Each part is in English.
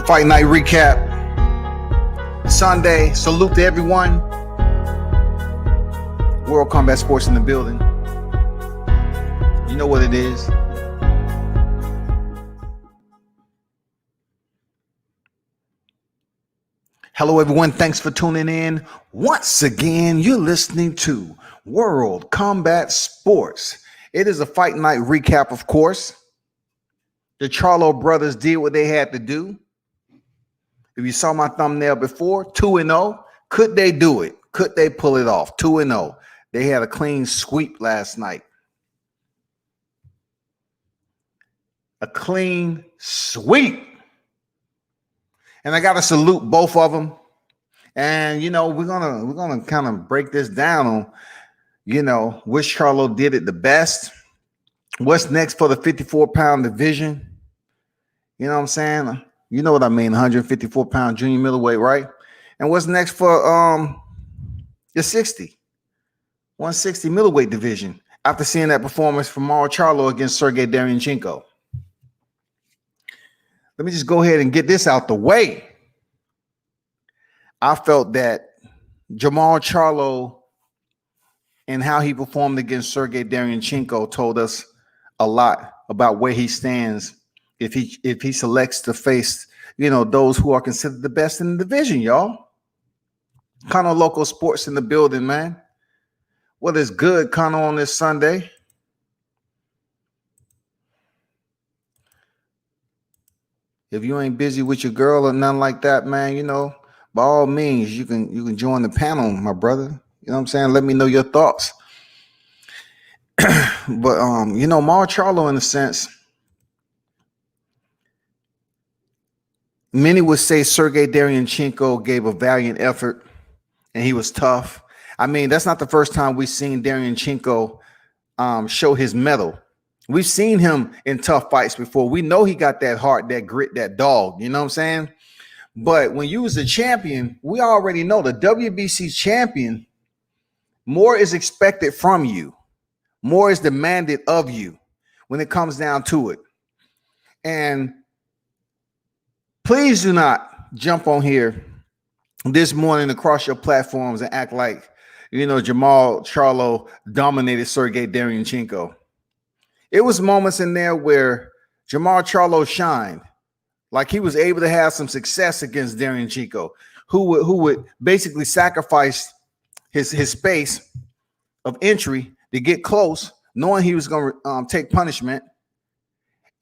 Fight night recap. Sunday. Salute to everyone. World Combat Sports in the building. You know what it is. Hello, everyone. Thanks for tuning in. Once again, you're listening to World Combat Sports. It is a fight night recap, of course. The Charlo brothers did what they had to do. If you saw my thumbnail before, 2-0. Could they do it? Could they pull it off? 2-0. They had a clean sweep last night. A clean sweep. And I got to salute both of them. And, we're gonna kind of break this down on, which Charlo did it the best. What's next for the 54-pound division? You know what I'm saying? You know what I mean, 154-pound junior middleweight, right? And what's next for the 160 middleweight division after seeing that performance from Charlo against Derevyanchenko? Let me just go ahead and get this out the way. I felt that Jermall Charlo and how he performed against Derevyanchenko told us a lot about where he stands if he selects to face, those who are considered the best in the division, y'all. Kano Local Sports in the building, man. What is good, Kano, on this Sunday? If you ain't busy with your girl or nothing like that, man, by all means, you can join the panel, my brother. You know what I'm saying? Let me know your thoughts. But Mar Charlo, in a sense, many would say Derevyanchenko gave a valiant effort and he was tough. I mean, that's not the first time we've seen Derevyanchenko show his mettle. We've seen him in tough fights before. We know he got that heart, that grit, that dog. You know what I'm saying? But when you was a champion, we already know the WBC champion, more is expected from you. More is demanded of you when it comes down to it. And please do not jump on here this morning across your platforms and act like, Jermall Charlo dominated Derevyanchenko. It was moments in there where Jermall Charlo shined, like he was able to have some success against Derevyanchenko, who would basically sacrifice his space of entry to get close, knowing he was going to take punishment,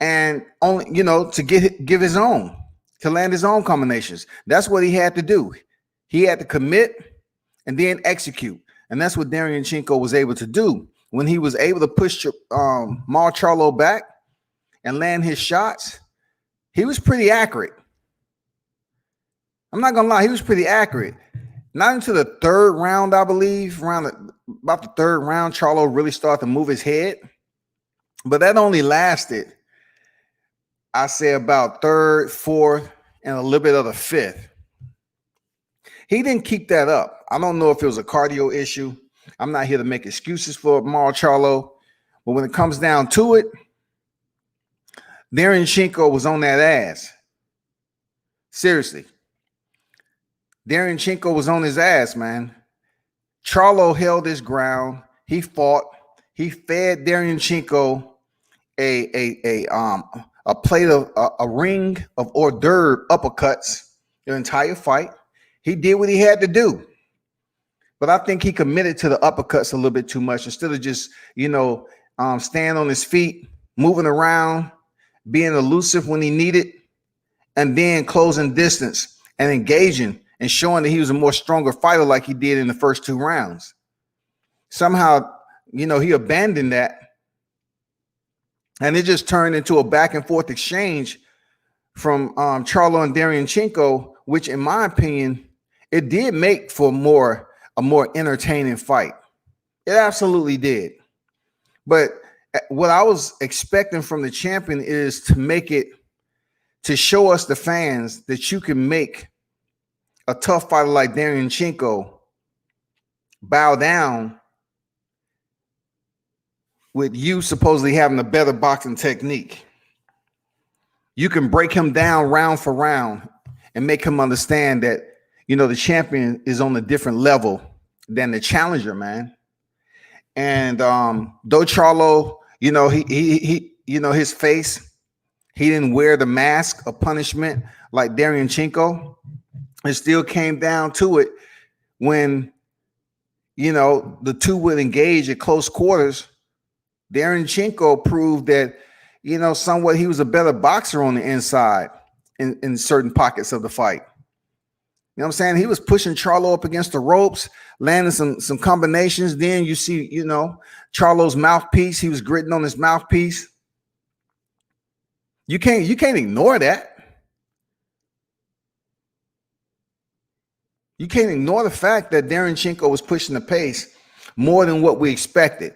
and only to give his own, to land his own combinations. That's what he had to do. He had to commit and then execute, and that's what Derevyanchenko was able to do. When he was able to push Mar Charlo back and land his shots, he was pretty accurate. I'm not gonna lie, he was pretty accurate. Not until the third round, I believe, about the third round, Charlo really started to move his head. But that only lasted, I say, about third, fourth, and a little bit of the fifth. He didn't keep that up. I don't know if it was a cardio issue. I'm not here to make excuses for Mar Charlo, but when it comes down to it, Derevyanchenko was on that ass. Seriously. Derevyanchenko was on his ass, man. Charlo held his ground. He fought. He fed Derevyanchenko a plate of a ring of hors d'oeuvre uppercuts the entire fight. He did what he had to do. But I think he committed to the uppercuts a little bit too much instead of just, staying on his feet, moving around, being elusive when he needed, and then closing distance and engaging and showing that he was a more stronger fighter like he did in the first two rounds. Somehow, he abandoned that, and it just turned into a back and forth exchange from Charlo and Derevyanchenko, which, in my opinion, it did make for a more entertaining fight. It absolutely did. But what I was expecting from the champion is to show us, the fans, that you can make a tough fighter like Derevyanchenko bow down with you supposedly having a better boxing technique. You can break him down round for round and make him understand that, you know, the champion is on a different level than the challenger, man. And though Charlo, you know, he you know, his face, he didn't wear the mask of punishment like Derevyanchenko. It still came down to it when, you know, the two would engage at close quarters. Derevyanchenko proved that, you know, somewhat he was a better boxer on the inside in certain pockets of the fight. You know what I'm saying? He was pushing Charlo up against the ropes, landing some combinations. Then you see, you know, Charlo's mouthpiece. He was gritting on his mouthpiece. You can't ignore that. You can't ignore the fact that Derevyanchenko was pushing the pace more than what we expected.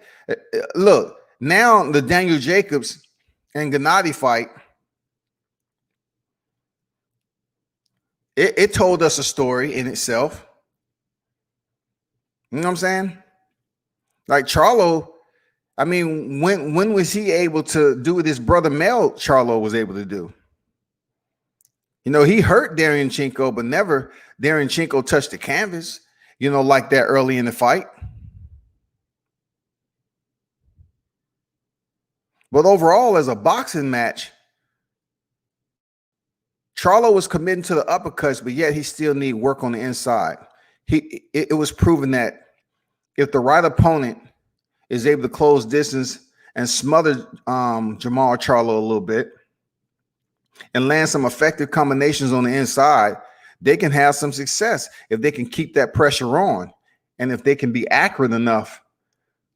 Look, now the Daniel Jacobs and Gennady fight, it told us a story in itself. You know what I'm saying? Like Charlo, I mean, when was he able to do what his brother Mel Charlo was able to do? You know, he hurt Derevyanchenko, but never Derevyanchenko touched the canvas, you know, like that early in the fight. But overall, as a boxing match, Charlo was committing to the uppercuts, but yet he still needed work on the inside. It was proven that if the right opponent is able to close distance and smother Jamal Charlo a little bit and land some effective combinations on the inside, they can have some success if they can keep that pressure on and if they can be accurate enough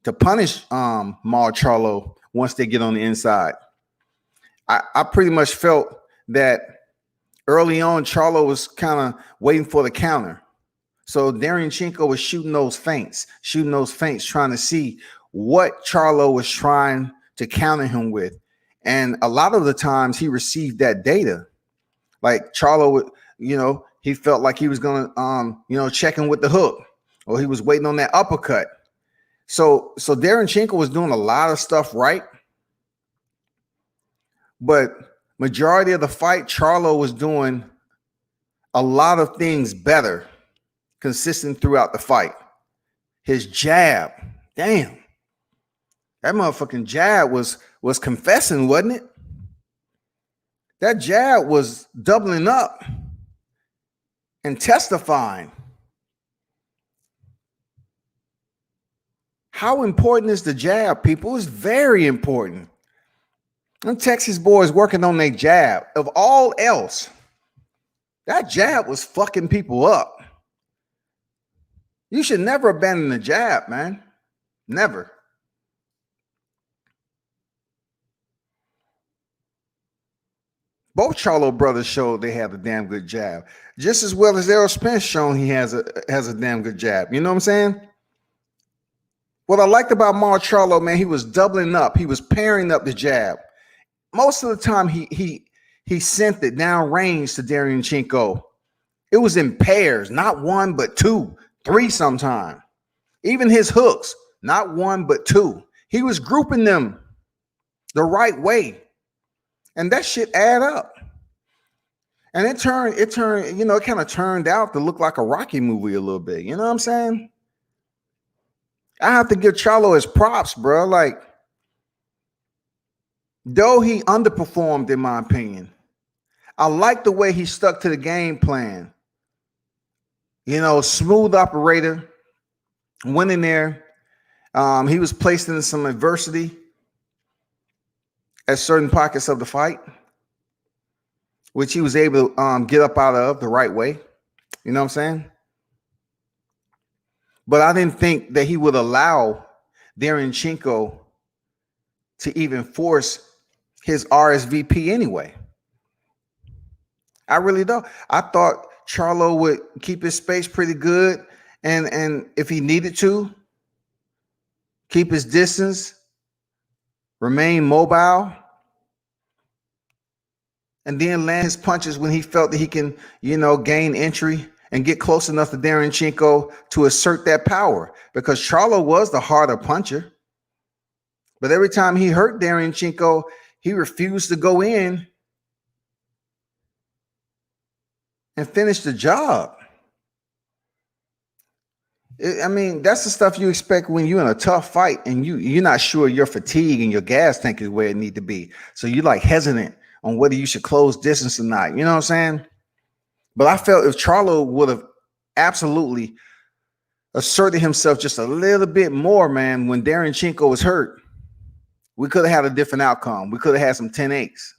to punish Jamal Charlo once they get on the inside. I pretty much felt that early on, Charlo was kind of waiting for the counter. So Derevyanchenko was shooting those feints, trying to see what Charlo was trying to counter him with. And a lot of the times he received that data. Like Charlo, you know, he felt like he was going to, you know, check him with the hook, or he was waiting on that uppercut. So Derevyanchenko was doing a lot of stuff right. But majority of the fight, Charlo was doing a lot of things better, consistent throughout the fight. His jab, damn, that motherfucking jab was confessing, wasn't it? That jab was doubling up and testifying. How important is the jab, people? It's very important. Them Texas boys working on their jab. Of all else, that jab was fucking people up. You should never abandon the jab, man. Never. Both Charlo brothers showed they have a damn good jab, just as well as Errol Spence shown he has a damn good jab. You know what I'm saying? What I liked about Mar Charlo, man, he was doubling up. He was pairing up the jab. Most of the time, he sent it down range to Derevyanchenko. It was in pairs, not one but two, three sometimes. Even his hooks, not one but two. He was grouping them the right way, and that shit add up. And it turned, you know, it kind of turned out to look like a Rocky movie a little bit. You know what I'm saying? I have to give Charlo his props, bro. Like, though he underperformed, in my opinion, I like the way he stuck to the game plan. You know, smooth operator, went in there. He was placed in some adversity at certain pockets of the fight, which he was able to get up out of the right way. You know what I'm saying? But I didn't think that he would allow Derevyanchenko to even force his RSVP anyway. I really don't. I thought Charlo would keep his space pretty good, and if he needed to, keep his distance, remain mobile, and then land his punches when he felt that he can, you know, gain entry and get close enough to Derevyanchenko to assert that power, because Charlo was the harder puncher. But every time he hurt Derevyanchenko, he refused to go in and finish the job. I mean, that's the stuff you expect when you're in a tough fight and you're not sure your fatigue and your gas tank is where it need to be. So you're like hesitant on whether you should close distance or not. You know what I'm saying? But I felt if Charlo would have absolutely asserted himself just a little bit more, man, when Derevyanchenko was hurt, we could have had a different outcome. We could have had some 10-8s.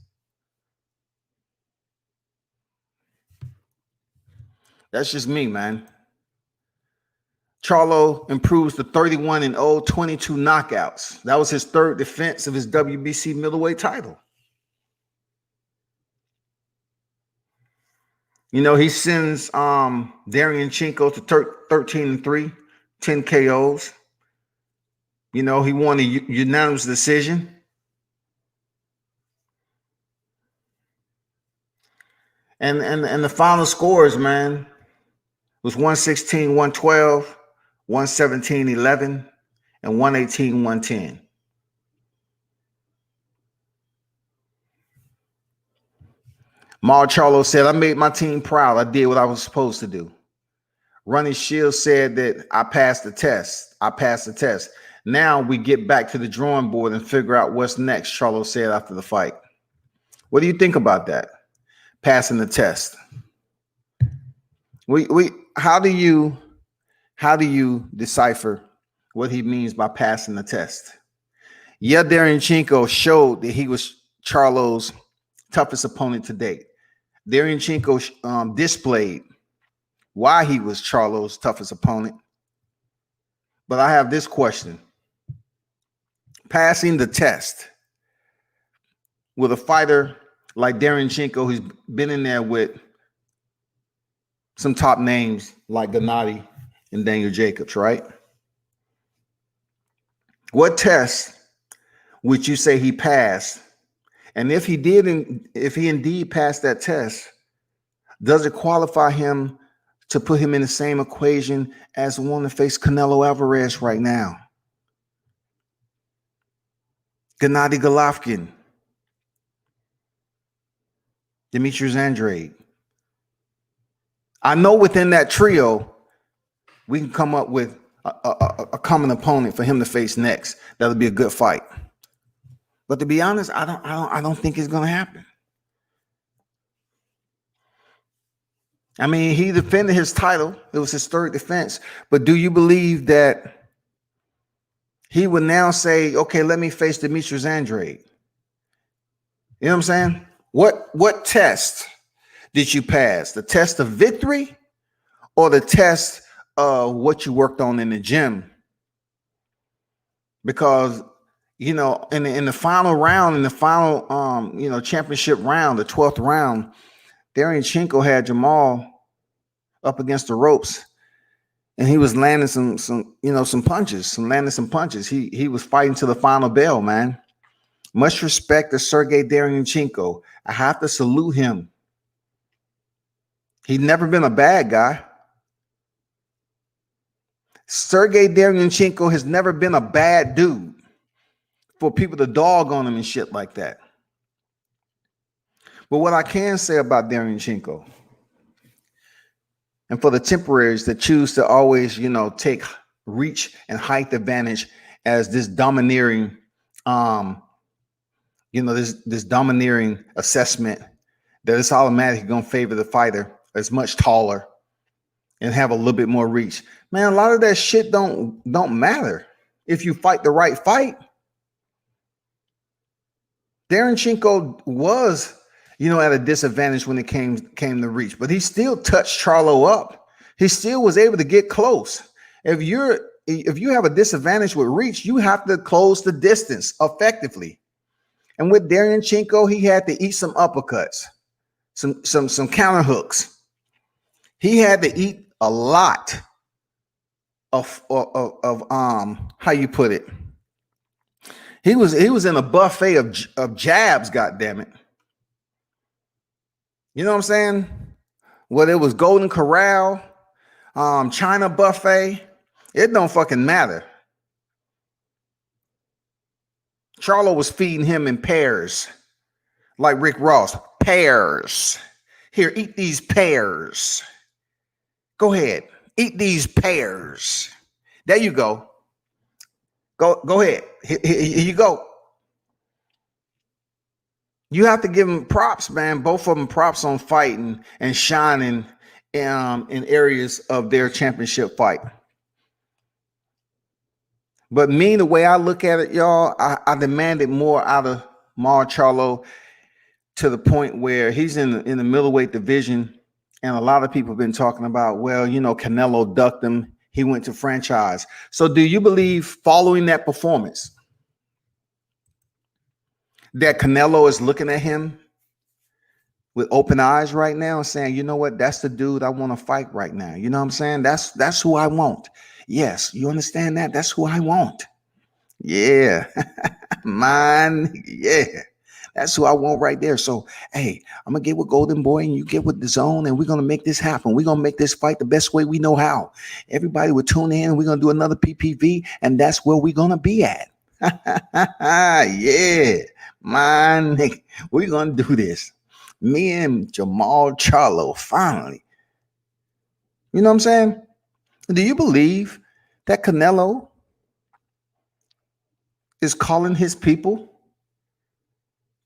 That's just me, man. Charlo improves to 31-0, 22 knockouts. That was his third defense of his WBC middleweight title. You know, he sends Derevyanchenko to 13-3, 10 KOs. You know, he won a unanimous decision. And the final scores, man, was 116-112, 117-11, and 118-110. Mar Charlo said, I made my team proud. I did what I was supposed to do. Ronnie Shields said that I passed the test. I passed the test. Now we get back to the drawing board and figure out what's next, Charlo said after the fight. What do you think about that? Passing the test. How do you decipher what he means by passing the test? Yeah, Derevyanchenko showed that he was Charlo's toughest opponent to date. Derevyanchenko displayed why he was Charlo's toughest opponent. But I have this question. Passing the test with a fighter like Derevyanchenko, who's been in there with some top names like Gennady and Daniel Jacobs, right? What test would you say he passed? And if he indeed passed that test, does it qualify him to put him in the same equation as the one to face Canelo Alvarez right now? Gennady Golovkin, Demetrius Andrade. I know within that trio, we can come up with a common opponent for him to face next. That'll be a good fight. But to be honest, I don't think it's going to happen. I mean, he defended his title. It was his third defense. But do you believe that he would now say, okay, let me face Demetrius Andrade? You know what I'm saying? What test did you pass? The test of victory or the test of what you worked on in the gym? Because, you know, in the final round, in the final championship round, the 12th round, Derevyanchenko had Jamal up against the ropes, and he was landing some punches. He was fighting to the final bell, man. Much respect to Sergey Derevyanchenko. I have to salute him. He's never been a bad guy. Sergey Derevyanchenko has never been a bad dude for people to dog on him and shit like that. But what I can say about Derevyanchenko, and for the temporaries that choose to always, take reach and height advantage as this domineering, this domineering assessment that it's automatically going to favor the fighter that's much taller and have a little bit more reach. Man, a lot of that shit don't matter if you fight the right fight. Derevyanchenko was, at a disadvantage when it came to reach, but he still touched Charlo up. He still was able to get close. If you have a disadvantage with reach, you have to close the distance effectively. And with Derevyanchenko, he had to eat some uppercuts, some counter hooks. He had to eat a lot of how you put it. He was in a buffet of jabs, goddammit. You know what I'm saying? Whether it was Golden Corral, China buffet, it don't fucking matter. Charlo was feeding him in pairs, like Rick Ross, pairs. Here, eat these pears. Go ahead. Eat these pears. There you go. Go ahead. Here you go. You have to give them props, man. Both of them props on fighting and shining in areas of their championship fight. But me, the way I look at it, y'all, I demanded more out of Charlo to the point where he's in the middleweight division. And a lot of people have been talking about, well, Canelo ducked him. He went to franchise. So do you believe, following that performance, that Canelo is looking at him with open eyes right now and saying, you know what, that's the dude I want to fight right now. You know what I'm saying? That's who I want. Yes, you understand that? That's who I want. Yeah. Mine. Yeah. That's who I want right there. So, hey, I'm going to get with Golden Boy and you get with the Zone, and we're going to make this happen. We're going to make this fight the best way we know how. Everybody will tune in. We're going to do another PPV, and that's where we're going to be at. Yeah. Man, we're going to do this. Me and Jamal Charlo, finally. You know what I'm saying? Do you believe that Canelo is calling his people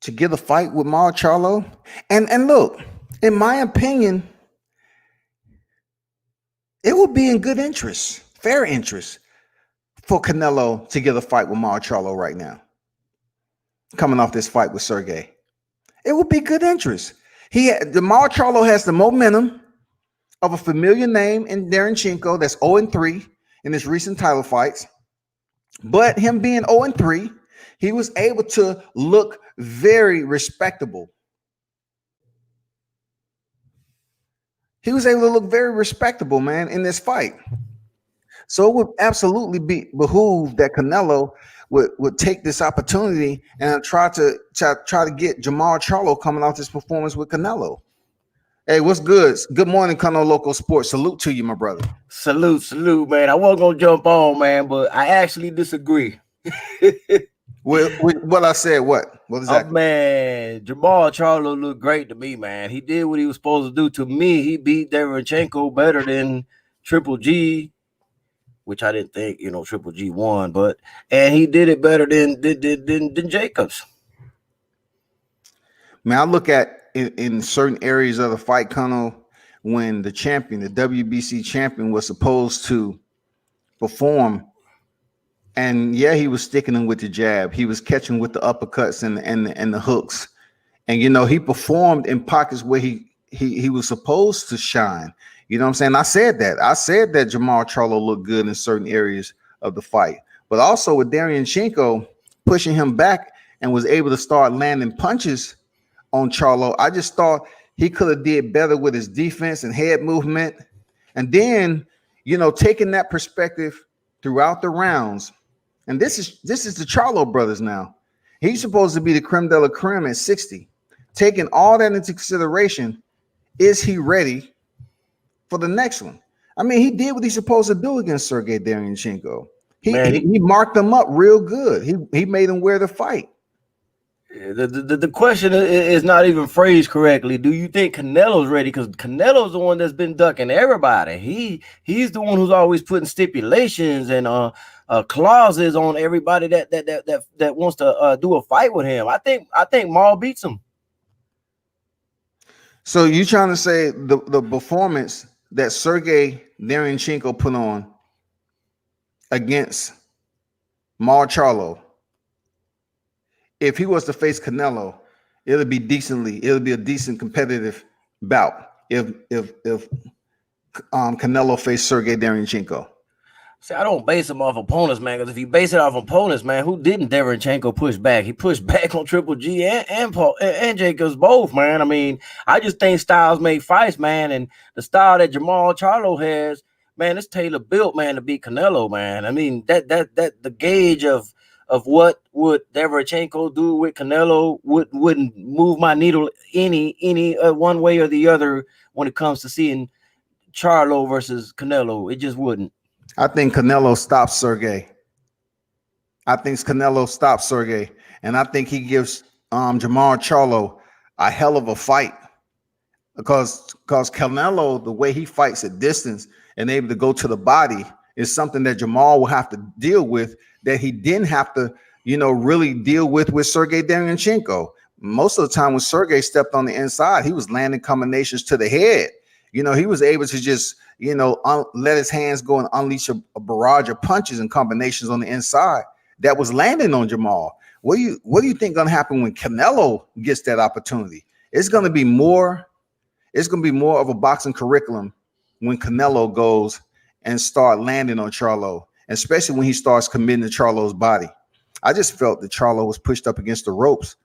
to get a fight with Mar Charlo? And look, in my opinion, it would be in good interest, fair interest, for Canelo to get a fight with Mar Charlo right now. Coming off this fight with Sergey, it would be good interest. Mar Charlo has the momentum of a familiar name in Derevyanchenko that's 0-3 in his recent title fights. But him being 0-3, he was able to look very respectable. He was able to look very respectable, man, in this fight. So it would absolutely behoove that Canelo would take this opportunity and try to get Jamal Charlo coming off this performance with Canelo. Hey, what's good? Good morning, Canelo Local Sports. Salute to you, my brother. Salute, man. I wasn't gonna jump on, man, but I actually disagree. What I said, what exactly? Oh, man, Jamal Charlo looked great to me, man. He did what he was supposed to do. To me, he beat Derevyanchenko better than Triple G, which I didn't think, Triple G won, and he did it better than Jacobs. Man, I look at in certain areas of the fight, Connell, when the champion, the WBC champion, was supposed to perform, and yeah, he was sticking him with the jab. He was catching with the uppercuts and the hooks, and he performed in pockets where he was supposed to shine. You know what I'm saying? I said that Jamal Charlo looked good in certain areas of the fight, but also with Derevyanchenko pushing him back and was able to start landing punches on Charlo. I just thought he could have did better with his defense and head movement. And then, taking that perspective throughout the rounds. And this is the Charlo brothers now. He's supposed to be the creme de la creme at 60. Taking all that into consideration, is he ready for the next one? I mean, he did what he's supposed to do against Sergey Derevyanchenko. He marked him up real good. He made him wear the fight. The question is not even phrased correctly. Do you think Canelo's ready? Because Canelo's the one that's been ducking everybody. He's the one who's always putting stipulations and clauses on everybody that wants to do a fight with him. I think Maul beats him. So you trying to say the performance that Sergey Derevyanchenko put on against Maul Charlo, if he was to face Canelo, it'll be a decent competitive bout if Canelo faced Sergey Derevyanchenko. See, I don't base him off opponents, man, because if you base it off opponents, man, who didn't Derevyanchenko push back? He pushed back on Triple G and Jacobs both, man. I mean, I just think styles make fights, man, and the style that Jamal Charlo has, man, it's tailor built, man, to beat Canelo, man. I mean, that the gauge of what would Derevyanchenko do with Canelo wouldn't move my needle any one way or the other when it comes to seeing Charlo versus Canelo. It just wouldn't. I think Canelo stops Sergey. And I think he gives Jamal Charlo a hell of a fight because Canelo, the way he fights at distance and able to go to the body is something that Jamal will have to deal with that he didn't have to, really deal with Sergey Derevyanchenko. Most of the time when Sergey stepped on the inside, he was landing combinations to the head. He was able to just, let his hands go and unleash a barrage of punches and combinations on the inside that was landing on Jamal. What do you think going to happen when Canelo gets that opportunity? It's going to be more of a boxing curriculum when Canelo goes and start landing on Charlo, especially when he starts committing to Charlo's body. I just felt that Charlo was pushed up against the ropes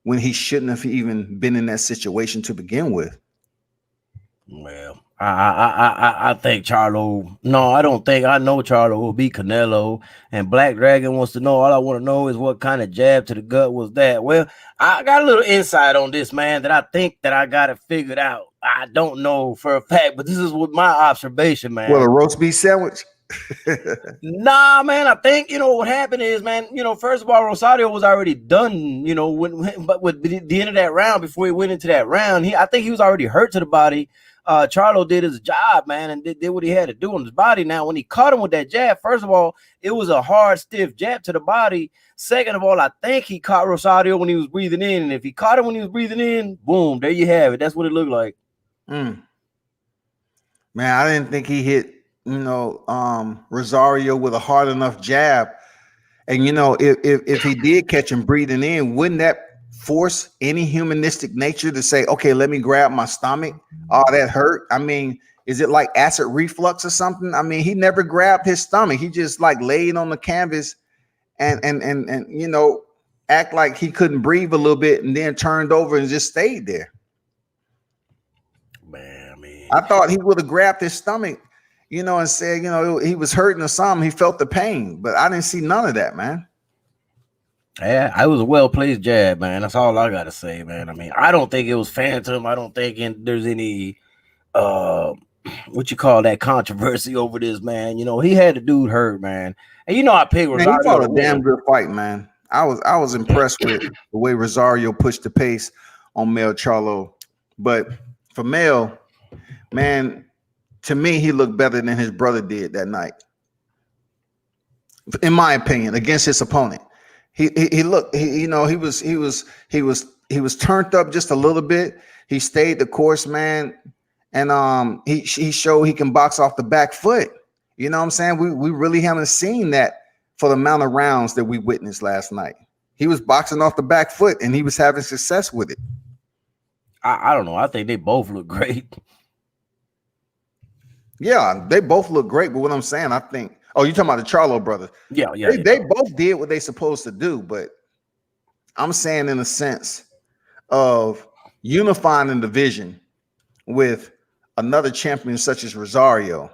when he shouldn't have even been in that situation to begin with. Well, I think Charlo. No, I don't think. I know Charlo will beat Canelo. And Black Dragon wants to know. All I want to know is what kind of jab to the gut was that. Well, I got a little insight on this, man, that I think that I got it figured out. I don't know for a fact, but this is what my observation, man. Well, a roast beef sandwich. Nah, man. I think what happened is, man. First of all, Rosario was already done. But with the end of that round, before he went into that round, I think he was already hurt to the body. Charlo did his job, man, and did what he had to do on his body. Now, when he caught him with that jab, first of all, it was a hard, stiff jab to the body. Second of all, I think he caught Rosario when he was breathing in, and if he caught him when he was breathing in, boom, there you have it. That's what it looked like. Man, I didn't think he hit, Rosario with a hard enough jab. And if he did catch him breathing in, wouldn't that force any humanistic nature to say, okay, let me grab my stomach? Oh, that hurt. I mean, is it like acid reflux or something? I mean, he never grabbed his stomach. He just like laid on the canvas and act like he couldn't breathe a little bit and then turned over and just stayed there. Man, I thought he would have grabbed his stomach, and said, he was hurting or something. He felt the pain, but I didn't see none of that, man. Yeah, I was a well-placed jab, man. That's all I got to say, man. I mean, I don't think it was phantom. I don't think there's any, what you call that, controversy over this, man. He had the dude hurt, man. And I picked Rosario. He fought a damn good fight, man. I was impressed with the way Rosario pushed the pace on Mel Charlo. But for Mel, man, to me, he looked better than his brother did that night. In my opinion, against his opponent. He was turned up just a little bit. He stayed the course, man, and he showed he can box off the back foot. You know what I'm saying? We really haven't seen that for the amount of rounds that we witnessed last night. He was boxing off the back foot and he was having success with it. I don't know. I think they both look great. Yeah, they both look great. But what I'm saying, I think, oh, you're talking about the Charlo brothers. Yeah. They both did what they supposed to do, but I'm saying in a sense of unifying the division with another champion such as Rosario.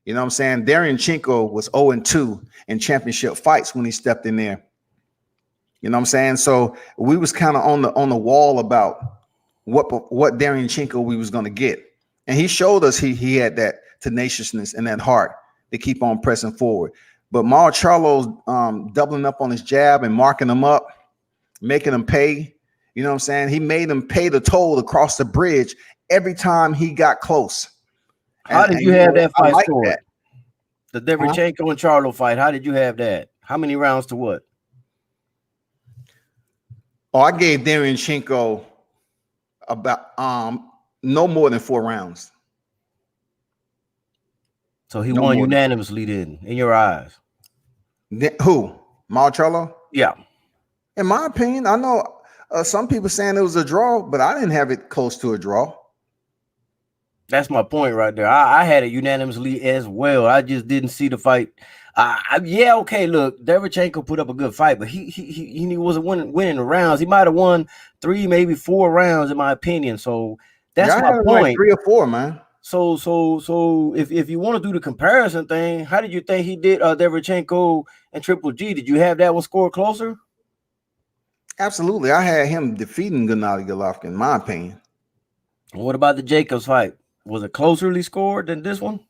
You know what I'm saying? Derevyanchenko was 0-2 in championship fights when he stepped in there. You know what I'm saying? So we was kind of on the wall about what Derevyanchenko we was going to get. And he showed us he had that tenaciousness and that heart to keep on pressing forward. But Mauro Charlo's doubling up on his jab and marking him up, making him pay. You know what I'm saying? He made him pay the toll across the bridge every time he got close. How did you have that fight scored? That. The Derevyanchenko and Charlo fight. How did you have that? How many rounds to what? Oh, I gave Derevyanchenko about no more than 4 rounds. So he won unanimously then, in your eyes. Who? Mauro Charlo? Yeah. In my opinion, I know some people saying it was a draw, but I didn't have it close to a draw. That's my point right there. I had it unanimously as well. I just didn't see the fight. Yeah, okay. Look, Derevyanchenko put up a good fight, but he wasn't winning the rounds. He might have won 3, maybe 4 rounds, in my opinion. So that's my point. Like 3 or 4, man. So if you want to do the comparison thing, how did you think he did Derevyanchenko and Triple G? Did you have that one score closer? Absolutely. I had him defeating Gennady Golovkin, in my opinion. What about the Jacobs fight? Was it closerly scored than this one?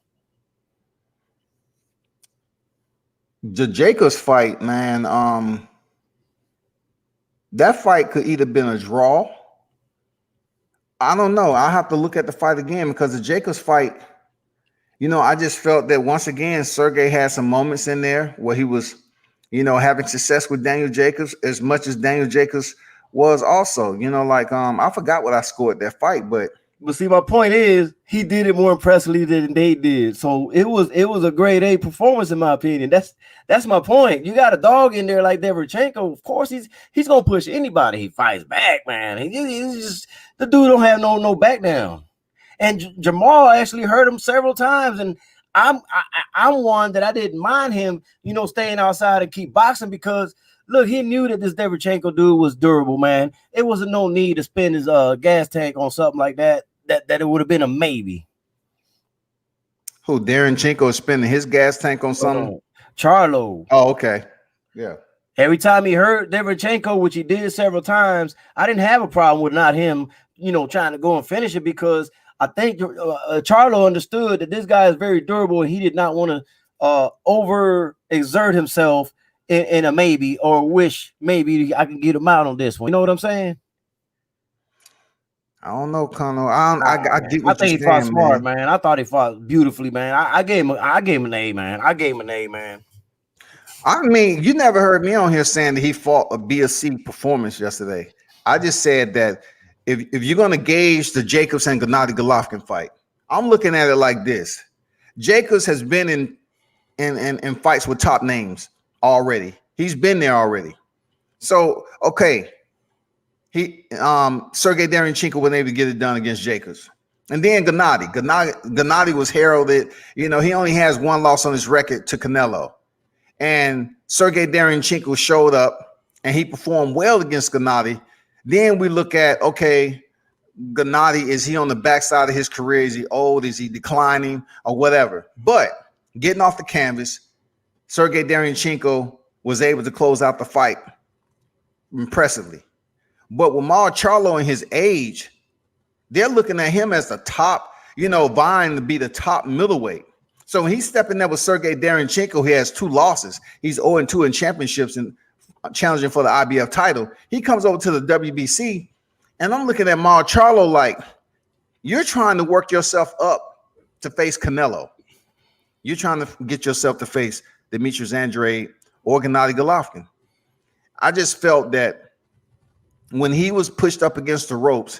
The Jacobs fight, man, that fight could either been a draw I don't know. I have to look at the fight again because the Jacobs fight, I just felt that once again, Sergey had some moments in there where he was, having success with Daniel Jacobs as much as Daniel Jacobs was also, I forgot what I scored that fight, but see, my point is he did it more impressively than they did. So it was a grade A performance in my opinion. That's my point. You got a dog in there like Derevyanchenko. Of course, he's gonna push anybody he fights back, man. He's just the dude don't have no back down. And Jamal actually hurt him several times, and I'm one that I didn't mind him, staying outside and keep boxing because look, he knew that this Derevyanchenko dude was durable, man. It wasn't no need to spend his gas tank on something like that. That it would have been a maybe. Who, Derevyanchenko is spending his gas tank on something? Charlo. Oh, okay. Yeah. Every time he hurt Derevyanchenko, which he did several times, I didn't have a problem with not him, trying to go and finish it because I think Charlo understood that this guy is very durable and he did not want to overexert himself in a maybe or wish maybe I can get him out on this one. You know what I'm saying? I don't know, Connor. I get what I think you're he fought saying, smart, man. I thought he fought beautifully, man. I gave him an A, man. I gave him an A, man. I mean, you never heard me on here saying that he fought a B or C performance yesterday. I just said that if you're going to gauge the Jacobs and Gennady Golovkin fight, I'm looking at it like this. Jacobs has been in fights with top names already. He's been there already. So, okay. Sergey Derevyanchenko wasn't able to get it done against Jacobs. And then Gennady was heralded. He only has one loss on his record to Canelo. And Sergey Derevyanchenko showed up and he performed well against Gennady. Then we look at, okay, Gennady, is he on the backside of his career? Is he old? Is he declining or whatever? But getting off the canvas, Sergey Derevyanchenko was able to close out the fight impressively. But with Charlo and his age, they're looking at him as the top, vying to be the top middleweight. So when he's stepping there with Sergey Derevyanchenko, he has 2 losses. He's 0-2 in championships and challenging for the IBF title. He comes over to the WBC, and I'm looking at Charlo like, you're trying to work yourself up to face Canelo. You're trying to get yourself to face Demetrius Andrade or Gennady Golovkin. I just felt that when he was pushed up against the ropes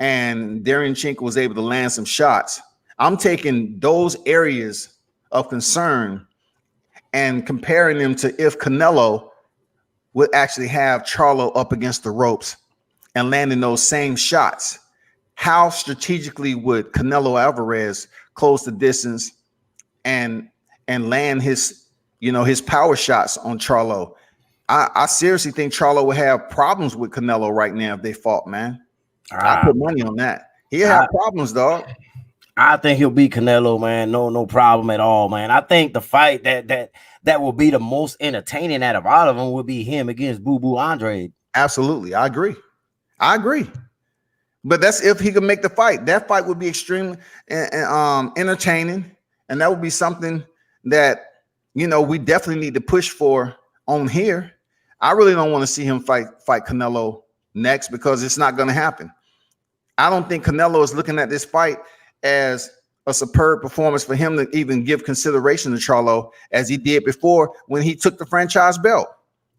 and Derevyanchenko was able to land some shots, I'm taking those areas of concern and comparing them to if Canelo would actually have Charlo up against the ropes and landing those same shots. How strategically would Canelo Alvarez close the distance and land his power shots on Charlo? I seriously think Charlo would have problems with Canelo right now if they fought, man. I put money on that. He'll have problems, dog. I think he'll beat Canelo, man. No problem at all, man. I think the fight that will be the most entertaining out of all of them would be him against Boo Boo Andrade. Absolutely. I agree. But that's if he can make the fight. That fight would be extremely entertaining. And that would be something that, we definitely need to push for on here. I really don't want to see him fight Canelo next because it's not going to happen. I don't think Canelo is looking at this fight as a superb performance for him to even give consideration to Charlo as he did before when he took the franchise belt.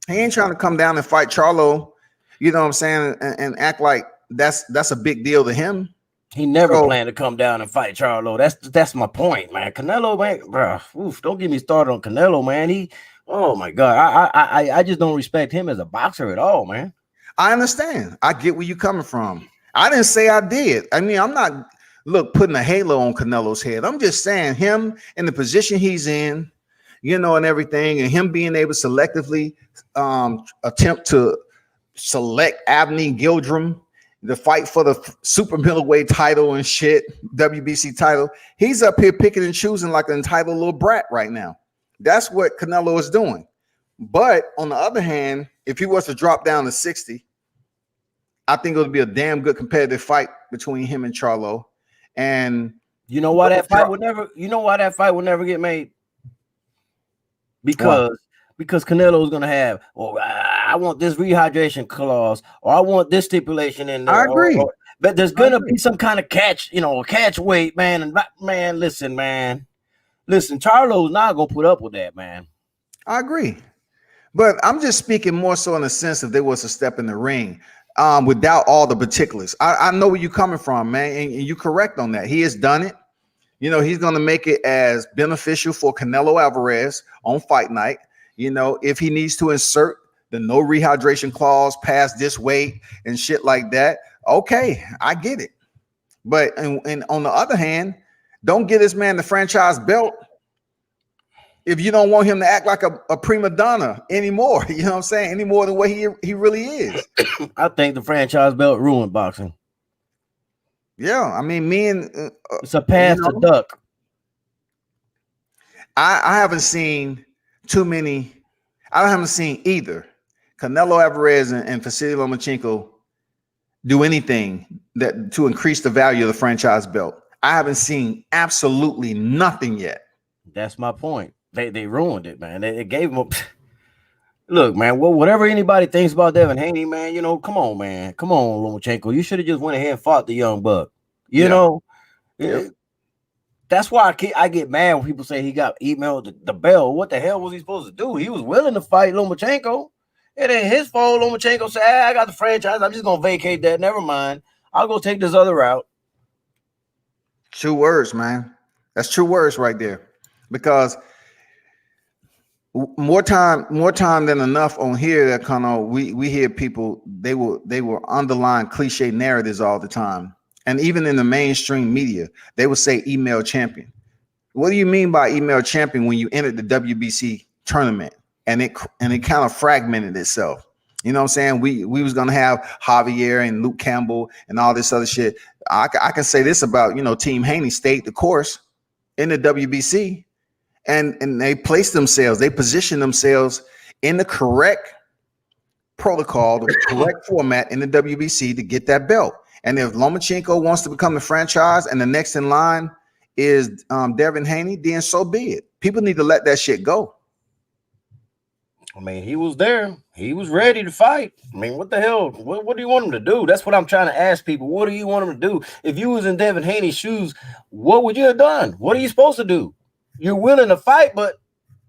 He ain't trying to come down and fight Charlo, you know what I'm saying, and act like that's a big deal to him. He never planned to come down and fight Charlo. That's my point, man. Canelo, man, bro. Don't get me started on Canelo, man. Oh my God, I just don't respect him as a boxer at all, man. I understand. I get where you're coming from. I didn't say I did. I mean, I'm not putting a halo on Canelo's head. I'm just saying him in the position he's in, and everything, and him being able to selectively attempt to select Abney Gildrum, the fight for the super middleweight title and shit, WBC title. He's up here picking and choosing like an entitled little brat right now. That's what Canelo is doing. But on the other hand, if he was to drop down to 60, I think it would be a damn good competitive fight between him and Charlo. And you know why that fight would never get made? Because Canelo is gonna have, I want this rehydration clause, or I want this stipulation in there. I agree. But there's gonna be some kind of catch, catch weight, man. And man, listen, Charlo's not gonna put up with that, man. I agree. But I'm just speaking more so in the sense if there was a step in the ring, without all the particulars. I know where you're coming from, man, and you're correct on that. He has done it. He's going to make it as beneficial for Canelo Alvarez on fight night. If he needs to insert the no rehydration clause past this weight and shit like that, okay, I get it. But and on the other hand, don't give this man the franchise belt if you don't want him to act like a prima donna anymore. You know what I'm saying? Any more than what he really is. I think the franchise belt ruined boxing. Yeah, I mean, it's a path to duck. I haven't seen too many. I haven't seen either Canelo Alvarez and Vasily Lomachenko do anything that to increase the value of the franchise belt. I haven't seen absolutely nothing yet. That's my point. They ruined it, man. They gave him a look, man. Well, whatever anybody thinks about Devin Haney, man, come on, man. Come on, Lomachenko. You should have just went ahead and fought the young buck. You know, that's why I get mad when people say he got emailed the bell. What the hell was he supposed to do? He was willing to fight Lomachenko. It ain't his fault. Lomachenko said, I got the franchise. I'm just going to vacate that. Never mind. I'll go take this other route. True words, man. That's true words right there. Because more time than enough on here that kind of we hear people, they will underline cliche narratives all the time. And even in the mainstream media, they would say email champion. What do you mean by email champion when you entered the WBC tournament and it kind of fragmented itself? You know what I'm saying? We was gonna have Javier and Luke Campbell and all this other shit. I can say this about Team Haney stayed the course in the WBC, and they placed themselves, they positioned themselves in the correct protocol, the correct format in the WBC to get that belt. And if Lomachenko wants to become the franchise and the next in line is Devin Haney, then so be it. People need to let that shit go. I mean, he was there. He was ready to fight. I mean, what the hell? What do you want him to do? That's what I'm trying to ask people. What do you want him to do? If you was in Devin Haney's shoes, what would you have done? What are you supposed to do? You're willing to fight, but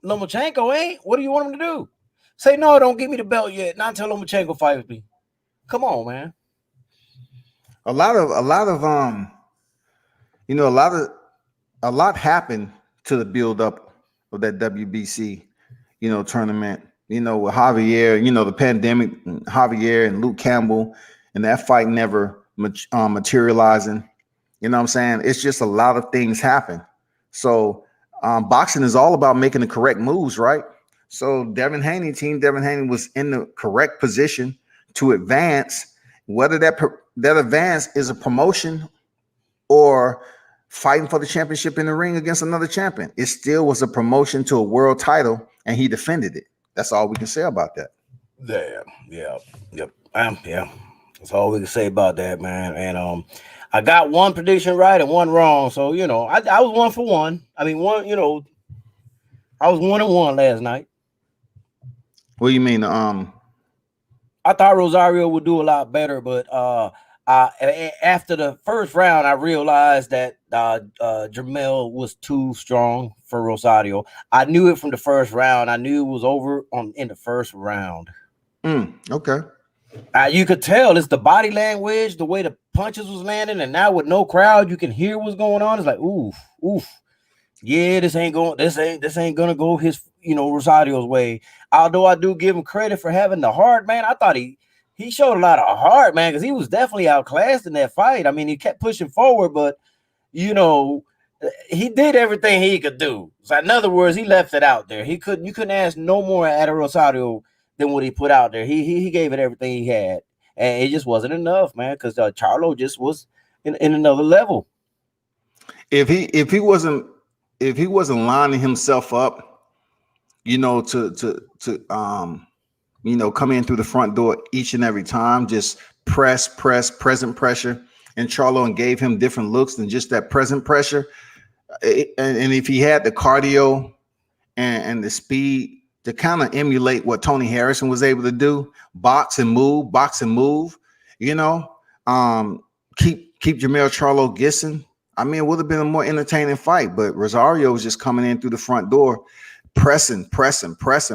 Lomachenko ain't. What do you want him to do? Say, no, don't give me the belt yet. Not until Lomachenko fight with me. Come on, man. A lot happened to the build up of that WBC, tournament, with Javier, the pandemic, Javier and Luke Campbell, and that fight never materializing. You know what I'm saying? It's just a lot of things happen. So boxing is all about making the correct moves, right? So Team Devin Haney was in the correct position to advance, whether that advance is a promotion or fighting for the championship in the ring against another champion. It still was a promotion to a world title, and he defended it. That's all we can say about that. Yeah. That's all we can say about that, man. And I got one prediction right and one wrong. So, I was 1 for 1. I mean, I was 1-1 last night. What do you mean? I thought Rosario would do a lot better, but after the first round, I realized that Jamel was too strong for Rosario. I knew it from the first round. I knew it was over in the first round. Okay. You could tell it's the body language, the way the punches was landing, and now with no crowd, you can hear what's going on. It's like, oof. Yeah, this ain't gonna go his, Rosario's way. Although I do give him credit for having the heart, man. I thought he showed a lot of heart, man, because he was definitely outclassed in that fight. I mean, he kept pushing forward, but he did everything he could do. So in other words, he left it out there. You couldn't ask no more out of Rosario than what he put out there. He gave it everything he had, and it just wasn't enough, man, because Charlo just was in another level. If he wasn't lining himself up, to come in through the front door each and every time, just present pressure, and Charlo gave him different looks than just that present pressure. And if he had the cardio and the speed to kind of emulate what Tony Harrison was able to do, box and move, Charlo keep Jermell Charlo guessing. I mean, it would have been a more entertaining fight, but Rosario was just coming in through the front door, pressing,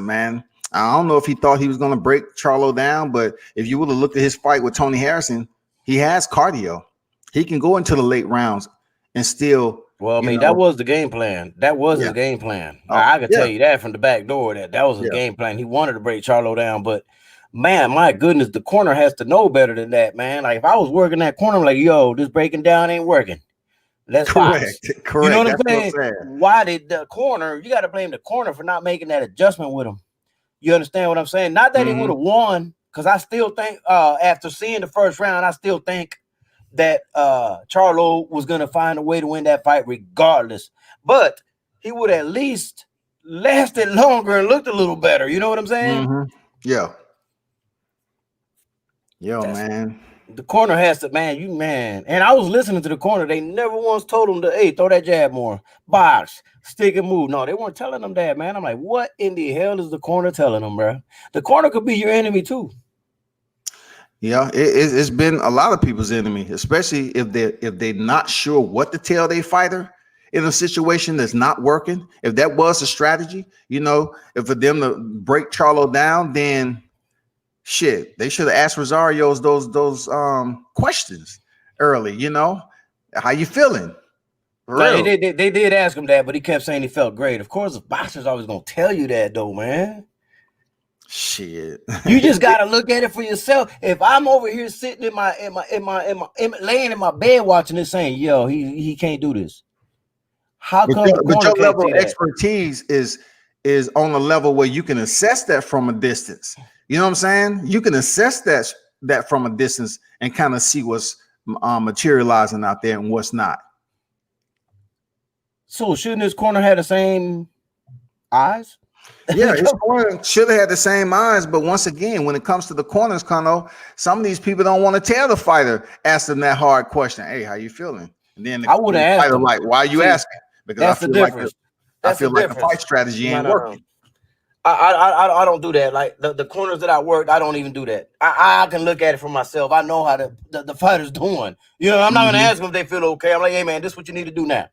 man. I don't know if he thought he was going to break Charlo down, but if you would have looked at his fight with Tony Harrison, he has cardio. He can go into the late rounds and still. Well, I mean, that was the game plan. That was his game plan. I could tell you that from the back door that was his game plan. He wanted to break Charlo down, but man, my goodness, the corner has to know better than that, man. Like if I was working that corner, I'm like, yo, this breaking down ain't working. Let's box. Correct. You know what I'm saying? Why did the corner? You got to blame the corner for not making that adjustment with him. You understand what I'm saying? Not that he would have won, because I still think after seeing the first round, I still think that Charlo was going to find a way to win that fight regardless. But he would at least lasted longer and looked a little better. You know what I'm saying? Yeah. Man. The corner has to, man. And I was listening to the corner. They never once told him to, hey, throw that jab more. Box, stick and move. No, they weren't telling them that, man. I'm like, what in the hell is the corner telling them, bro? The corner could be your enemy too. Yeah, it's been a lot of people's enemy, especially if they're not sure what to tell their fighter in a situation that's not working. If that was a strategy, if for them to break Charlo down, then shit, they should have asked Rosario's those questions early. How you feeling? Yeah, they did ask him that, but he kept saying he felt great. Of course, the boxer's always gonna tell you that, though, man. Shit, you just gotta look at it for yourself. If I'm over here sitting in my laying in my bed watching this, saying, "Yo, he can't do this." How come? But your level of expertise is on a level where you can assess that from a distance. You know what I'm saying? You can assess that from a distance and kind of see what's materializing out there and what's not. So shouldn't his corner have the same eyes? Yeah, his corner should have had the same eyes, but once again, when it comes to the corners, Kano, some of these people don't want to tell the fighter, ask them that hard question. Hey, how you feeling? And then I would have asked him, like, why are you asking? Because I feel like a fight strategy ain't working. I don't do that. Like the corners that I worked, I don't even do that. I can look at it for myself. I know how the fighter's doing. I'm not gonna ask them if they feel okay. I'm like, hey man, this is what you need to do now.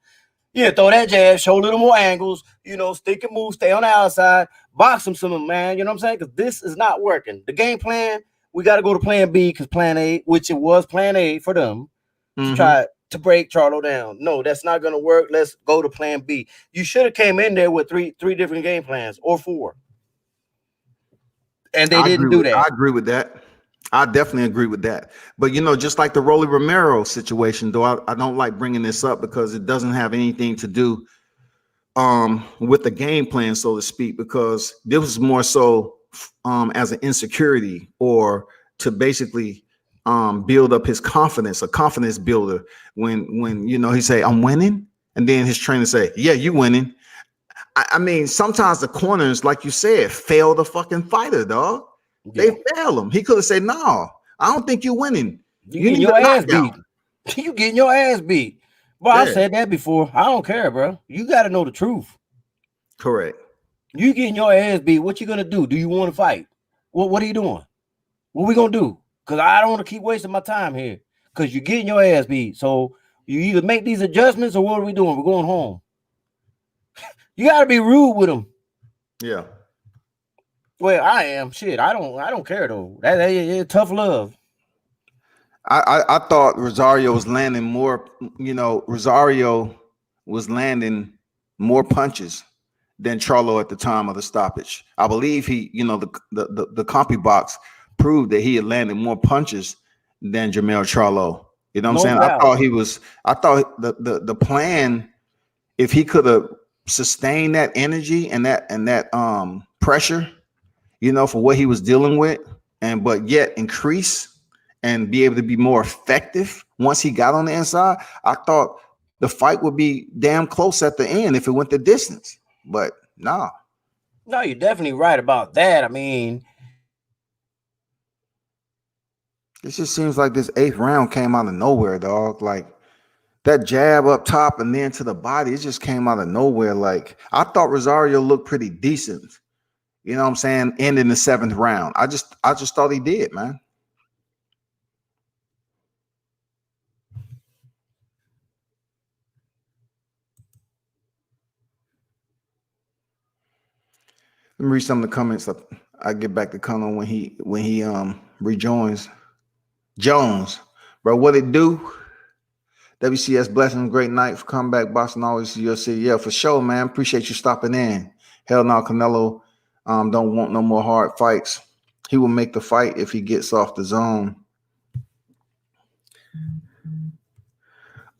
Yeah, throw that jab, show a little more angles, stick and move, stay on the outside, box them some, man. You know what I'm saying? Because this is not working. The game plan, we got to go to plan B, because plan A, which it was plan A for them, to try to break Charlo down. No, that's not going to work. Let's go to plan B. You should have came in there with three different game plans or 4. And they didn't do that. I agree with that. I definitely agree with that. But, just like the Rolly Romero situation, though, I don't like bringing this up because it doesn't have anything to do with the game plan, so to speak, because this was more so as an insecurity or to basically build up his confidence, a confidence builder. When he say, I'm winning, and then his trainer say, yeah, you winning. I mean, sometimes the corners, like you said, fail the fucking fighter, dog. Yeah. They fail him. He could have said, no, I don't think you're winning. You getting your ass beat. You getting your ass beat. Bro, I've said that before. I don't care, bro. You got to know the truth. Correct. You getting your ass beat. What you going to do? Do you want to fight? What are you doing? What we going to do? Because I don't want to keep wasting my time here. Because you're getting your ass beat. So you either make these adjustments or what are we doing? We're going home. You got to be rude with them. Yeah. Well, I am. Shit, I don't care though. That tough love. I thought Rosario was landing more. Rosario was landing more punches than Charlo at the time of the stoppage. I believe he, the compy box proved that he had landed more punches than Jermell Charlo. You know what I'm saying? Doubt. I thought the plan, if he could have sustained that energy and that pressure, for what he was dealing with, but yet increase and be able to be more effective once he got on the inside, I thought the fight would be damn close at the end if it went the distance. But nah. No, you're definitely right about that. I mean, it just seems like this 8th round came out of nowhere, dog. Like that jab up top and then to the body, it just came out of nowhere. Like I thought Rosario looked pretty decent. You know what I'm saying? Ending the 7th round. I just thought he did, man. Let me read some of the comments. I get back to Connor when he rejoins. Jones, bro, what it do? WCS blessings, great night for comeback. Boston always your city. Yeah, for sure, man. Appreciate you stopping in. Hell no, Canelo don't want no more hard fights. He will make the fight if he gets off the zone.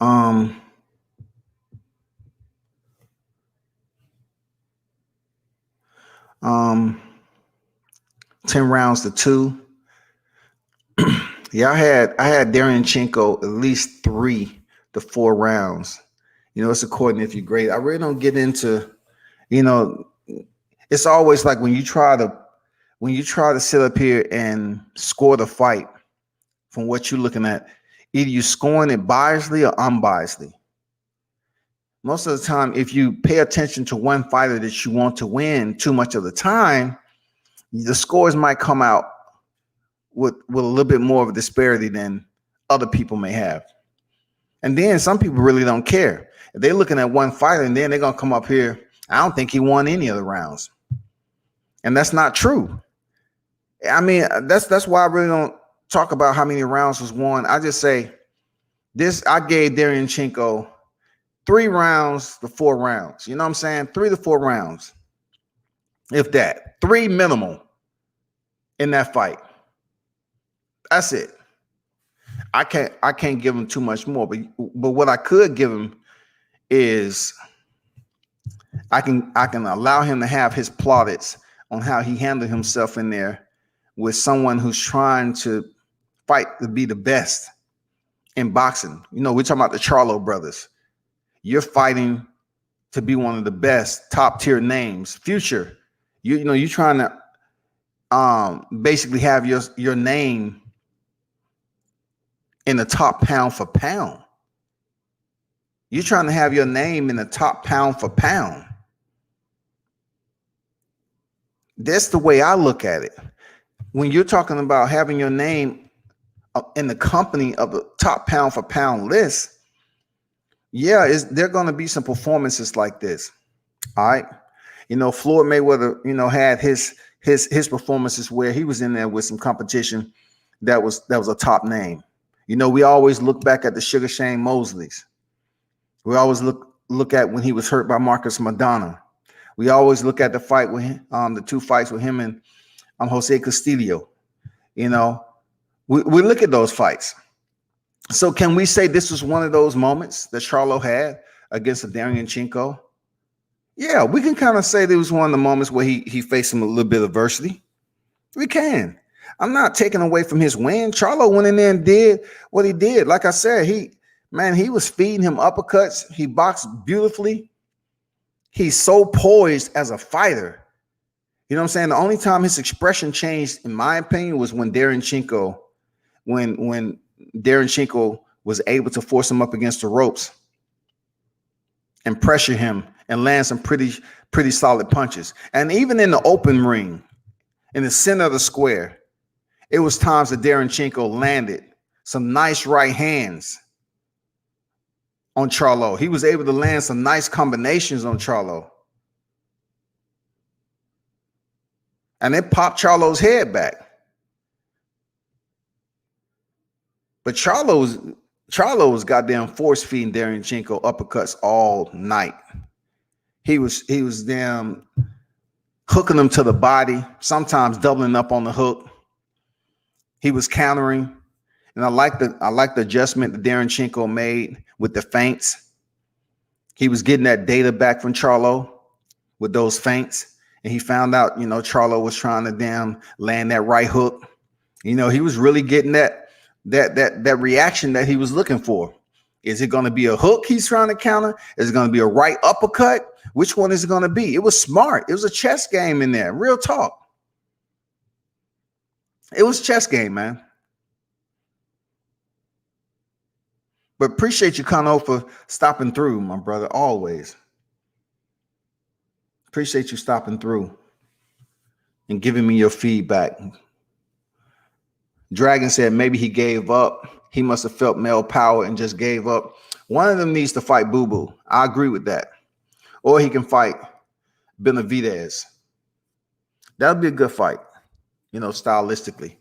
Um, 10 rounds to 2. Yeah, I had Derevyanchenko at least 3 to 4 rounds. You know, it's according if you're great. I really don't get into, you know, it's always like when you try to sit up here and score the fight from what you're looking at, either you're scoring it biasly or unbiasedly. Most of the time, if you pay attention to one fighter that you want to win too much of the time, the scores might come out with a little bit more of a disparity than other people may have. And then some people really don't care. If they're looking at one fighter and then they're going to come up here, I don't think he won any of the rounds. And that's not true. I mean, that's why I really don't talk about how many rounds was won. I just say this, I gave Derevyanchenko 3 rounds to 4 rounds. You know what I'm saying? 3 to 4 rounds. If that. 3 minimal in that fight. That's it. I can't give him too much more, but what I could give him is I can allow him to have his plaudits on how he handled himself in there with someone who's trying to fight to be the best in boxing. You know, we're talking about the Charlo brothers. You're fighting to be one of the best top tier names. Future, you're trying to basically have your name in the top pound for pound. You're trying to have your name in the top pound for pound. That's the way I look at it. When you're talking about having your name in the company of the top pound for pound list, yeah, there are going to be some performances like this. All right. You know, Floyd Mayweather, had his performances where he was in there with some competition that was a top name. You know, we always look back at the Sugar Shane Mosleys. We always look at when he was hurt by Marcus Madonna. We always look at the fight with him, the 2 fights with him and Jose Castillo. You know, we look at those fights. So can we say this was one of those moments that Charlo had against Derevyanchenko? Yeah, we can kind of say that it was one of the moments where he faced some a little bit of adversity. We can. I'm not taking away from his win. Charlo went in there and did what he did. Like I said, he was feeding him uppercuts. He boxed beautifully. He's so poised as a fighter. You know what I'm saying? The only time his expression changed, in my opinion, was when Derevyanchenko was able to force him up against the ropes and pressure him and land some pretty solid punches. And even in the open ring, in the center of the square, it was times that Derevyanchenko landed some nice right hands on Charlo. He was able to land some nice combinations on Charlo. And it popped Charlo's head back. But Charlo was goddamn force feeding Derevyanchenko uppercuts all night. He was damn hooking him to the body, sometimes doubling up on the hook. He was countering. And I like the adjustment that Derevyanchenko made with the feints. He was getting that data back from Charlo with those feints. And he found out, Charlo was trying to damn land that right hook. He was really getting that reaction that he was looking for. Is it going to be a hook he's trying to counter? Is it going to be a right uppercut? Which one is it going to be? It was smart. It was a chess game in there. Real talk. It was a chess game, man. But appreciate you, Kano, for stopping through, my brother, always. Appreciate you stopping through and giving me your feedback. Dragon said maybe he gave up. He must have felt male power and just gave up. One of them needs to fight Boo Boo. I agree with that. Or he can fight Benavidez. That'll be a good fight, stylistically.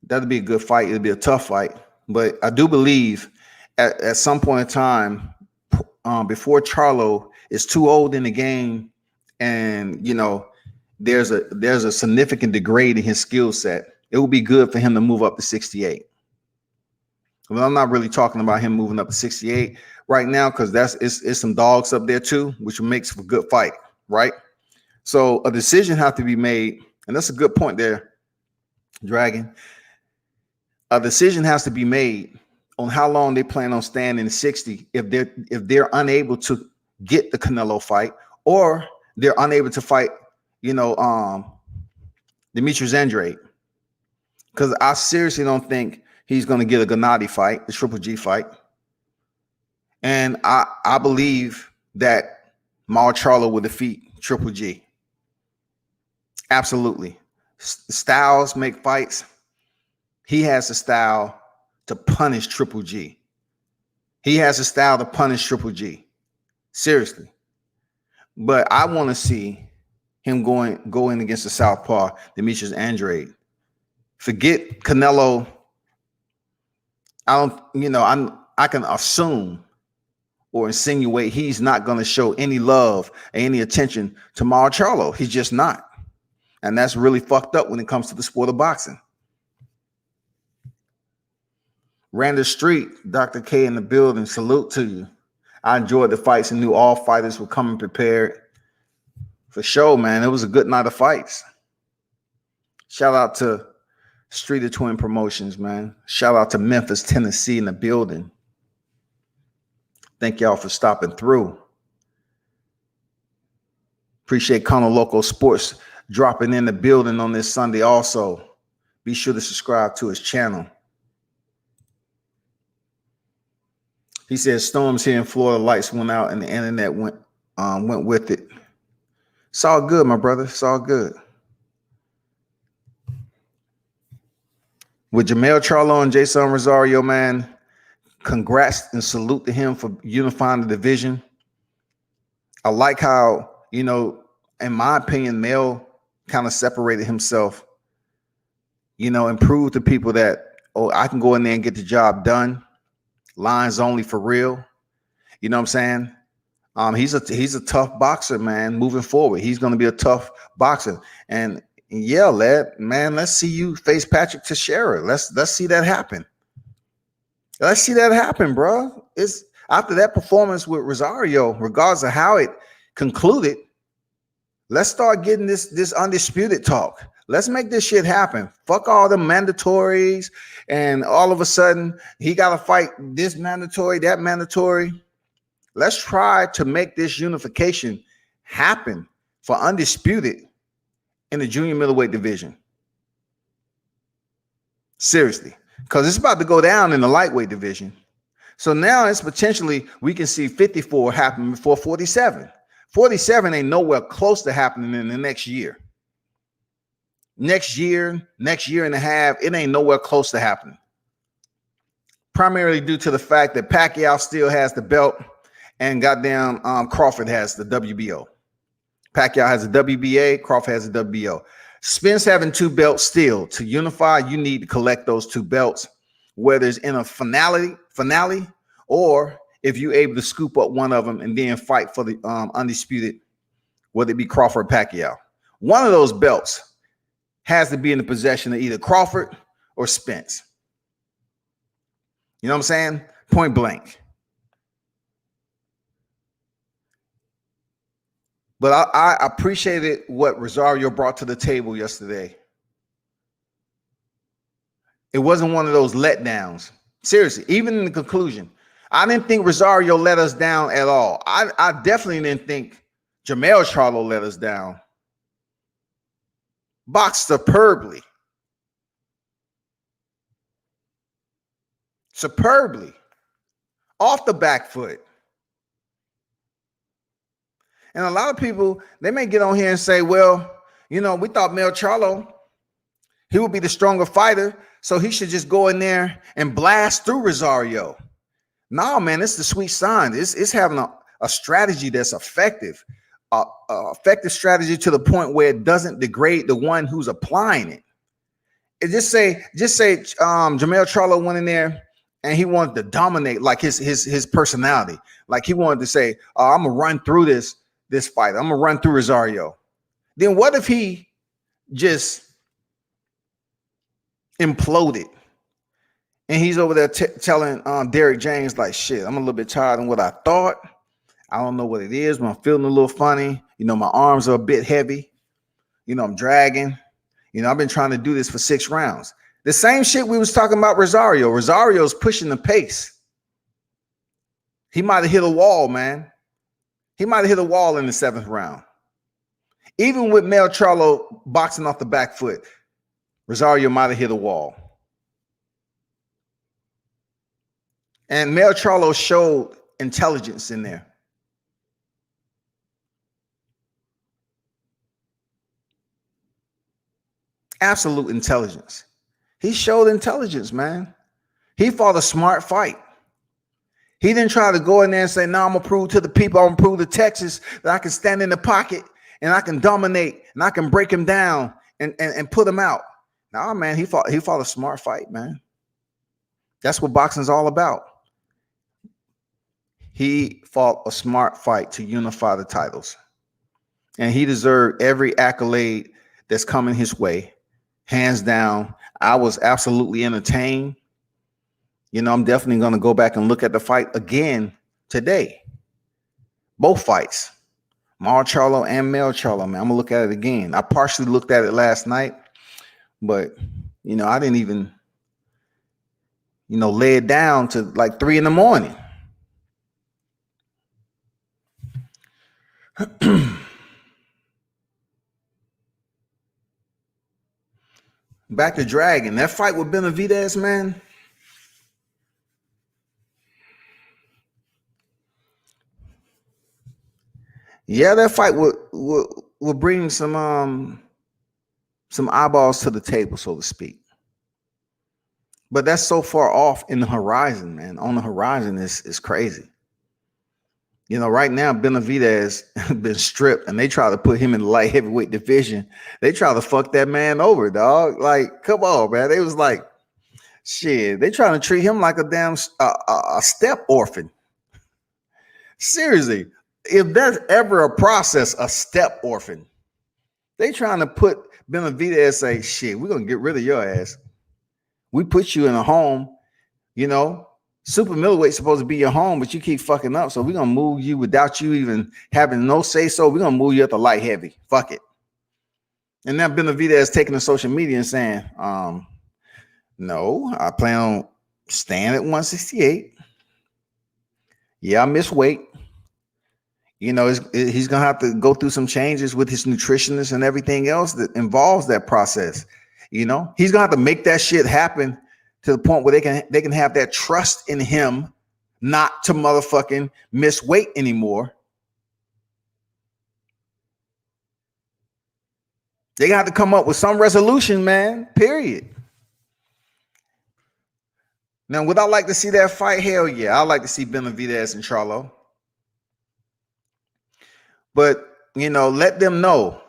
That'll be a good fight. It'll be a tough fight. But I do believe at some point in time, before Charlo is too old in the game, and there's a significant degrade in his skill set, it would be good for him to move up to 68. Well, I'm not really talking about him moving up to 68 right now, because it's some dogs up there too, which makes for a good fight, right? So a decision has to be made, and that's a good point there, Dragon. A decision has to be made on how long they plan on standing in 60 if they're unable to get the Canelo fight, or they're unable to fight, Demetrius Andrade. Because I seriously don't think he's going to get a Gennady fight, the Triple G fight. And I believe that Charlo will defeat Triple G. Absolutely. Styles make fights. He has a style to punish Triple G. He has a style to punish Triple G. Seriously. But I want to see him going against the southpaw, Demetrius Andrade. Forget Canelo. I can assume or insinuate he's not going to show any love or any attention to Charlo. He's just not. And that's really fucked up when it comes to the sport of boxing. Randall Street, Dr. K in the building. Salute to you. I enjoyed the fights and knew all fighters were coming prepared. For sure, man. It was a good night of fights. Shout out to Street of Twin Promotions, man. Shout out to Memphis, Tennessee in the building. Thank y'all for stopping through. Appreciate Cono Loco Sports dropping in the building on this Sunday also. Be sure to subscribe to his channel. He says storms here in Florida, lights went out and the internet went with it. It's all good, my brother. It's all good. With Jermell Charlo and Jason Rosario, man, congrats and salute to him for unifying the division. I like how, in my opinion, Mel kind of separated himself, and proved to people that, I can go in there and get the job done. Lines only for real. You know what I'm saying? He's a tough boxer, man. Moving forward, he's going to be a tough boxer. And yeah, let's see you face Patrick Teixeira. Let's see that happen. Let's see that happen, bro. It's after that performance with Rosario, regardless of how it concluded. Let's start getting this undisputed talk. Let's make this shit happen. Fuck all the mandatories, and all of a sudden he got to fight this mandatory, that mandatory. Let's try to make this unification happen for undisputed in the junior middleweight division. Seriously, because it's about to go down in the lightweight division. So now it's potentially we can see 54 happen before 47. 47 ain't nowhere close to happening in the next year. Next year and a half, it ain't nowhere close to happening. Primarily due to the fact that Pacquiao still has the belt and goddamn Crawford has the WBO. Pacquiao has the WBA, Crawford has the WBO. Spence having two belts still. To unify, you need to collect those two belts, whether it's in a finale, or if you're able to scoop up one of them and then fight for the undisputed, whether it be Crawford or Pacquiao. One of those belts has to be in the possession of either Crawford or Spence. You know what I'm saying? Point blank. But I appreciated what Rosario brought to the table yesterday. It wasn't one of those letdowns. Seriously, even in the conclusion, I didn't think Rosario let us down at all. I definitely didn't think Jermell Charlo let us down. Boxed superbly. Superbly. Off the back foot. And a lot of people, they may get on here and say, well, we thought Mel Charlo, he would be the stronger fighter, so he should just go in there and blast through Rosario. No, man, it's the sweet sign. It's having a strategy that's effective. effective strategy to the point where it doesn't degrade the one who's applying it. Just say Jamel Charlo went in there and he wanted to dominate, like his personality. Like he wanted to say, I'm gonna run through this fight. I'm gonna run through Rosario. Then what if he just imploded and he's over there telling Derek James like, shit, I'm a little bit tired than what I thought. I don't know what it is, but I'm feeling a little funny. My arms are a bit heavy. I'm dragging. I've been trying to do this for 6 rounds. The same shit we was talking about Rosario. Rosario's pushing the pace. He might have hit a wall, man. He might have hit a wall in the 7th round. Even with Mel Charlo boxing off the back foot, Rosario might have hit a wall. And Mel Charlo showed intelligence in there. Absolute intelligence. He showed intelligence, man. He fought a smart fight. He didn't try to go in there and say, no, I'm going to prove to the people, I'm going to prove to Texas that I can stand in the pocket and I can dominate and I can break him down and put him out. Nah, man, he fought a smart fight, man. That's what boxing's all about. He fought a smart fight to unify the titles. And he deserved every accolade that's coming his way. Hands down. I was absolutely entertained. I'm definitely going to go back and look at the fight again today. Both fights. Mar Charlo and Mel Charlo, man. I'm going to look at it again. I partially looked at it last night, but, I didn't even, lay it down to like 3 a.m. Back to Dragon. That fight with Benavidez, man. Yeah, that fight will bring some eyeballs to the table, so to speak. But that's so far off in the horizon, man. On the horizon is crazy. Right now, Benavidez has been stripped, and they try to put him in the light heavyweight division. They try to fuck that man over, dog. Like, come on, man. They was like, shit. They trying to treat him like a damn a step orphan. Seriously, if there's ever a process, a step orphan, they trying to put Benavidez say, shit, we're gonna get rid of your ass. We put you in a home, super middleweight's supposed to be your home, but you keep fucking up. So we're gonna move you without you even having no say so. We're gonna move you up to light heavy. Fuck it. And now Benavidez taking to social media and saying, no, I plan on staying at 168. Yeah, I miss weight. He's gonna have to go through some changes with his nutritionist and everything else that involves that process. He's gonna have to make that shit happen to the point where they can have that trust in him not to motherfucking miss weight anymore. They got to come up with some resolution, man. Period. Now, would I like to see that fight? Hell yeah. I like to see Benavidez and Charlo. But, let them know.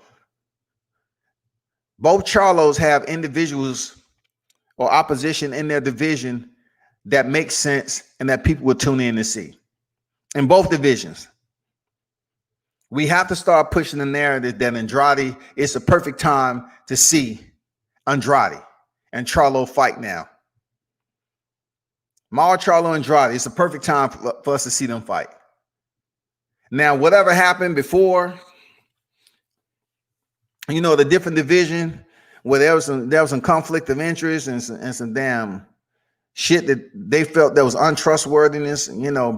Both Charlos have individuals or opposition in their division that makes sense and that people will tune in to see. In both divisions. We have to start pushing the narrative that Andrade is the perfect time to see Andrade and Charlo fight now. Mar Charlo Andrade, it's the perfect time for us to see them fight. Now, whatever happened before, the different division where there was some conflict of interest and some damn shit that they felt that was untrustworthiness,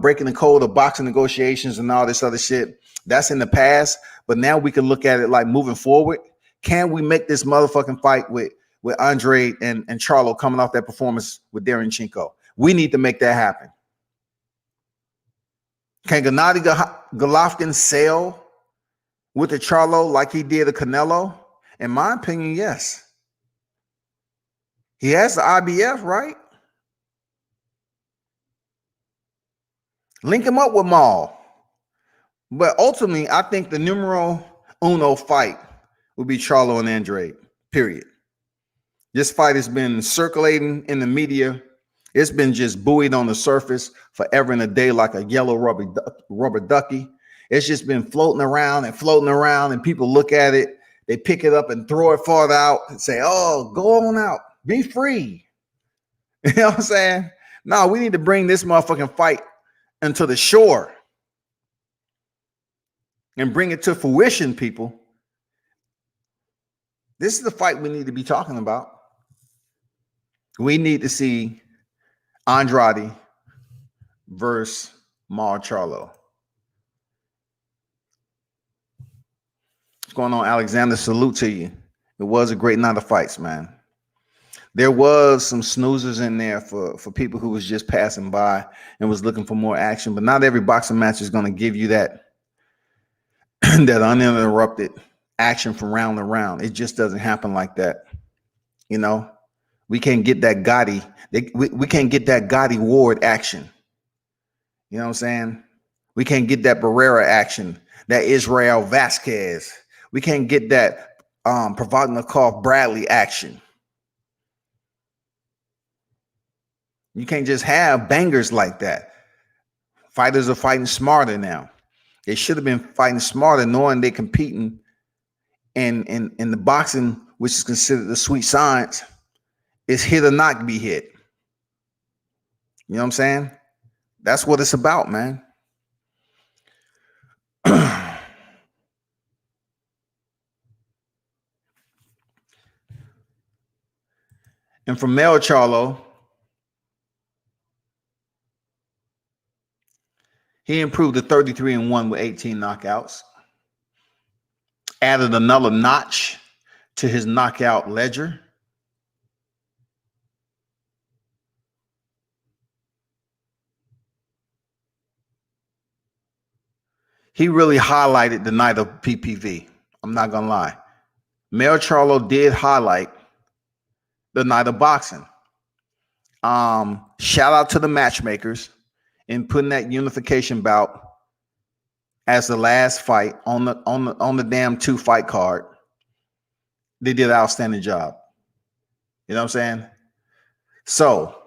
breaking the code of boxing negotiations and all this other shit. That's in the past. But now we can look at it like moving forward. Can we make this motherfucking fight with Andre and Charlo coming off that performance with Derevyanchenko? We need to make that happen. Can Gennady Golovkin sail with the Charlo like he did a Canelo? In my opinion, yes. He has the IBF, right? Link him up with Maul. But ultimately, I think the numero uno fight will be Charlo and Andrade, period. This fight has been circulating in the media. It's been just buoyed on the surface forever and a day like a yellow rubber ducky. It's just been floating around, and people look at it. They pick it up and throw it farther out and say, oh, go on out. Be free. You know what I'm saying? No, we need to bring this motherfucking fight into the shore and bring it to fruition, people. This is the fight we need to be talking about. We need to see Andrade versus Charlo. What's going on, Alexander? Salute to you. It was a great night of fights, man. There was some snoozers in there for people who was just passing by and was looking for more action, but not every boxing match is going to give you that that uninterrupted action from round to round. It just doesn't happen like that. You know, we can't get that Gotti. We can't get that Gotti Ward action. You know what I'm saying? We can't get that Barrera action, that Israel Vasquez. We can't get that Provodnikov Bradley action. You can't just have bangers like that. Fighters are fighting smarter now. They should have been fighting smarter, knowing they're competing in the boxing, which is considered the sweet science, is hit or not be hit. You know what I'm saying? That's what it's about, man. And for Mel Charlo, he improved to 33-1 with 18 knockouts. Added another notch to his knockout ledger. He really highlighted the night of PPV. I'm not going to lie. Mel Charlo did highlight the night of boxing. Shout out to the matchmakers in putting that unification bout as the last fight on the damn 2-fight card. They did an outstanding job. You know what I'm saying? So,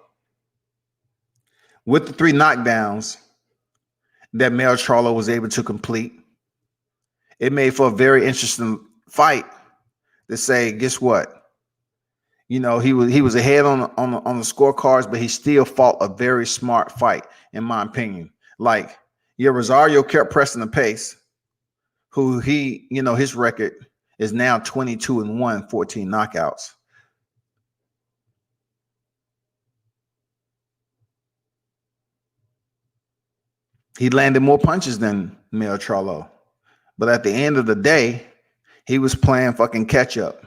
with the 3 knockdowns that Mel Charlo was able to complete, it made for a very interesting fight to say, guess what? You know, he was ahead on the scorecards, but he still fought a very smart fight, in my opinion. Like, Rosario kept pressing the pace, who his record is now 22-1, 14 knockouts. He landed more punches than Mel Charlo. But at the end of the day, he was playing fucking catch up.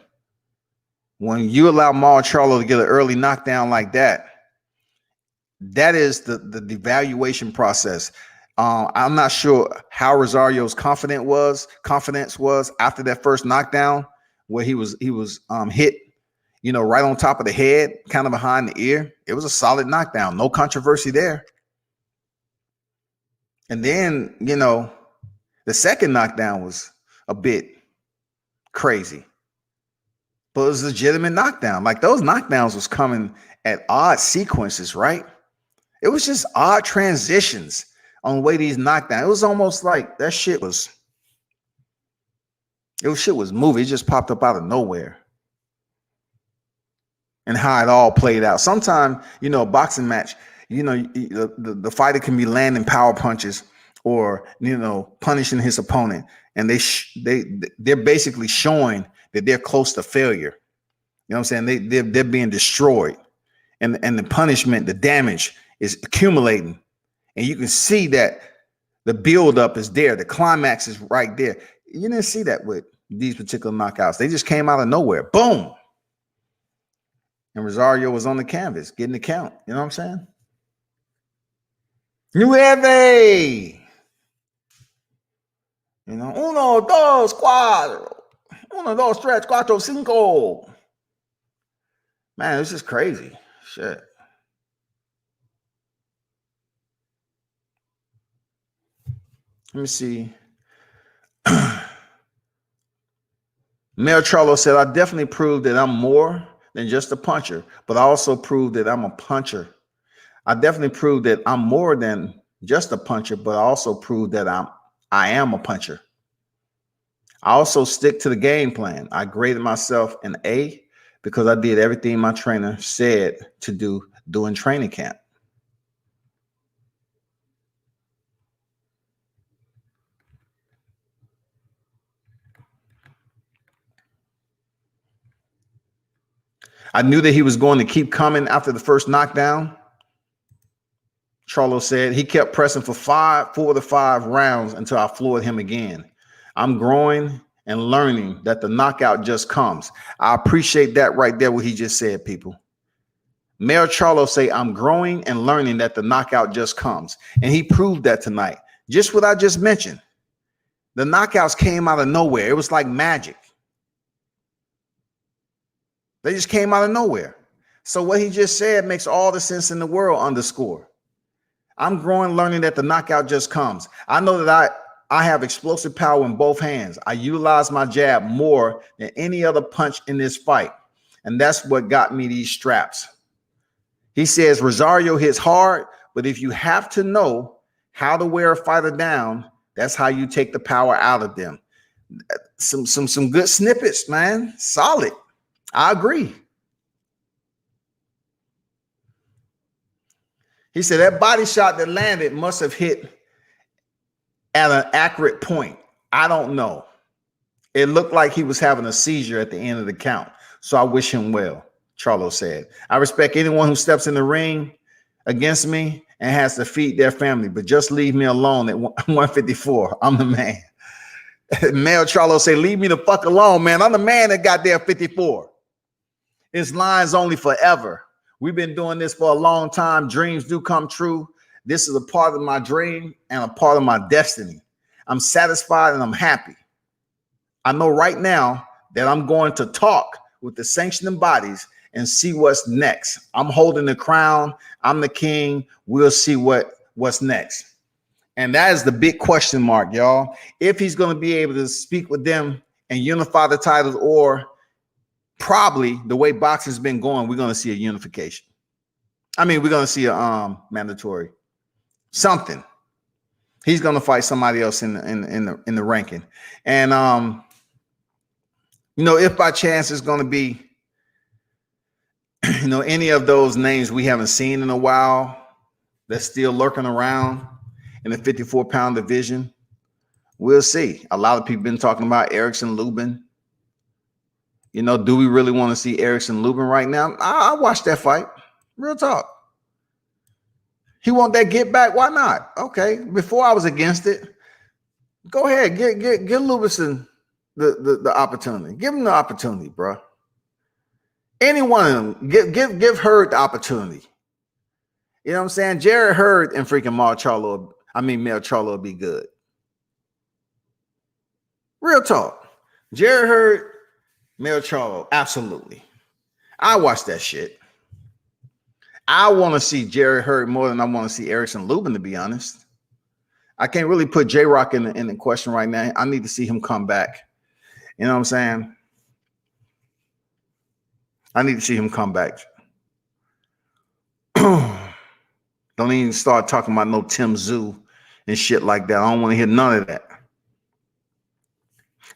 When you allow Mel Charlo to get an early knockdown like that, that is the devaluation process. I'm not sure how Rosario's confidence was after that first knockdown, where he was hit, right on top of the head, kind of behind the ear. It was a solid knockdown, no controversy there. And then, the second knockdown was a bit crazy, but it was a legitimate knockdown. Like, those knockdowns was coming at odd sequences, right? It was just odd transitions on the way these knockdowns. It was almost like that shit was moving. It just popped up out of nowhere. And how it all played out. Sometimes, a boxing match, the fighter can be landing power punches or, punishing his opponent. And they're basically showing that they're close to failure. You know what I'm saying? They're being destroyed. And the punishment, the damage is accumulating. And you can see that the buildup is there. The climax is right there. You didn't see that with these particular knockouts. They just came out of nowhere. Boom. And Rosario was on the canvas getting the count. You know what I'm saying? Nueve. Uno, dos, cuatro. Uno, dos, tres, cuatro, cinco. Man, this is crazy. Shit. Let me see. Mayor Charlo said, I definitely proved that I'm more than just a puncher, but I also proved that I'm a puncher. I definitely proved that I'm more than just a puncher, but I also proved that I am a puncher. I also stick to the game plan. I graded myself an A because I did everything my trainer said to do during training camp. I knew that he was going to keep coming after the first knockdown. Charlo said he kept pressing for 4 to 5 rounds until I floored him again. I'm growing and learning that the knockout just comes. I appreciate that right there, what he just said, people. Mayor Charlo say, I'm growing and learning that the knockout just comes. And he proved that tonight. Just what I just mentioned. The knockouts came out of nowhere. It was like magic. They just came out of nowhere. So what he just said makes all the sense in the world, underscore. I'm growing, learning that the knockout just comes. I know that I have explosive power in both hands. I utilize my jab more than any other punch in this fight. And that's what got me these straps. He says Rosario hits hard, but if you have to know how to wear a fighter down, that's how you take the power out of them. Some good snippets, man. Solid. I agree. He said that body shot that landed must have hit at an accurate point. I don't know. It looked like he was having a seizure at the end of the count. So I wish him well, Charlo said. I respect anyone who steps in the ring against me and has to feed their family, but just leave me alone at 154. I'm the man. Male Charlo say, leave me the fuck alone, man. I'm the man that got there 54. It's lines only forever. We've been doing this for a long time. Dreams do come true. This is a part of my dream and a part of my destiny. I'm satisfied and I'm happy. I know right now that I'm going to talk with the sanctioning bodies and see what's next. I'm holding the crown. I'm the king. We'll see what's next. And that is the big question mark, y'all. If he's going to be able to speak with them and unify the titles, or probably the way boxing's been going, we're going to see a unification. I mean, we're going to see a mandatory something. He's going to fight somebody else in the ranking. And if by chance it's going to be any of those names we haven't seen in a while that's still lurking around in the 54-pound division, we'll see. A lot of people been talking about Erickson Lubin. Do we really want to see Erickson Lubin right now? I watched that fight. Real talk. He want that get back. Why not? Okay. Before I was against it. Go ahead. Give Lubin the opportunity. Give him the opportunity, bro. Any one of them. Give Hurd the opportunity. You know what I'm saying? Jared Hurd and freaking Mel Charlo will be good. Real talk. Jared Hurd, Mel Charlo, absolutely. I watch that shit. I want to see Jared Hurd more than I want to see Erickson Lubin, to be honest. I can't really put J-Rock in the question right now. I need to see him come back. You know what I'm saying? I need to see him come back. Don't even start talking about no Tim Tszyu and shit like that. I don't want to hear none of that.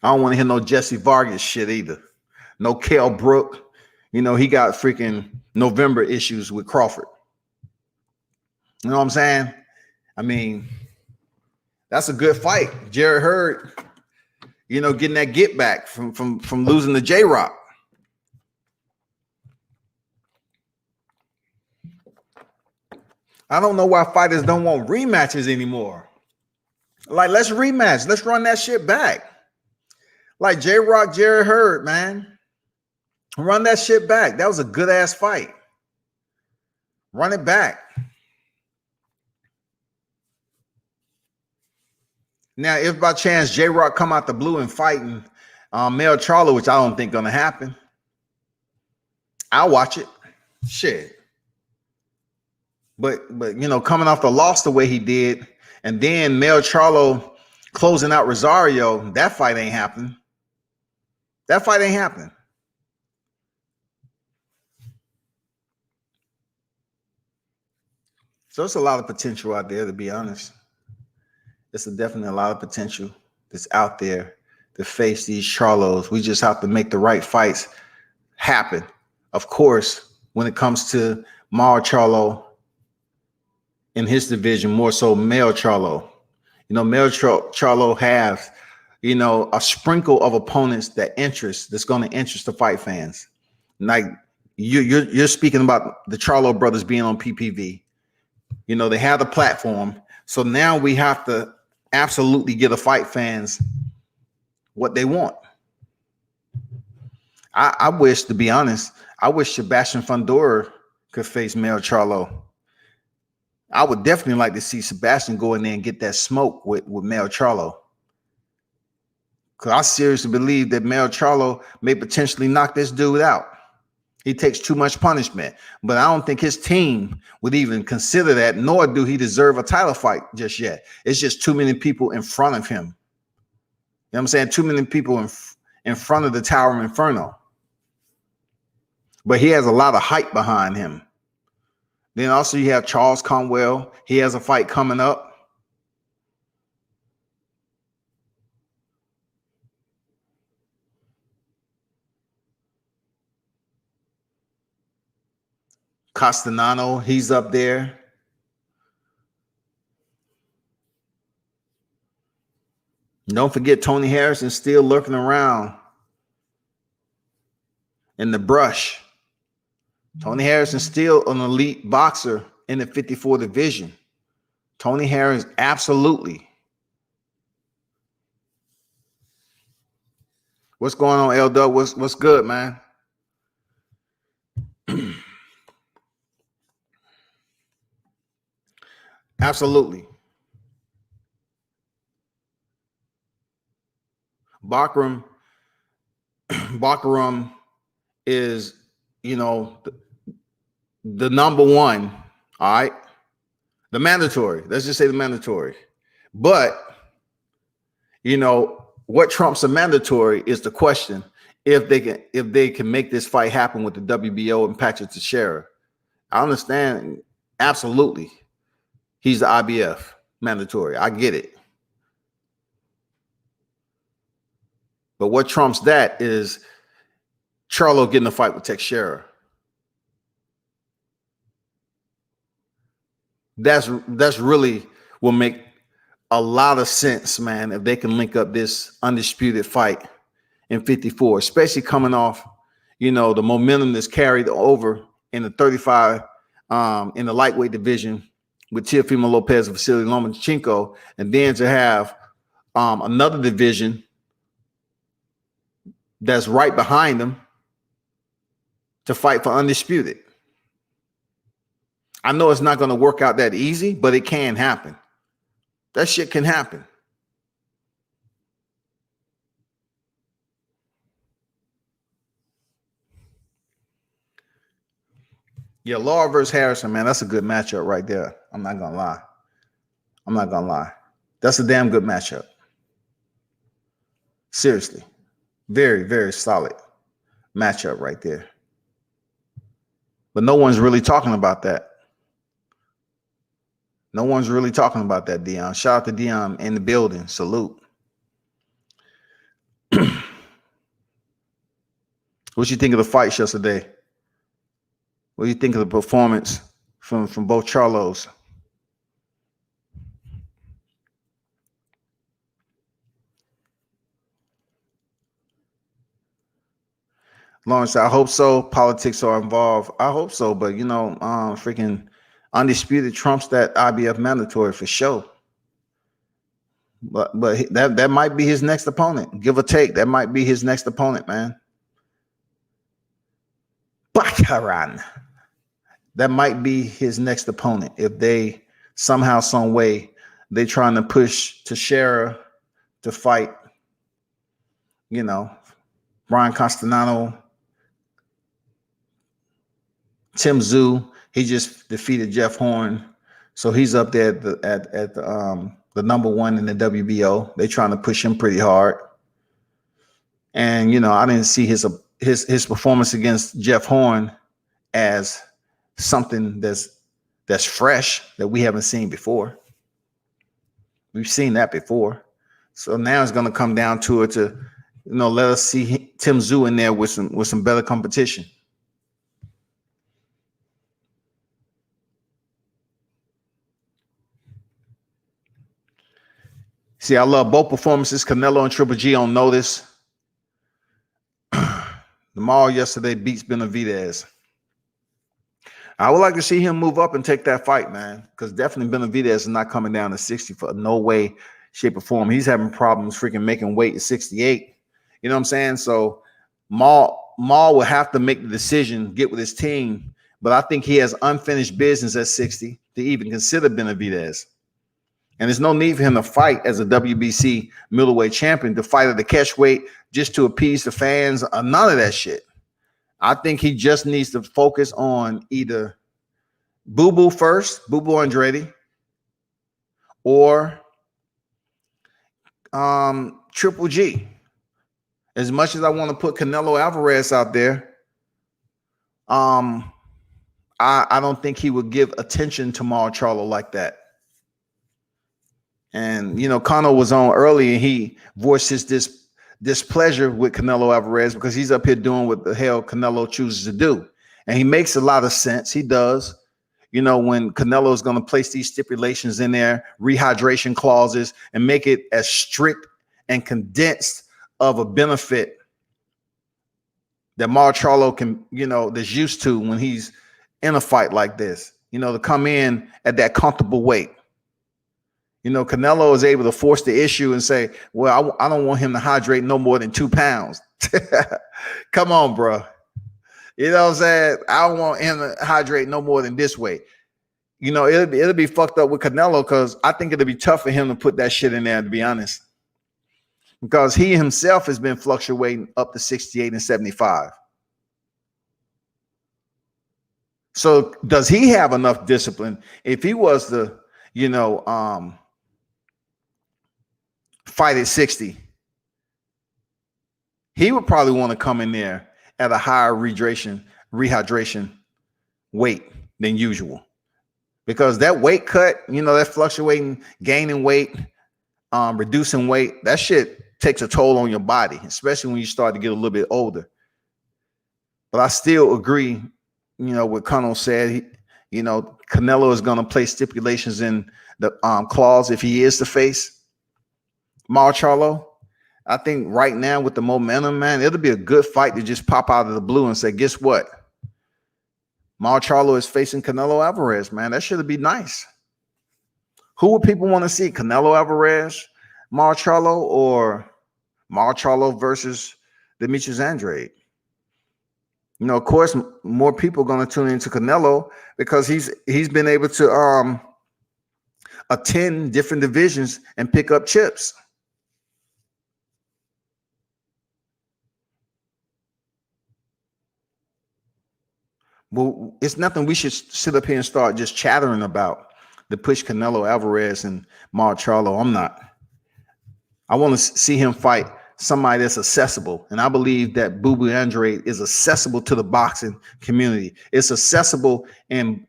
I don't want to hear no Jesse Vargas shit either. No Kell Brook. He got freaking November issues with Crawford. You know what I'm saying? I mean, that's a good fight. Jared Hurd, getting that get back from losing to J-Rock. I don't know why fighters don't want rematches anymore. Like, let's rematch. Let's run that shit back. Like J-Rock, Jared Hurd, man. Run that shit back. That was a good-ass fight. Run it back. Now, if by chance J-Rock come out the blue and fighting Mel Charlo, which I don't think going to happen, I'll watch it. Shit. But coming off the loss the way he did, and then Mel Charlo closing out Rosario, that fight ain't happening. That fight ain't happening. So it's a lot of potential out there, to be honest. It's definitely a lot of potential that's out there to face these Charlos. We just have to make the right fights happen. Of course, when it comes to Mar Charlo in his division, more so male Charlo. Male Charlo has, a sprinkle of opponents that's going to interest the fight fans. Like you're speaking about the Charlo brothers being on PPV. They have the platform. So now we have to absolutely give the fight fans what they want. I wish, to be honest, Sebastian Fundora could face Mel Charlo. I would definitely like to see Sebastian go in there and get that smoke with Mel Charlo. Because I seriously believe that Mel Charlo may potentially knock this dude out. He takes too much punishment, but I don't think his team would even consider that, nor do he deserve a title fight just yet. It's just too many people in front of him. You know what I'm saying? Too many people in front of the Tower of Inferno. But he has a lot of hype behind him. Then also you have Charles Conwell. He has a fight coming up. Castellano, he's up there. Don't forget Tony Harrison still lurking around in the brush. Tony Harrison still an elite boxer in the 54 division. Tony Harrison, absolutely. What's going on, L-Dub? What's good, man? Absolutely. Bakaram is, the number one, all right? The mandatory. Let's just say the mandatory. But, what trumps a mandatory is the question if they can make this fight happen with the WBO and Patrick Teixeira. I understand. Absolutely. He's the IBF mandatory. I get it. But what trumps that is Charlo getting a fight with Teixeira. That's really will make a lot of sense, man, if they can link up this undisputed fight in 54, especially coming off, the momentum that's carried over in the 35 in the lightweight division with Teofimo Lopez and Vasily Lomachenko, and then to have another division that's right behind them to fight for undisputed. I know it's not going to work out that easy, but it can happen. That shit can happen. Yeah, Laura versus Harrison, man, that's a good matchup right there. I'm not going to lie. That's a damn good matchup. Seriously. Very, very solid matchup right there. But no one's really talking about that. No one's really talking about that, Dion. Shout out to Dion in the building. Salute. What you think of the fights yesterday? What do you think of the performance from both Charlos? Lawrence, I hope so. Politics are involved. I hope so, but freaking undisputed trumps that IBF mandatory for sure. But that might be his next opponent. Give or take, that might be his next opponent, man. Bakaran. That might be his next opponent if they somehow, some way, they trying to push Teixeira to fight, Brian Castellano. Tim Tszyu, he just defeated Jeff Horn, so he's up there at the the number one in the WBO. They trying to push him pretty hard. And, you know, I didn't see his performance against Jeff Horn as something that's fresh that we haven't seen before. We've seen that before. So now it's going to come down to it to, you know, let us see Tim Tszyu in there with some better competition. See, I love both performances. Canelo and Triple G on notice. Lamar yesterday beats Benavidez. I would like to see him move up and take that fight, man, because definitely Benavidez is not coming down to 60 for no way, shape, or form. He's having problems freaking making weight at 68. You know what I'm saying? So Maul will have to make the decision, get with his team, but I think he has unfinished business at 60 to even consider Benavidez. And there's no need for him to fight as a WBC middleweight champion, to fight at the catch weight just to appease the fans. None of that shit. I think he just needs to focus on either Boo Boo first, Boo Boo Andrade, or Triple G. As much as I want to put Canelo Alvarez out there, I don't think he would give attention to Charlo like that. And, you know, Conor was on early and he voiced his displeasure with Canelo Alvarez because he's up here doing what the hell Canelo chooses to do. And he makes a lot of sense. He does. You know, when Canelo is going to place these stipulations in there, rehydration clauses, and make it as strict and condensed of a benefit that Charlo can, you know, that's used to when he's in a fight like this, you know, to come in at that comfortable weight. You know, Canelo is able to force the issue and say, well, I don't want him to hydrate no more than 2 pounds. Come on, bro. You know what I'm saying? I don't want him to hydrate no more than this weight. You know, it'll be fucked up with Canelo because I think it'll be tough for him to put that shit in there, to be honest. Because he himself has been fluctuating up to 68 and 75. So does he have enough discipline? If he was to, you know, fight at 60, he would probably want to come in there at a higher rehydration weight than usual, because that weight cut, you know, that fluctuating, gaining weight, reducing weight, that shit takes a toll on your body, especially when you start to get a little bit older. But I still agree, you know, what Conor said. You know, Canelo is going to place stipulations in the clause if he is to face Charlo. I think right now with the momentum, man, it'll be a good fight to just pop out of the blue and say, guess what? Charlo is facing Canelo Alvarez, man. That should be nice. Who would people want to see? Canelo Alvarez, Charlo, or Charlo versus Demetrius Andrade? You know, of course, more people are going to tune into Canelo because he's been able to attend different divisions and pick up chips. Well, it's nothing we should sit up here and start just chattering about to push Canelo Alvarez and Charlo. I'm not. I want to see him fight somebody that's accessible. And I believe that Boo Boo Andrade is accessible to the boxing community. It's accessible and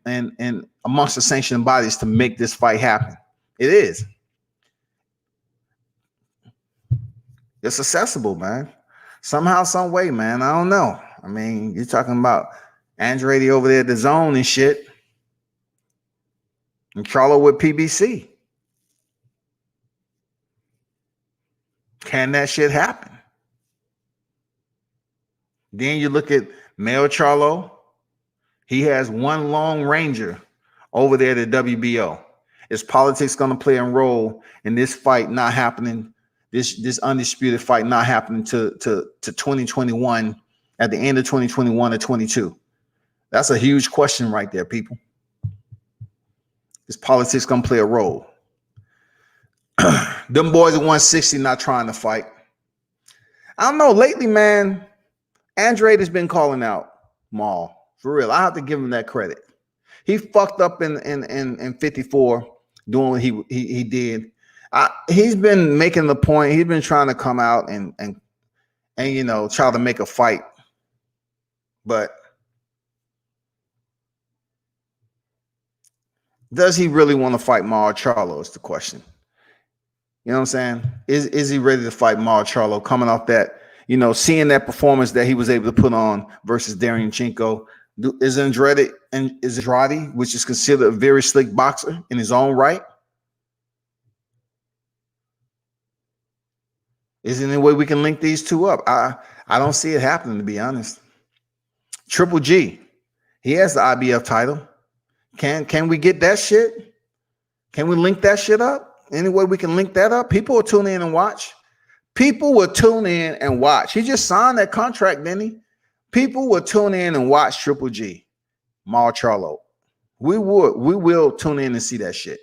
amongst the sanctioning bodies to make this fight happen. It is. It's accessible, man. Somehow, some way, man. I don't know. I mean, you're talking about Andrade over there at the zone and shit. And Charlo with PBC. Can that shit happen? Then you look at Male Charlo. He has one Long Ranger over there at the WBO. Is politics going to play a role in this fight not happening, this undisputed fight not happening to 2021, at the end of 2021 or 22? That's a huge question right there, people. Is politics going to play a role? Them boys at 160 not trying to fight. I don't know. Lately, man, Andrade has been calling out Maul. For real. I have to give him that credit. He fucked up in 54 doing what he did. He's been making the point. He's been trying to come out and try to make a fight, but does he really want to fight Mauro Charlo? Is the question. You know what I'm saying? Is he ready to fight Mauro Charlo coming off that? Seeing that performance that he was able to put on versus Derevyanchenko. Is Andrade, which is considered a very slick boxer in his own right? Is there any way we can link these two up? I don't see it happening, to be honest. Triple G, he has the IBF title. Can we get that shit? Can we link that shit up? Any way we can link that up? People will tune in and watch. People will tune in and watch. He just signed that contract, didn't he? People will tune in and watch Triple G, Mauro Charlo. We will tune in and see that shit.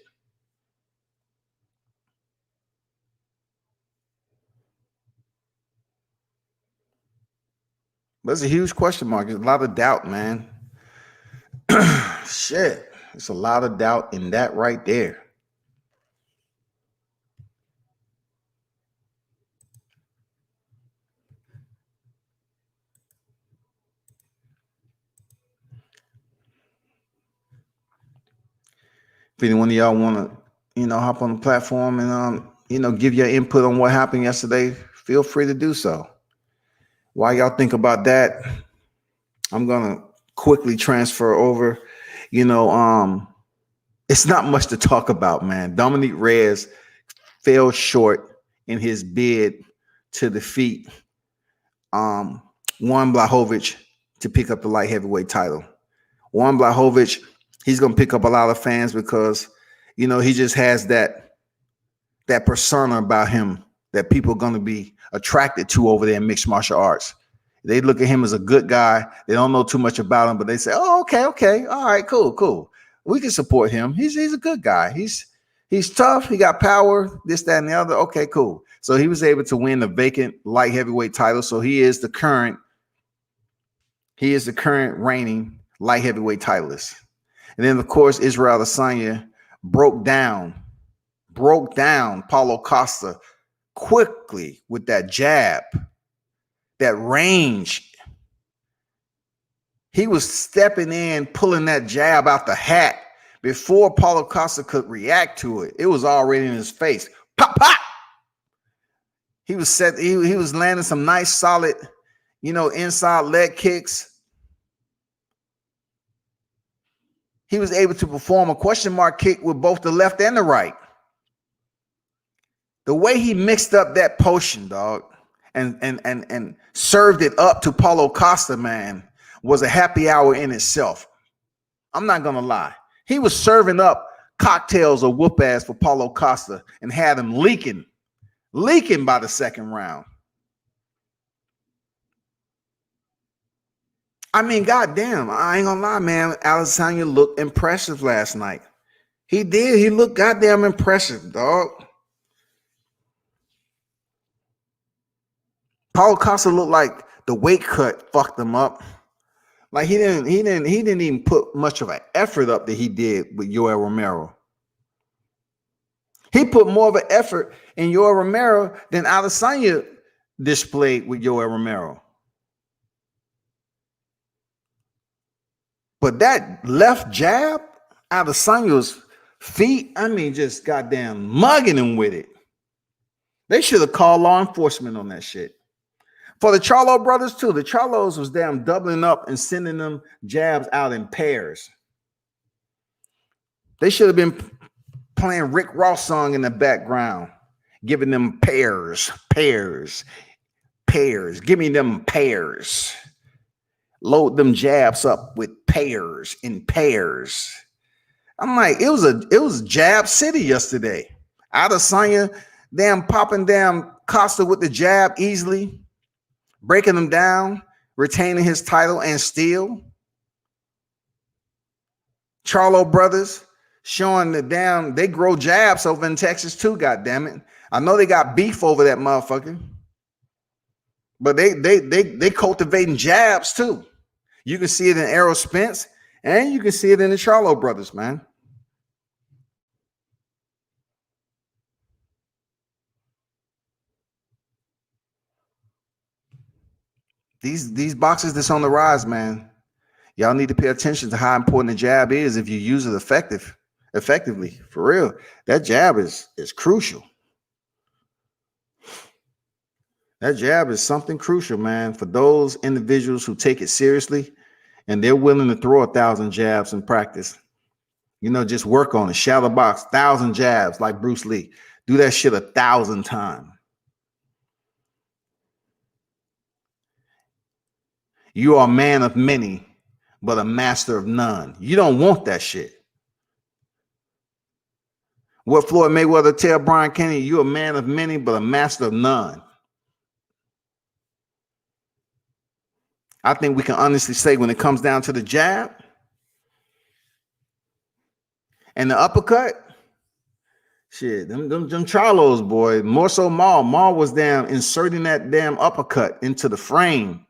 But it's a huge question mark. There's a lot of doubt, man. Shit. There's a lot of doubt in that right there. If any one of y'all want to, hop on the platform and, give your input on what happened yesterday, feel free to do so. While y'all think about that, I'm going to quickly transfer over. It's not much to talk about, man. Dominic Reyes fell short in his bid to defeat Juan Blachowicz to pick up the light heavyweight title. Juan Blachowicz, he's going to pick up a lot of fans because, he just has that persona about him that people are going to be attracted to over there in mixed martial arts. They look at him as a good guy. They don't know too much about him, but they say, oh, okay. All right, cool. We can support him. He's a good guy. He's tough. He got power, this, that, and the other. Okay, cool. So he was able to win the vacant light heavyweight title. So he is the current reigning light heavyweight titleist. And then, of course, Israel Adesanya broke down Paulo Costa quickly with that jab, that range. He was stepping in, pulling that jab out the hat before Paulo Costa could react to it. It was already in his face. Pop, pop. He was he was landing some nice, solid, inside leg kicks. He was able to perform a question mark kick with both the left and the right. The way he mixed up that potion, dog, and served it up to Paulo Costa, man, was a happy hour in itself. I'm not going to lie. He was serving up cocktails of whoop ass for Paulo Costa and had him leaking by the second round. I mean, goddamn, I ain't gonna lie, man. Adesanya looked impressive last night. He did. He looked goddamn impressive, dog. Paulo Costa looked like the weight cut fucked him up. Like he didn't even put much of an effort up that he did with Yoel Romero. He put more of an effort in Yoel Romero than Adesanya displayed with Yoel Romero. But that left jab, Adesanya's feet, I mean, just goddamn mugging him with it. They should have called law enforcement on that shit. For the Charlo brothers, too, the Charlos was damn doubling up and sending them jabs out in pairs. They should have been playing Rick Ross song in the background, giving them pairs. Give me them pairs. Load them jabs up with pairs in pairs. I'm like, it was jab city yesterday. Adesanya damn popping damn Costa with the jab easily, breaking him down, retaining his title and steal. Charlo brothers showing the damn, they grow jabs over in Texas too, goddammit. I know they got beef over that motherfucker. But they cultivating jabs too. You can see it in Errol Spence, and you can see it in the Charlo brothers, man. These boxers that's on the rise, man. Y'all need to pay attention to how important the jab is if you use it effectively. For real. That jab is crucial. That jab is something crucial, man, for those individuals who take it seriously and they're willing to throw 1,000 jabs in practice. You know, just work on it. Shadow box, 1,000 jabs like Bruce Lee. Do that shit 1,000 times. You are a man of many, but a master of none. You don't want that shit. What Floyd Mayweather tell Brian Kennedy, you're a man of many, but a master of none. I think we can honestly say when it comes down to the jab and the uppercut, shit, them Charlos, boy, more so Maul was down inserting that damn uppercut into the frame.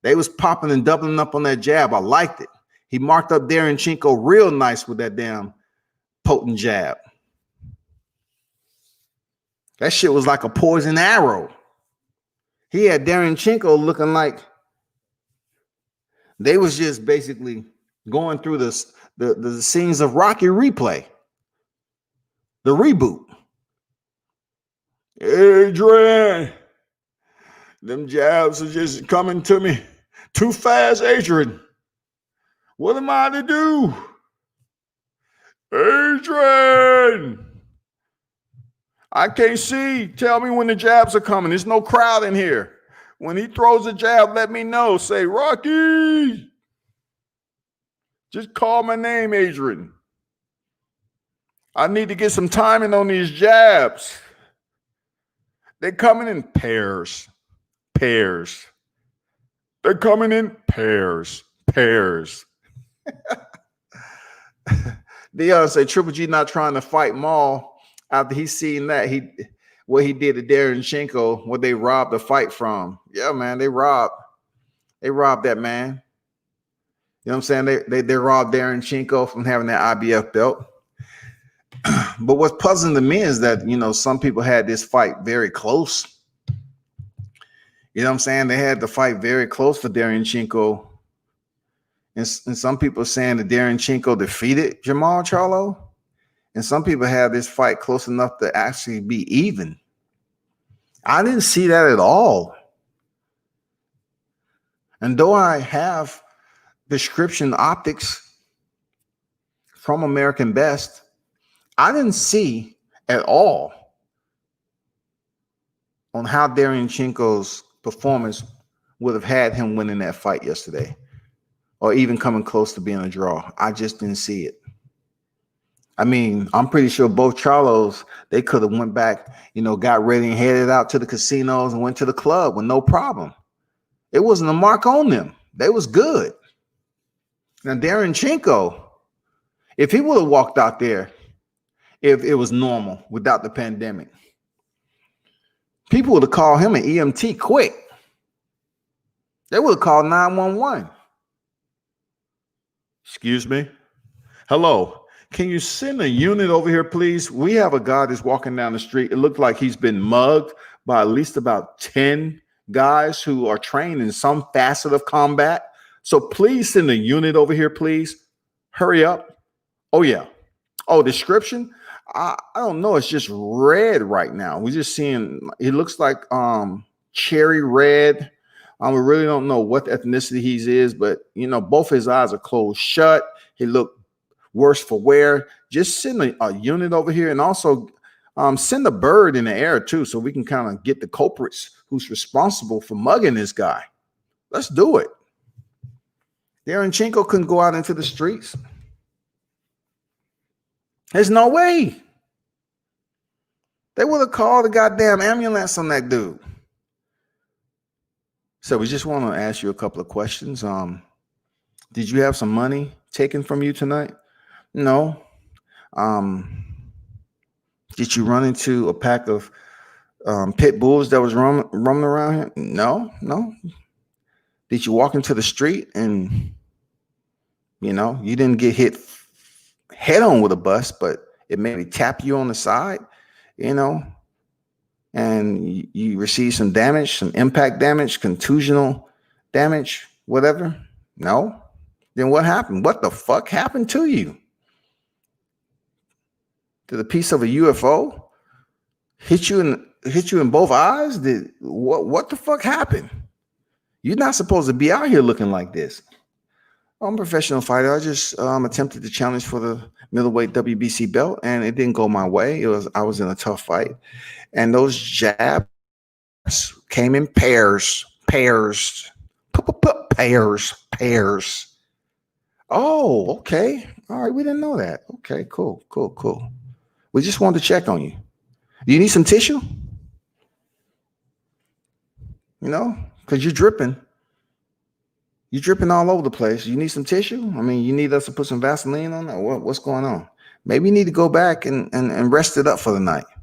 They was popping and doubling up on that jab. I liked it. He marked up Derevyanchenko real nice with that damn potent jab. That shit was like a poison arrow. He had Derevyanchenko looking like they was just basically going through the scenes of Rocky replay. The reboot. Adrian, them jabs are just coming to me too fast, Adrian. What am I to do? Adrian, I can't see. Tell me when the jabs are coming. There's no crowd in here. When he throws a jab, let me know. Say, Rocky. Just call my name, Adrian. I need to get some timing on these jabs. They're coming in pairs. Pairs. They're coming in pairs. Pairs. Dion say Triple G not trying to fight Maul after he's seen that what he did to Derevyanchenko, what they robbed the fight from. Yeah, man, they robbed that man. You know what I'm saying? They robbed Derevyanchenko from having that IBF belt. But what's puzzling to me is that, you know, some people had this fight very close. You know what I'm saying? They had the fight very close for Derevyanchenko. And some people are saying that Derevyanchenko defeated Jamal Charlo. And some people have this fight close enough to actually be even. I didn't see that at all. And though I have description optics from American Best, I didn't see at all on how Derevyanchenko's performance would have had him winning that fight yesterday or even coming close to being a draw. I just didn't see it. I mean, I'm pretty sure both Charlos, they could have went back, you know, got ready and headed out to the casinos and went to the club with no problem. It wasn't a mark on them. They was good. Now, Derevyanchenko, if he would have walked out there, if it was normal without the pandemic, people would have called him an EMT quick. They would have called 911. Excuse me. Hello. Can you send a unit over here, please? We have a guy that's walking down the street. It looked like he's been mugged by at least about 10 guys who are trained in some facet of combat. So please send a unit over here, please. Hurry up. Oh, yeah. Oh, description? I don't know. It's just red right now. We're just seeing, it looks like cherry red. We really don't know what ethnicity he is, but, you know, both his eyes are closed shut. He looked worse for wear. Just send a unit over here, and also send a bird in the air too, so we can kind of get the culprits who's responsible for mugging this guy. Let's do it. Derevyanchenko couldn't go out into the streets. There's no way. They would have called the goddamn ambulance on that dude. So we just want to ask you a couple of questions. Did you have some money taken from you tonight? No. Did you run into a pack of pit bulls that was roaming around here? No. Did you walk into the street and, you know, you didn't get hit head on with a bus, but it maybe tapped you on the side, you know, and you received some damage, some impact damage, contusional damage, whatever? No. Then what happened? What the fuck happened to you? Did a piece of a UFO hit you in both eyes? What the fuck happened? You're not supposed to be out here looking like this. I'm a professional fighter. I just attempted to challenge for the middleweight WBC belt, and it didn't go my way. I was in a tough fight, and those jabs came in pairs. Oh, okay. All right, we didn't know that. Okay, cool. We just wanted to check on you. Do you need some tissue? You know, because you're dripping. You're dripping all over the place. You need some tissue? I mean, you need us to put some Vaseline on that? What's going on? Maybe you need to go back and rest it up for the night. You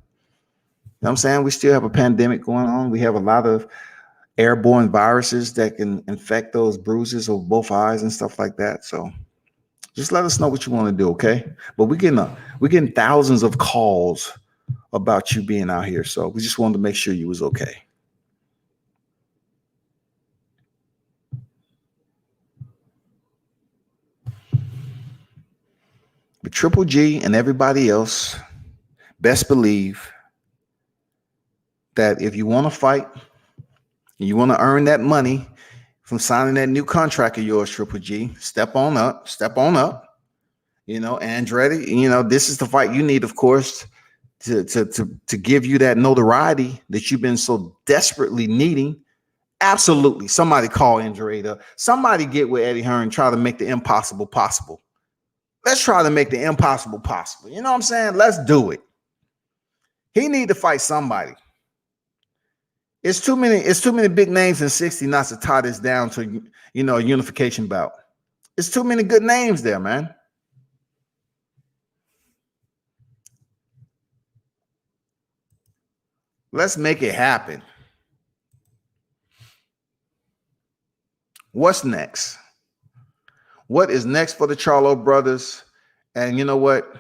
know what I'm saying? We still have a pandemic going on. We have a lot of airborne viruses that can infect those bruises of both eyes and stuff like that. So just let us know what you want to do, okay? But we're getting thousands of calls about you being out here. So we just wanted to make sure you was okay. But Triple G and everybody else best believe that if you want to fight, and you want to earn that money from signing that new contract of yours, Triple G, step on up. You know, Andretti, you know, this is the fight you need, of course, to give you that notoriety that you've been so desperately needing. Absolutely. Somebody call Andretti. Somebody get with Eddie Hearn, try to make the impossible possible. Let's try to make the impossible possible. You know what I'm saying? Let's do it. He need to fight somebody. It's too many big names in 60 not to tie this down to, you know, a unification bout. It's too many good names there, man. Let's make it happen. What's next? What is next for the Charlo brothers? And you know what?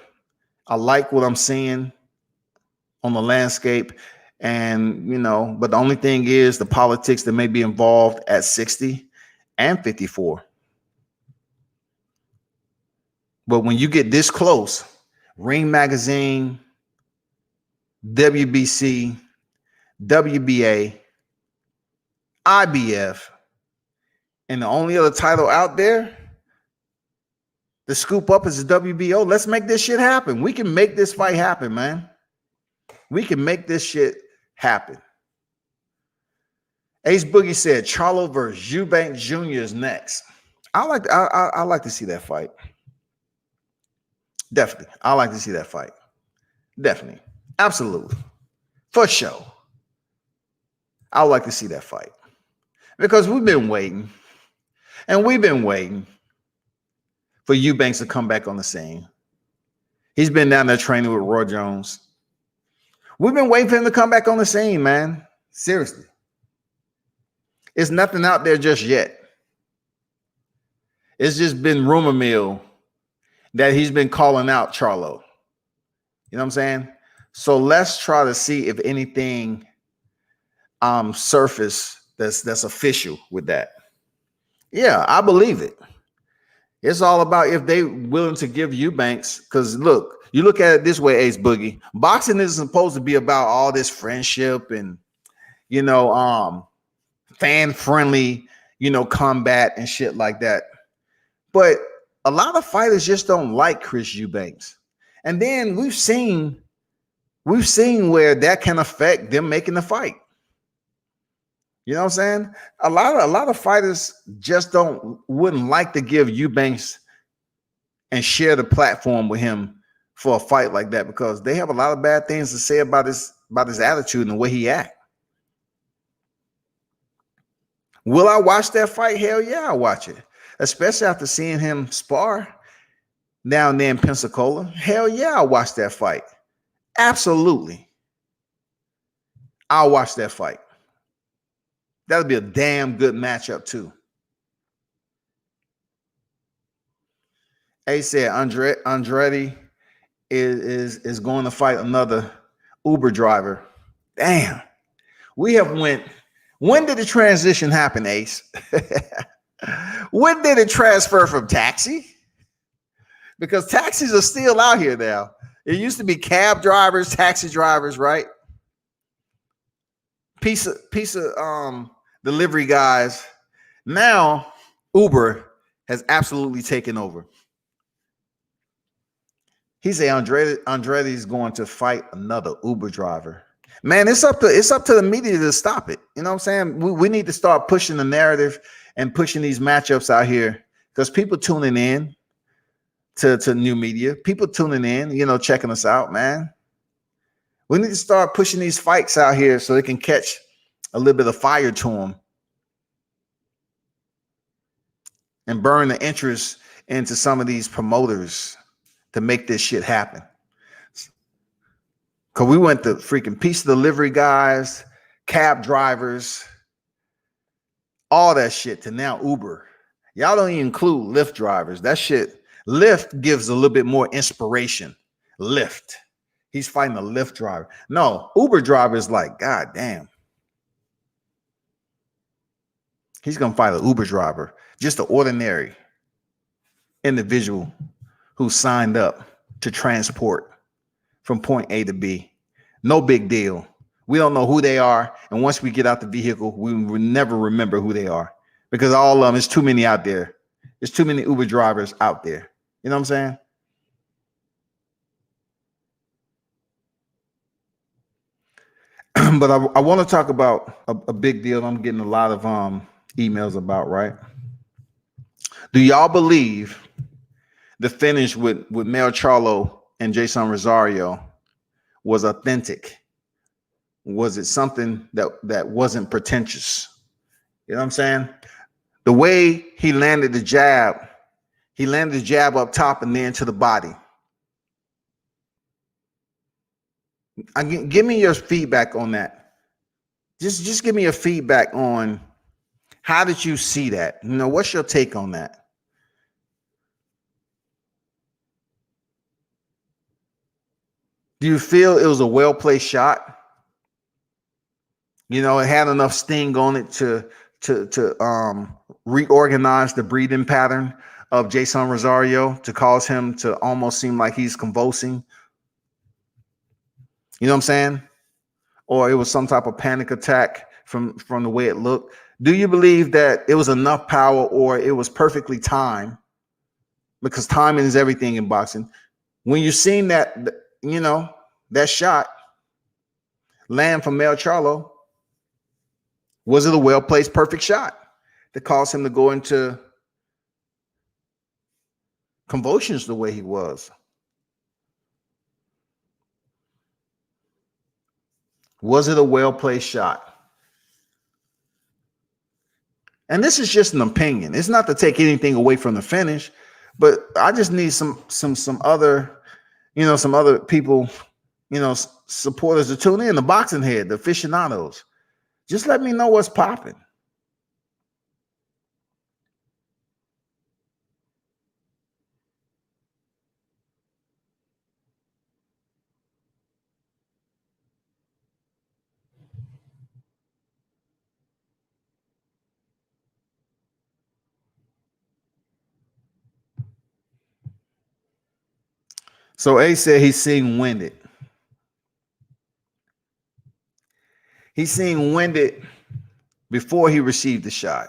I like what I'm seeing on the landscape. And, you know, but the only thing is the politics that may be involved at 60 and 54. But when you get this close, Ring Magazine, WBC, WBA, IBF, and the only other title out there, the scoop up is the WBO. Let's make this shit happen. We can make this fight happen, man. We can make this shit happen. Ace Boogie said Charlo versus Eubanks Jr. is next. I like to see that fight. Definitely. I like to see that fight. Definitely. Absolutely. For sure. I would like to see that fight. Because we've been waiting. And we've been waiting for Eubanks to come back on the scene. He's been down there training with Roy Jones. We've been waiting for him to come back on the scene, man. Seriously. It's nothing out there just yet. It's just been rumor mill that he's been calling out Charlo. You know what I'm saying? So let's try to see if anything surface that's official with that. Yeah, I believe it. It's all about if they willing to give Eubanks, because look, you look at it this way, Ace Boogie. Boxing isn't supposed to be about all this friendship and, you know, fan-friendly, you know, combat and shit like that. But a lot of fighters just don't like Chris Eubanks. And then we've seen where that can affect them making the fight. You know what I'm saying? A lot of fighters just wouldn't like to give Eubanks and share the platform with him for a fight like that, because they have a lot of bad things to say about his attitude and the way he acts. Will I watch that fight? Hell yeah, I'll watch it. Especially after seeing him spar down there in Pensacola. Hell yeah, I'll watch that fight. Absolutely. I'll watch that fight. That'll be a damn good matchup too. Ace said Andretti is going to fight another Uber driver. Damn. We have went When did the transition happen, Ace? When did it transfer from taxi? Because taxis are still out here now. It used to be cab drivers, taxi drivers, right? Piece of delivery guys. Now Uber has absolutely taken over. He said Andretti's going to fight another Uber driver. Man, it's up to the media to stop it. You know what I'm saying? We need to start pushing the narrative and pushing these matchups out here because people tuning in to new media, people tuning in, checking us out, man. We need to start pushing these fights out here so they can catch a little bit of fire to them and burn the interest into some of these promoters to make this shit happen. Because we went to freaking pizza delivery guys, cab drivers, all that shit to now Uber. Y'all don't even include Lyft drivers. That shit, Lyft gives a little bit more inspiration. Lyft. He's fighting a Lyft driver. No, Uber driver is like, God damn. He's going to fight an Uber driver. Just an ordinary individual who signed up to transport from point A to B. No big deal. We don't know who they are. And once we get out the vehicle, we will never remember who they are because all of them, there's too many out there. There's too many Uber drivers out there. You know what I'm saying? But I want to talk about a big deal I'm getting a lot of emails about, right? Do y'all believe the finish with Mel Charlo and Jason Rosario was authentic? Was it something that wasn't pretentious? You know what I'm saying? The way he landed the jab up top and then to the body. Give me your feedback on that. Just give me your feedback on how did you see that? What's your take on that? Do you feel it was a well-placed shot? It had enough sting on it to reorganize the breathing pattern of Jason Rosario to cause him to almost seem like he's convulsing. You know what I'm saying? Or it was some type of panic attack from the way it looked. Do you believe that it was enough power or it was perfectly timed? Because timing is everything in boxing. When you're seeing that, that shot land from Mel Charlo, was it a well-placed, perfect shot that caused him to go into convulsions the way he was? Was it a well-placed shot? And this is just an opinion. It's not to take anything away from the finish, but I just need some other, some other people, supporters to tune in, the boxing head, the aficionados. Just let me know what's popping. So A said he's seeing winded. He's seeing winded before he received the shot.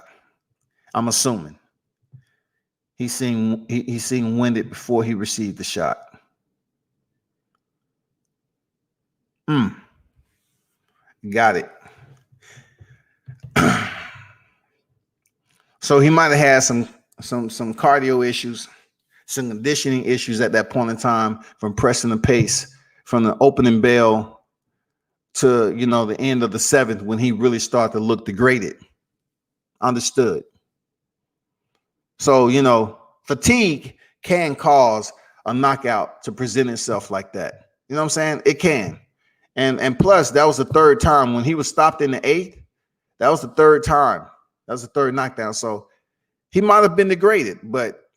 I'm assuming he's seeing winded before he received the shot. Got it. So he might have had some cardio issues, some conditioning issues at that point in time from pressing the pace from the opening bell to the end of the seventh when he really started to look degraded. Understood. So fatigue can cause a knockout to present itself like that. You know what I'm saying? It can. And plus, that was the third time when he was stopped in the eighth. That was the third time. That was the third knockdown. So he might have been degraded, but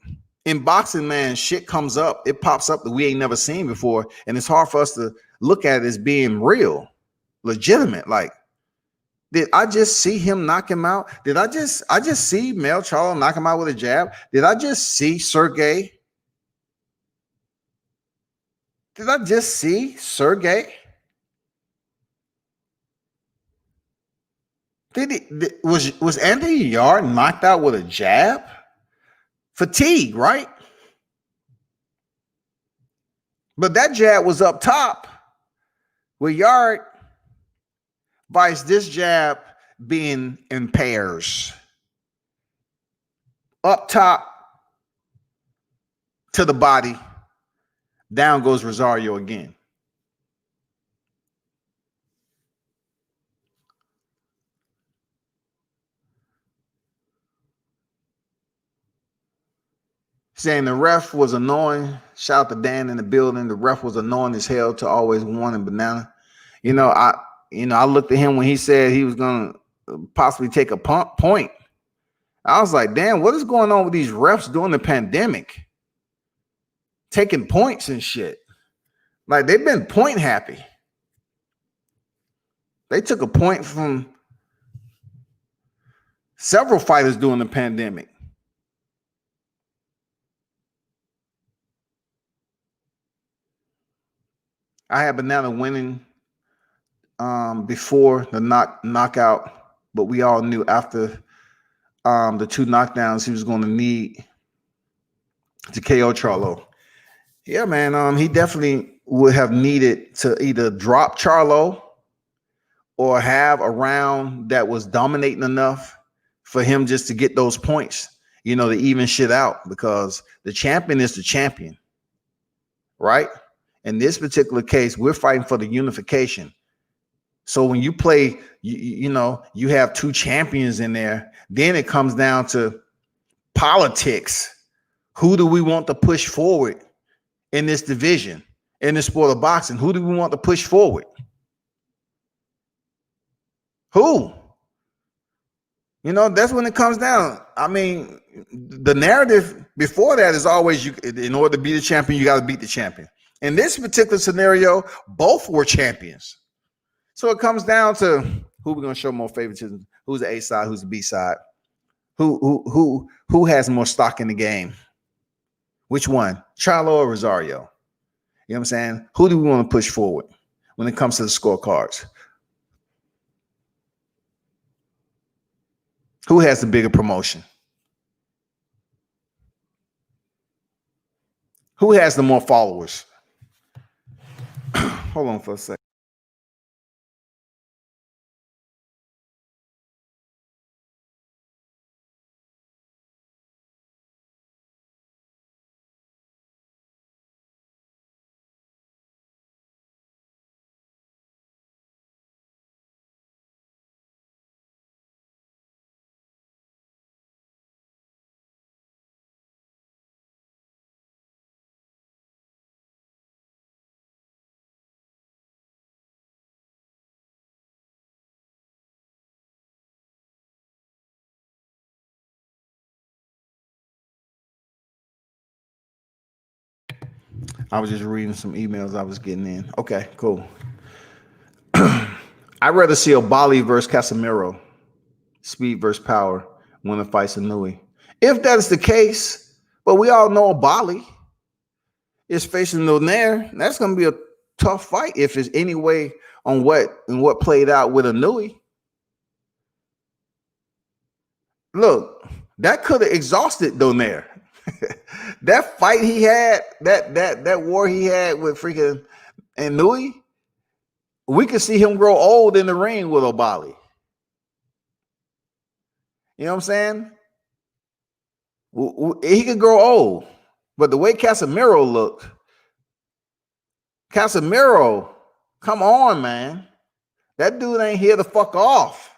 in boxing, man, shit comes up. It pops up that we ain't never seen before. And it's hard for us to look at it as being real, legitimate. Like, Did I just see him knock him out? I just see Mel Charlo knock him out with a jab? Did I just see Sergey? Did I just see Sergey? Was Anthony Yard knocked out with a jab? Fatigue, right? But that jab was up top with Yard vice this jab being in pairs. Up top to the body, down goes Rosario again. Saying the ref was annoying. Shout out to Dan in the building. The ref was annoying as hell to always wanting banana. I looked at him when he said he was gonna possibly take a point. I was like, damn, what is going on with these refs during the pandemic? Taking points and shit. Like, they've been point happy. They took a point from several fighters during the pandemic. I had Banana winning before the knockout, but we all knew after the 2 knockdowns he was going to need to KO Charlo. Yeah, man. He definitely would have needed to either drop Charlo or have a round that was dominating enough for him just to get those points, to even shit out, because the champion is the champion, right? In this particular case, we're fighting for the unification. So when you play, you have 2 champions in there, then it comes down to politics. Who do we want to push forward in this division, in the sport of boxing? Who do we want to push forward? Who? That's when it comes down. I mean, the narrative before that is always, in order to be the champion, you got to beat the champion. In this particular scenario, both were champions. So it comes down to who we're going to show more favoritism. Who's the A side? Who's the B side? Who has more stock in the game? Which one? Charlo or Rosario? You know what I'm saying? Who do we want to push forward when it comes to the scorecards? Who has the bigger promotion? Who has the more followers? Hold on for a second. I was just reading some emails I was getting in. Okay, cool. I'd rather see Obali versus Casemiro, speed versus power, winner fights Inui. If that is the case, but we all know Obali is facing Donaire. That's going to be a tough fight if it's any way on what played out with Inui. Look, that could have exhausted Donaire. That fight he had, that war he had with freaking Inui, we could see him grow old in the ring with Obali. You know what I'm saying? He could grow old, but the way Casemiro looked, Casemiro, come on, man. That dude ain't here to fuck off.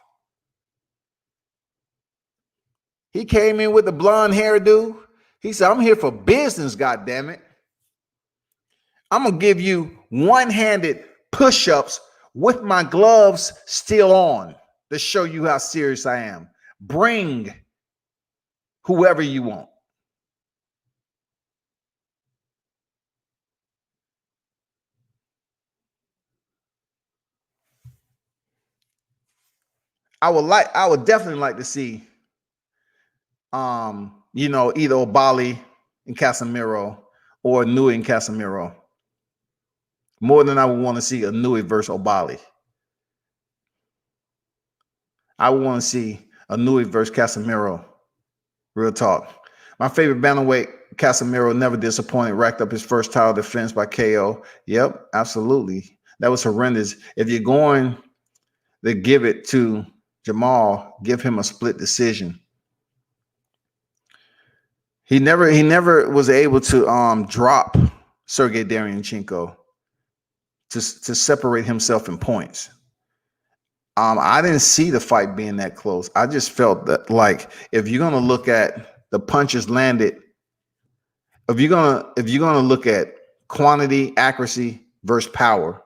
He came in with the blonde hairdo. He said, I'm here for business, goddammit. I'm going to give you one-handed push-ups with my gloves still on to show you how serious I am. Bring whoever you want. I would definitely like to see either Obali and Casemiro or Nui and Casemiro. More than I would want to see a Nui versus Obali. I would want to see a Nui versus Casemiro. Real talk. My favorite bantamweight, Casemiro, never disappointed. Racked up his first title defense by KO. Yep, absolutely. That was horrendous. If you're going to give it to Jamal, give him a split decision. He never was able to drop Sergey Derevyanchenko to separate himself in points. I didn't see the fight being that close. I just felt that, like, if you're gonna look at the punches landed, if you're gonna look at quantity, accuracy versus power,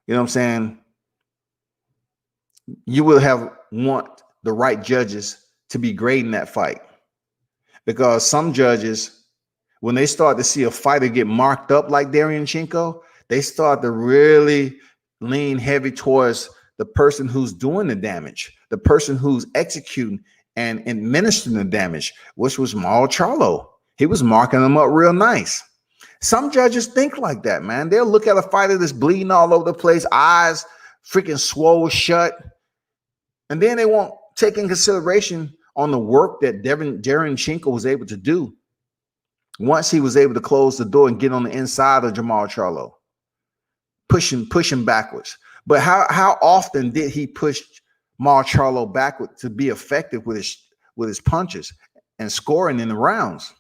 you know what I'm saying? You will want the right judges to be grading that fight, because some judges, when they start to see a fighter get marked up like Derevyanchenko, they start to really lean heavy towards the person who's doing the damage, the person who's executing and administering the damage, which was Charlo. He was marking them up real nice. Some judges think like that, man. They'll look at a fighter that's bleeding all over the place, eyes freaking swole shut, and then they won't take in consideration on the work that Derevyanchenko was able to do once he was able to close the door and get on the inside of Jamal Charlo, pushing backwards. But how often did he push Jamal Charlo backward to be effective with his punches and scoring in the rounds?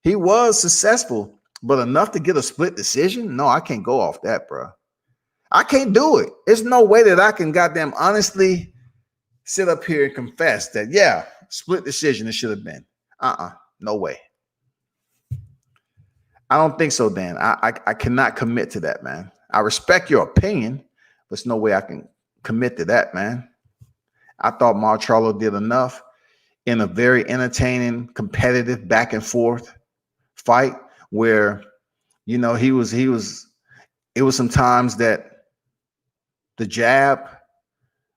He was successful, but enough to get a split decision? No, I can't go off that, bro. I can't do it. There's no way that I can goddamn honestly sit up here and confess that, yeah, split decision it should have been. No way. I don't think so, Dan. I cannot commit to that, man. I respect your opinion, but there's no way I can commit to that, man. I thought Charlo did enough in a very entertaining, competitive back and forth fight where, it was some times that the jab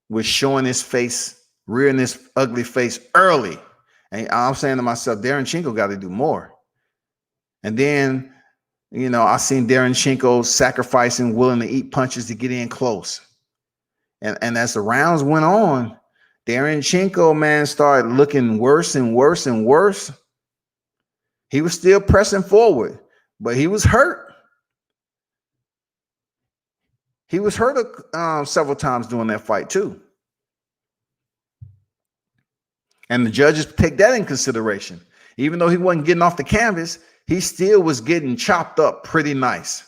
was showing his face, rearing his ugly face early. And I'm saying to myself, Derevyanchenko got to do more. And then, I seen Derevyanchenko sacrificing, willing to eat punches to get in close. And as the rounds went on, Derevyanchenko, man, started looking worse and worse and worse. He was still pressing forward, but he was hurt. He was hurt several times during that fight too. And the judges take that in consideration. Even though he wasn't getting off the canvas, he still was getting chopped up pretty nice.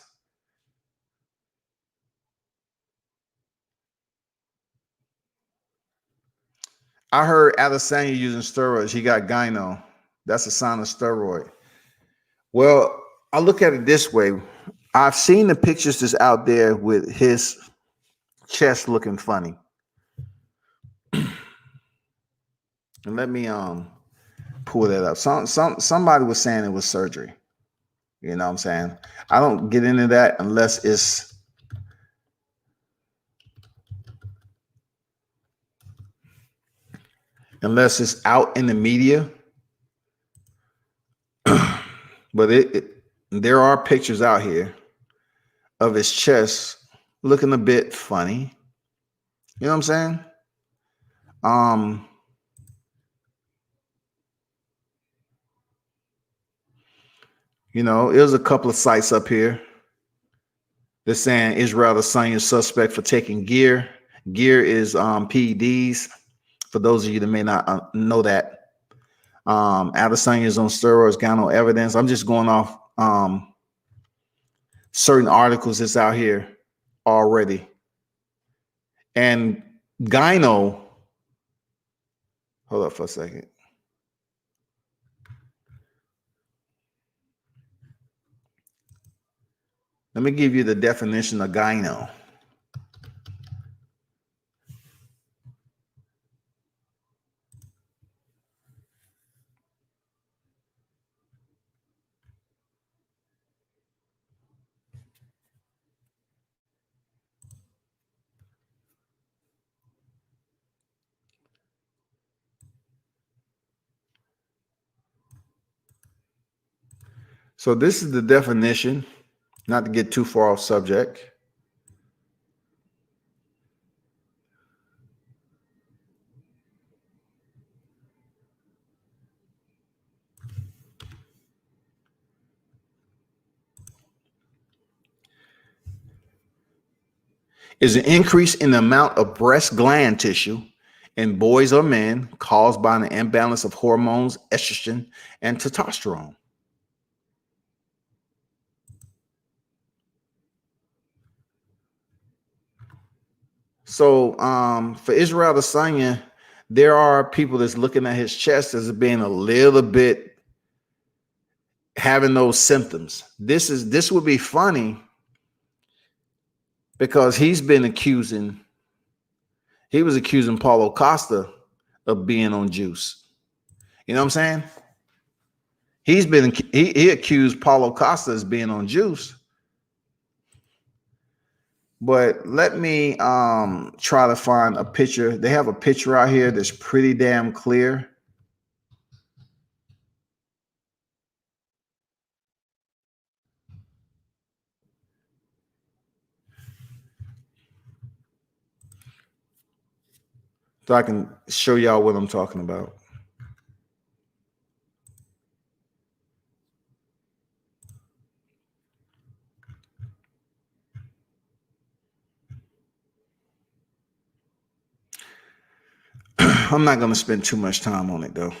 I heard Adesanya using steroids. He got gyno. That's a sign of steroid. Well, I look at it this way. I've seen the pictures that's out there with his chest looking funny. And let me pull that up. Somebody was saying it was surgery. You know what I'm saying? I don't get into that unless it's out in the media. But there are pictures out here of his chest looking a bit funny. You know what I'm saying? It was a couple of sites up here. They're saying Israel Adesanya is suspect for taking gear. Gear is PEDs. For those of you that may not know that. Adesanya is on steroids, got no evidence. I'm just going off certain articles that's out here already. And gyno, hold up for a second. Let me give you the definition of gyno. So this is the definition, not to get too far off subject. Is an increase in the amount of breast gland tissue in boys or men caused by an imbalance of hormones, estrogen, and testosterone. So for Israel Adesanya, there are people that's looking at his chest as being a little bit having those symptoms. This would be funny because he was accusing Paulo Costa of being on juice. You know what I'm saying? He accused Paulo Costa as being on juice. But let me try to find a picture. They have a picture out here that's pretty damn clear. So I can show y'all what I'm talking about. I'm not going to spend too much time on it, though.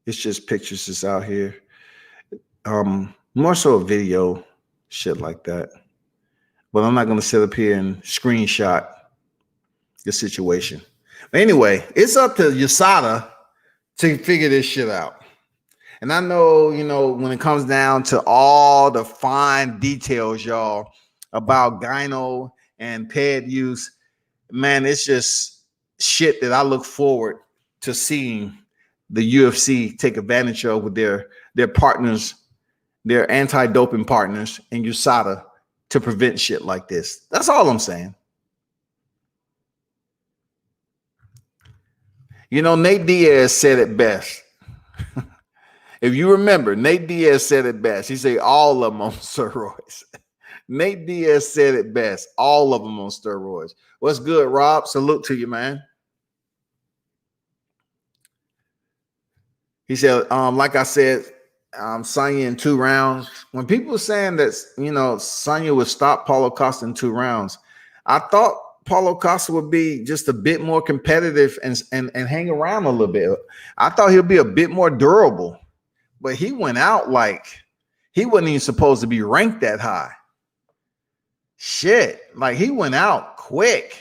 It's just pictures that's out here. More so a video, shit like that. But I'm not going to sit up here and screenshot the situation. But anyway, it's up to USADA to figure this shit out. And I know, when it comes down to all the fine details, y'all, about gyno and ped use, man, it's just shit that I look forward to seeing the UFC take advantage of with their partners, their anti-doping partners in USADA to prevent shit like this. That's all I'm saying. Nate Diaz said it best. If you remember, Nate Diaz said it best. He said all of them on steroids. Nate Diaz said it best. All of them on steroids. What's good, Rob? Salute to you, man. He said, like I said, Sonya in 2 rounds. When people are saying that, Sonya would stop Paulo Costa in 2 rounds, I thought Paulo Costa would be just a bit more competitive and hang around a little bit. I thought he'd be a bit more durable. But he went out like he wasn't even supposed to be ranked that high. Shit. Like he went out quick.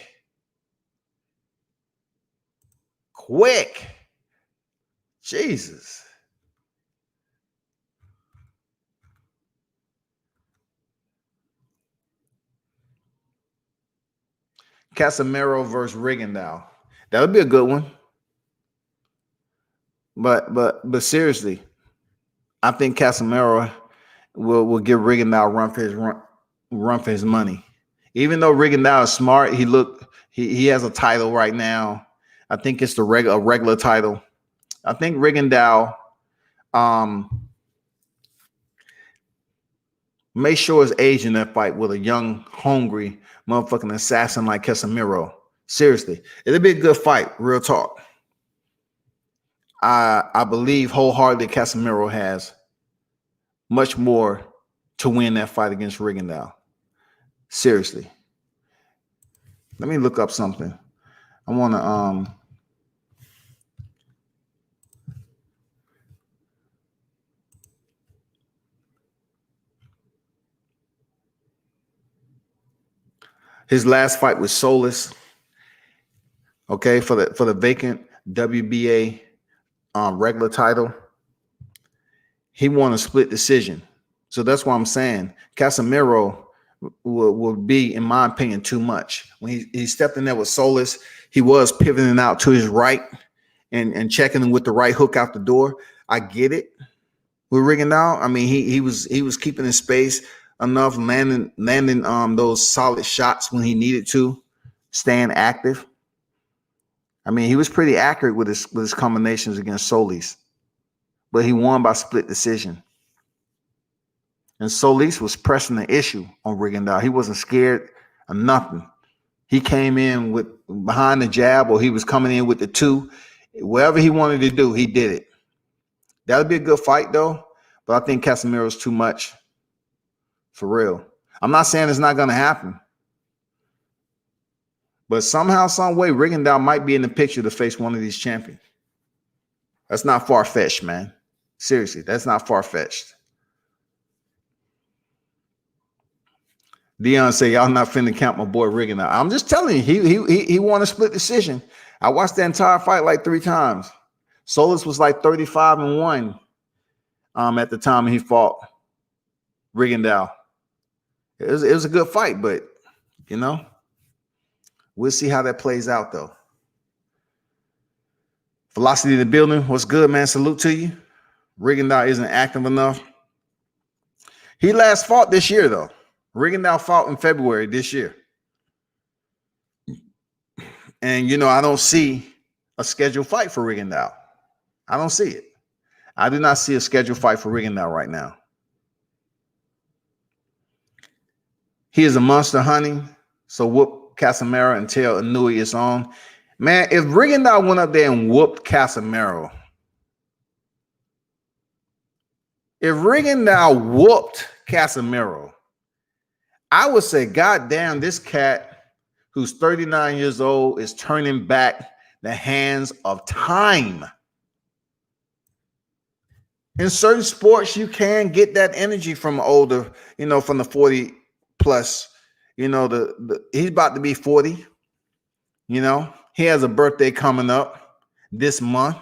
Jesus. Casemiro versus Rigondeaux. That would be a good one. But seriously, I think Casemiro will give Rigondeaux a run for his money. Even though Rigondeaux is smart, he has a title right now. I think it's a regular title. I think Rigondeaux may show his age in that fight with a young, hungry motherfucking assassin like Casemiro. Seriously, it'll be a good fight. Real talk. I believe wholeheartedly Casemiro has much more to win that fight against Rigondeaux. Seriously. Let me look up something. I want to his last fight was Solis. Okay, for the vacant WBA regular title. He won a split decision. So that's why I'm saying Casemiro will be, in my opinion, too much. When he stepped in there with Solis, he was pivoting out to his right and checking him with the right hook out the door. I get it. With Rigondeaux, I mean, he was keeping his space enough, landing those solid shots when he needed to, staying active. I mean, he was pretty accurate with his combinations against Solis, but he won by split decision. And Solis was pressing the issue on Rigondeaux. He wasn't scared of nothing. He came in with behind the jab, or he was coming in with the two. Whatever he wanted to do, he did it. That'll be a good fight, though. But I think Casemiro's too much. For real. I'm not saying it's not going to happen. But somehow, some way, Rigondeaux might be in the picture to face one of these champions. That's not far-fetched, man. Seriously, that's not far-fetched. Dion say, y'all not finna count my boy Rigondeaux. I'm just telling you, he won a split decision. I watched the entire fight like 3 times. Solis was like 35-1 at the time he fought Rigondeaux. It was a good fight, but, you know, we'll see how that plays out, though. Velocity of the building. What's good, man? Salute to you. Rigondeaux isn't active enough. He last fought this year, though. Rigondeaux fought in February this year. And, you know, I don't see a scheduled fight for Rigondeaux. I don't see it. I do not see a scheduled fight for Rigondeaux right now. He is a monster hunting, so whoop Casemiro and tell Inouye it's on. Man, if Rigondeaux went up there and whooped Casemiro, if Rigondeaux whooped Casemiro, I would say, God damn, this cat who's 39 years old is turning back the hands of time. In certain sports, you can get that energy from older, you know, from the 40 plus. You know, he's about to be 40. You know, he has a birthday coming up this month.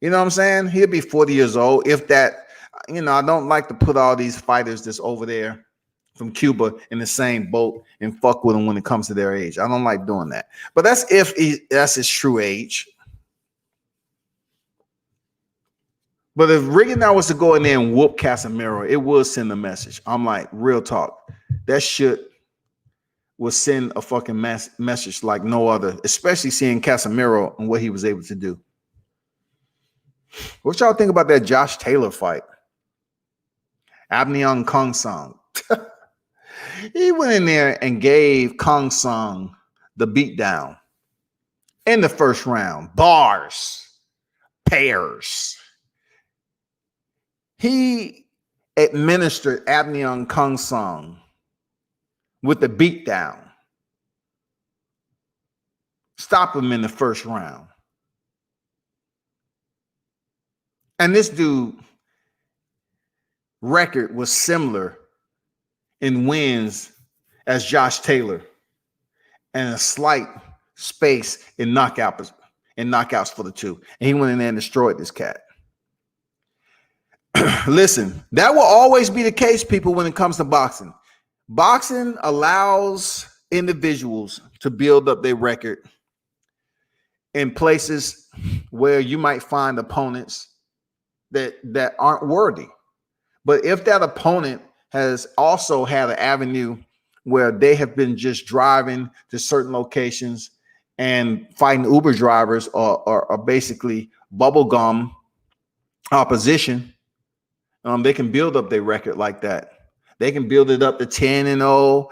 You know what I'm saying? He'll be 40 years old. If that, you know, I don't like to put all these fighters that's over there from Cuba in the same boat and fuck with them when it comes to their age. I don't like doing that. But that's if that's his true age. But if Rigondeaux was to go in there and whoop Casemiro, it would send a message. I'm like, real talk. That shit will send a fucking message like no other, especially seeing Casemiro and what he was able to do. What y'all think about that Josh Taylor fight? Abnion Kong Song. He went in there and gave Kong Song the beatdown in the first round. Bars, pairs. He administered Abnion Kong Song with the beatdown. Stop him in the first round. And this dude record was similar in wins as Josh Taylor and a slight space in knockouts for the two. And he went in there and destroyed this cat. Listen, that will always be the case, people, when it comes to boxing. Boxing allows individuals to build up their record in places where you might find opponents that aren't worthy. But if that opponent has also had an avenue where they have been just driving to certain locations and fighting Uber drivers or basically bubblegum opposition, they can build up their record like that. They can build it up to 10-0,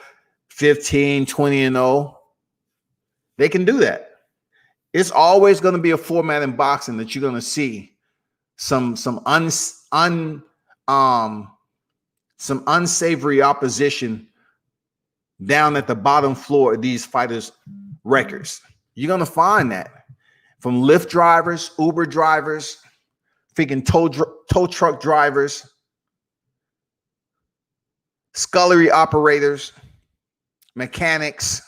15, 20-0. They can do that. It's always going to be a format in boxing that you're going to see some unsavory opposition down at the bottom floor of these fighters' records. You're going to find that from Lyft drivers, Uber drivers, freaking tow truck drivers, scullery operators, mechanics,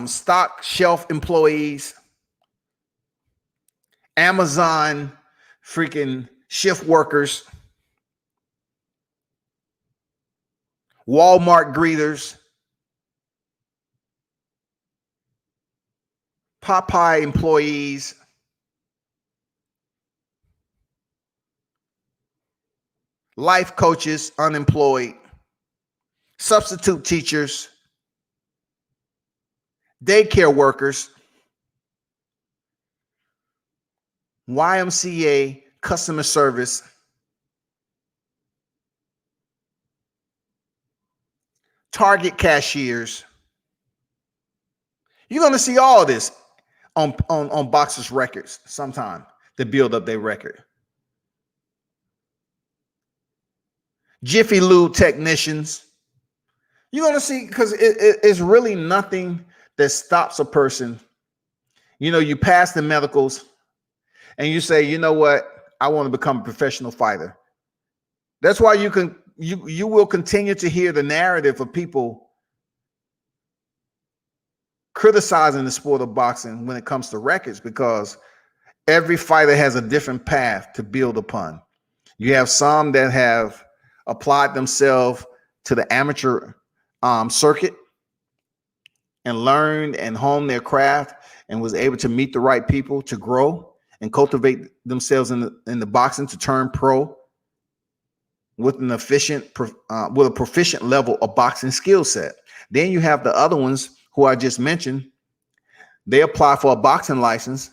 stock shelf employees, Amazon freaking shift workers, Walmart greeters, Popeye employees, life coaches, unemployed, substitute teachers, daycare workers, YMCA customer service, Target cashiers. You're going to see all this on boxers' records sometime to build up their record. Jiffy Lube technicians. You're going to see, because it's really nothing that stops a person. You know, you pass the medicals and you say, you know what? I want to become a professional fighter. That's why you will continue to hear the narrative of people criticizing the sport of boxing when it comes to records, because every fighter has a different path to build upon. You have some that have applied themselves to the amateur circuit and learned and honed their craft and was able to meet the right people to grow and cultivate themselves in the boxing to turn pro with an with a proficient level of boxing skill set. Then you have the other ones who I just mentioned. They apply for a boxing license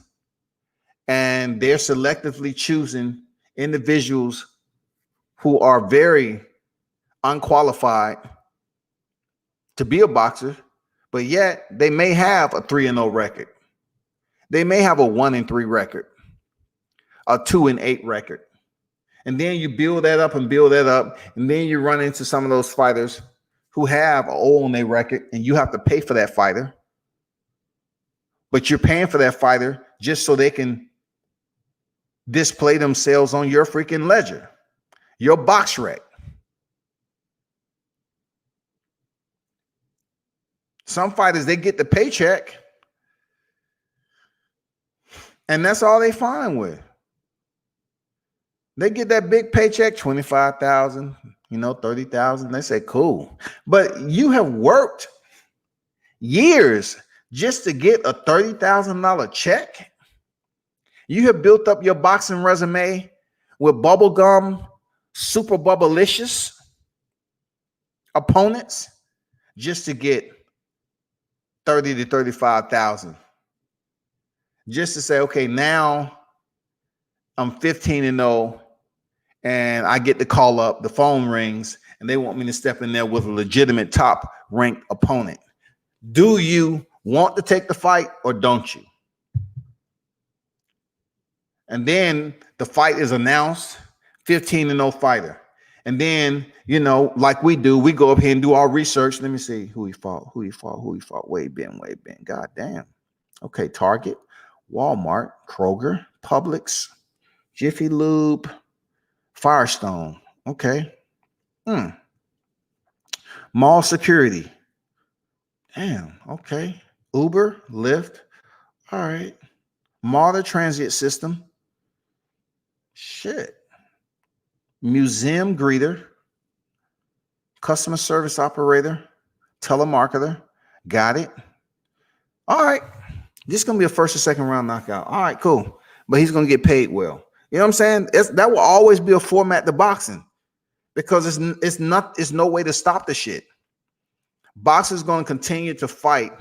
and they're selectively choosing individuals who are very unqualified to be a boxer, but yet they may have a 3-0 record. They may have a 1-3 record, a 2-8 record. And then you build that up and build that up. And then you run into some of those fighters who have an 0 on their record, and you have to pay for that fighter. But you're paying for that fighter just so they can display themselves on your freaking ledger, your box rec. Some fighters, they get the paycheck, and that's all they fine with. They get that big paycheck, 25,000, 30,000. They say, cool. But you have worked years just to get a $30,000 check. You have built up your boxing resume with bubblegum, super bubblicious opponents just to get 30 to 35,000. Just to say, okay, now I'm 15-0 and I get to call up, the phone rings, and they want me to step in there with a legitimate top ranked opponent. Do you want to take the fight or don't you? And then the fight is announced, 15-0 fighter. And then, like we do, we go up here and do our research. Let me see who he fought. Way been. God damn. Okay, Target, Walmart, Kroger, Publix, Jiffy Lube, Firestone. Okay. Mall security. Damn. Okay. Uber, Lyft. All right. Modern transit system. Shit. Museum greeter. Customer service operator. Telemarketer. Got it. All right. This is going to be a first or second round knockout. All right, cool. But he's going to get paid well. You know what I'm saying? That will always be a format to boxing, because it's no way to stop the shit. Boxers going to continue to fight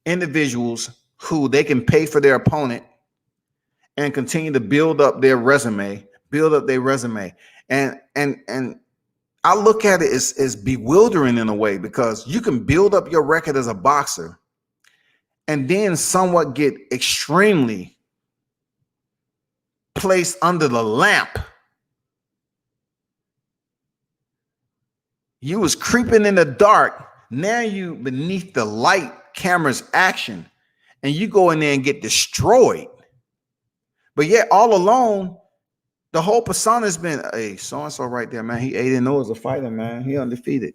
individuals who they can pay for their opponent and continue to build up their resume. And I look at it as bewildering in a way, because you can build up your record as a boxer and then somewhat get extremely placed under the lamp. You was creeping in the dark. Now you beneath the light, camera's action, and you go in there and get destroyed. But yet all alone, the whole persona has been, hey, so-and-so right there, man. He 8-0 as a fighter, man. He undefeated.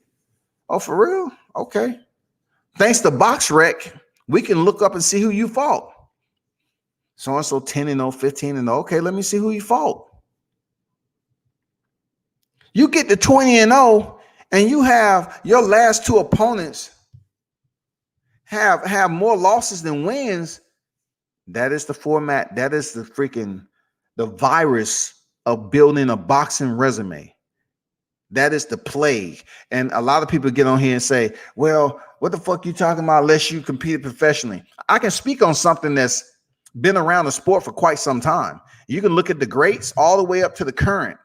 Oh, for real? Okay. Thanks to BoxRec, we can look up and see who you fought. So-and-so 10-0, 15-0. Okay, let me see who you fought. You get to 20-0, and you have your last two opponents have more losses than wins. That is the format. That is the virus of building a boxing resume. That is the plague. And a lot of people get on here and say, well, what the fuck you talking about unless you competed professionally? I can speak on something that's been around the sport for quite some time. You can look at the greats all the way up to the current.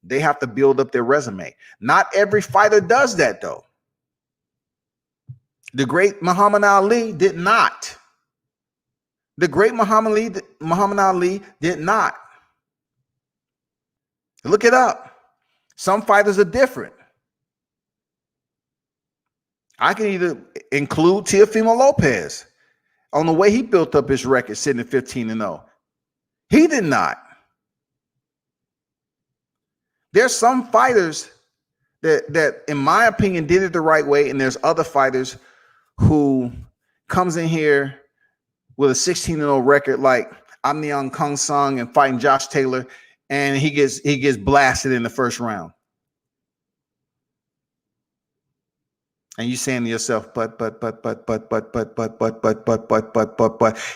They have to build up their resume. Not every fighter does that, though. The great Muhammad Ali did not. The great Muhammad Ali did not. Look it up. Some fighters are different. I can either include Teofimo Lopez on the way he built up his record, sitting at 15-0. He did not. There's some fighters that, in my opinion, did it the right way, and there's other fighters who comes in here with a 16-0 record, like Amnion Kong Sung and fighting Josh Taylor, and he gets blasted in the first round. And you saying to yourself, but